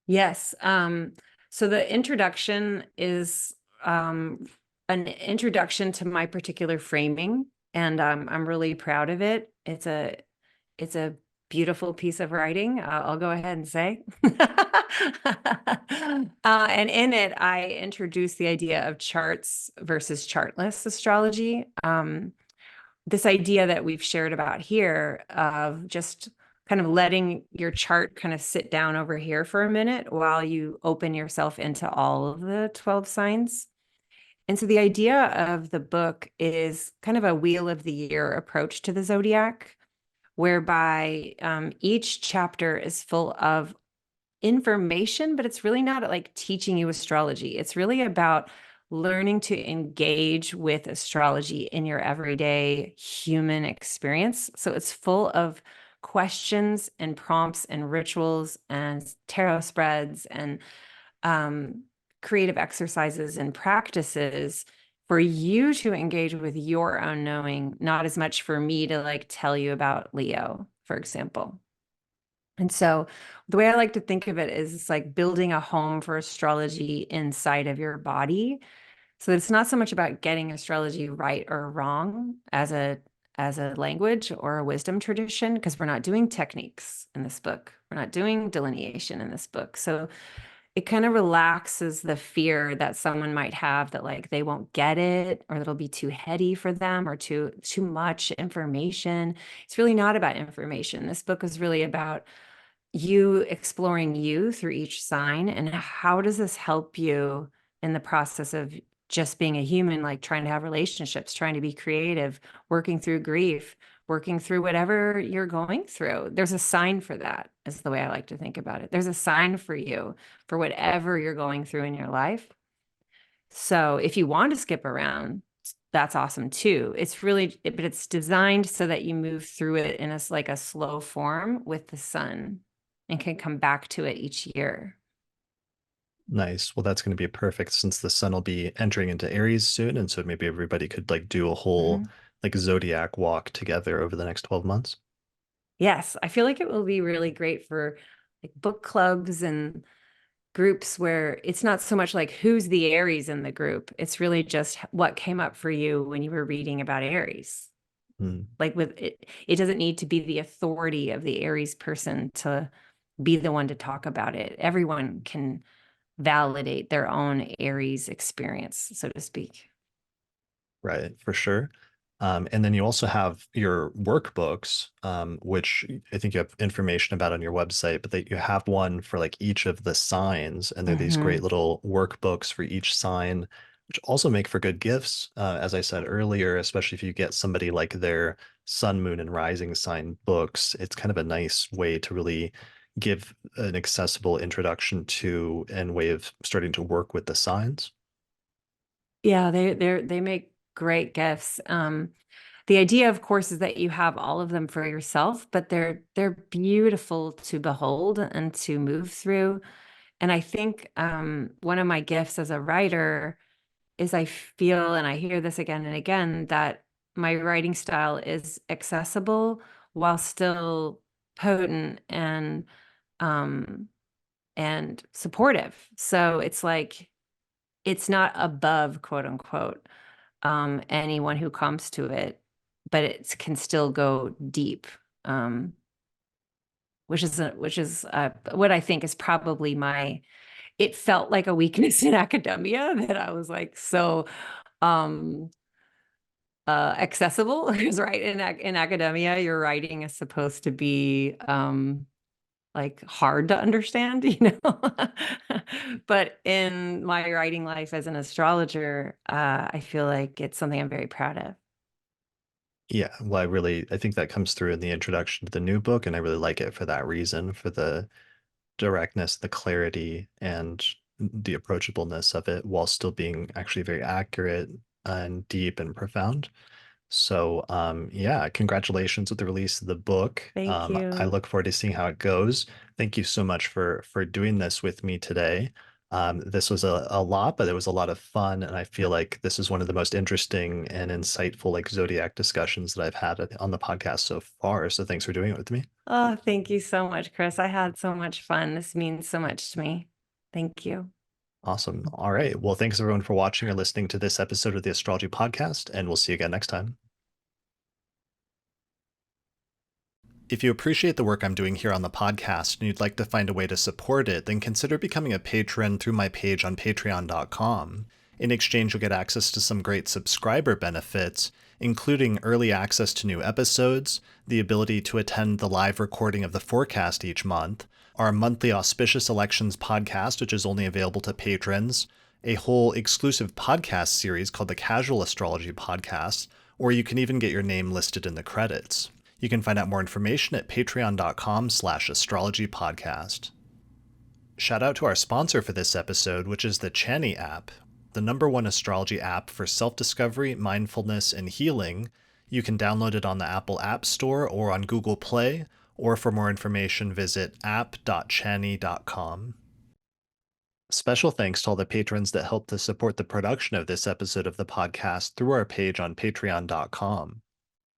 Yes. So the introduction is an introduction to my particular framing. and I'm really proud of it. It's a beautiful piece of writing. I'll go ahead and say. And in it, I introduce the idea of charts versus chartless astrology. This idea that we've shared about here of just kind of letting your chart kind of sit down over here for a minute while you open yourself into all of the 12 signs. And so the idea of the book is kind of a wheel of the year approach to the zodiac, whereby each chapter is full of information, but it's really not like teaching you astrology. It's really about learning to engage with astrology in your everyday human experience. So it's full of questions and prompts and rituals and tarot spreads and um, creative exercises and practices for you to engage with your own knowing, not as much for me to like tell you about Leo, for example. And so the way I like to think of it is it's like building a home for astrology inside of your body. So it's not so much about getting astrology right or wrong as a language or a wisdom tradition, because we're not doing techniques in this book. We're not doing delineation in this book. So it kind of relaxes the fear that someone might have that like they won't get it or it'll be too heady for them or too much information. It's really not about information. This book is really about you exploring you through each sign and how does this help you in the process of just being a human, like trying to have relationships, trying to be creative, working through grief, working through whatever you're going through. There's a sign for that, is the way I like to think about it. There's a sign for you for whatever you're going through in your life. So if you want to skip around, that's awesome too. It's really, but it's designed so that you move through it in a like a slow form with the sun and can come back to it each year. Nice. Well, that's going to be perfect since the sun will be entering into Aries soon. And so maybe everybody could like do a whole Mhm. like zodiac walk together over the next 12 months. Yes, I feel like it will be really great for like book clubs and groups where it's not so much like who's the Aries in the group. It's really just what came up for you when you were reading about Aries. Hmm. Like with it, it doesn't need to be the authority of the Aries person to be the one to talk about it. Everyone can validate their own Aries experience, so to speak. Right, for sure. And then you also have your workbooks, which I think you have information about on your website, but that you have one for like each of the signs, and they're these great Hmm. little workbooks for each sign, which also make for good gifts. As I said earlier, especially if you get somebody like their sun, moon, and rising sign books, it's kind of a nice way to really give an accessible introduction to and way of starting to work with the signs. Yeah, they make great gifts. The idea, of course, is that you have all of them for yourself, but they're beautiful to behold and to move through. And I think one of my gifts as a writer is I feel, and I hear this again and again, that my writing style is accessible while still potent um, and supportive. So it's like it's not above, quote unquote, anyone who comes to it, but it can still go deep, um, which is what I think is probably my. It felt like a weakness in academia that I was like so um, accessible. Because right in academia, your writing is supposed to be like hard to understand, you know. But in my writing life as an astrologer, I feel like it's something I'm very proud of. Yeah, well, I think that comes through in the introduction to the new book, and I really like it for that reason, for the directness, the clarity, and the approachableness of it, while still being actually very accurate and deep and profound. So, yeah, congratulations with the release of the book. Thank I you. look forward to seeing how it goes. Thank you so much for doing this with me today. This was a lot, but it was a lot of fun, and I feel like this is one of the most interesting and insightful like zodiac discussions that I've had on the podcast so far. So thanks for doing it with me. Oh, thank you so much, Chris. I had so much fun. This means so much to me. Thank you. Awesome. All right. Well, thanks everyone for watching or listening to this episode of the Astrology Podcast, and we'll see you again next time. If you appreciate the work I'm doing here on the podcast and you'd like to find a way to support it, then consider becoming a patron through my page on patreon.com. In exchange, you'll get access to some great subscriber benefits, including early access to new episodes, the ability to attend the live recording of the forecast each month, our monthly auspicious elections podcast, which is only available to patrons, a whole exclusive podcast series called the Casual Astrology Podcast, or you can even get your name listed in the credits. You can find out more information at patreon.com/astrologypodcast. Shout out to our sponsor for this episode, which is the Chani app, the #1 astrology app for self-discovery, mindfulness, and healing. You can download it on the Apple App Store or on Google Play, or for more information, visit app.chani.com. Special thanks to all the patrons that helped to support the production of this episode of the podcast through our page on patreon.com.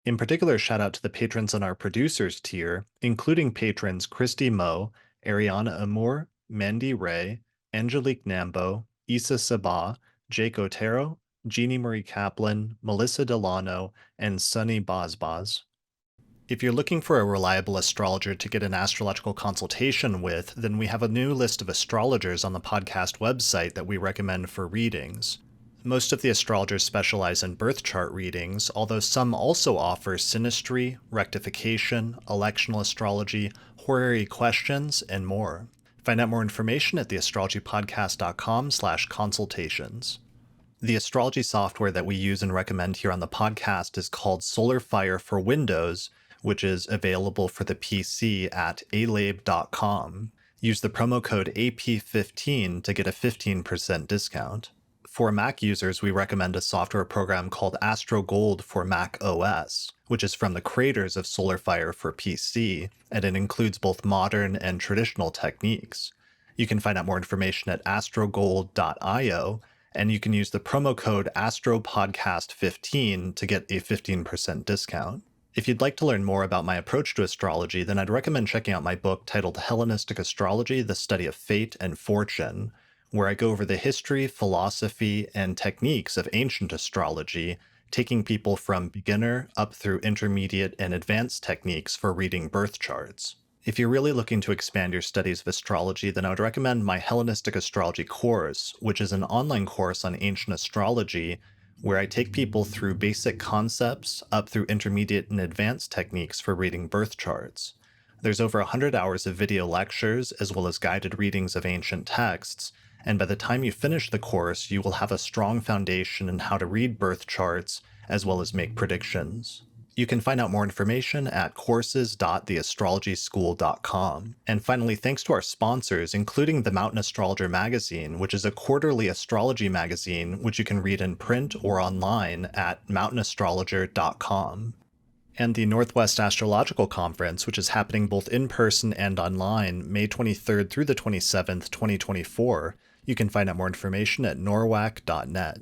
In particular, shout out to the patrons on our producers tier, including patrons Christy Moe, Ariana Amour, Mandy Ray, Angelique Nambo, Issa Sabah, Jake Otero, Jeannie Marie Kaplan, Melissa Delano, and Sunny Bazbaz. If you're looking for a reliable astrologer to get an astrological consultation with, then we have a new list of astrologers on the podcast website that we recommend for readings. Most of the astrologers specialize in birth chart readings, although some also offer synastry, rectification, electional astrology, horary questions, and more. Find out more information at theastrologypodcast.com/consultations. The astrology software that we use and recommend here on the podcast is called SolarFire for Windows, which is available for the PC at alabe.com. Use the promo code AP15 to get a 15% discount. For Mac users, we recommend a software program called AstroGold for Mac OS, which is from the creators of SolarFire for PC, and it includes both modern and traditional techniques. You can find out more information at astrogold.io, and you can use the promo code AstroPodcast15 to get a 15% discount. If you'd like to learn more about my approach to astrology, then I'd recommend checking out my book titled Hellenistic Astrology, The Study of Fate and Fortune, where I go over the history, philosophy, and techniques of ancient astrology, taking people from beginner up through intermediate and advanced techniques for reading birth charts. If you're really looking to expand your studies of astrology, then I would recommend my Hellenistic Astrology course, which is an online course on ancient astrology, where I take people through basic concepts up through intermediate and advanced techniques for reading birth charts. There's over 100 hours of video lectures, as well as guided readings of ancient texts, and by the time you finish the course, you will have a strong foundation in how to read birth charts, as well as make predictions. You can find out more information at courses.theastrologyschool.com. And finally, thanks to our sponsors, including the Mountain Astrologer magazine, which is a quarterly astrology magazine, which you can read in print or online at mountainastrologer.com. And the Northwest Astrological Conference, which is happening both in person and online, May 23rd through the 27th, 2024. You can find out more information at norwac.net.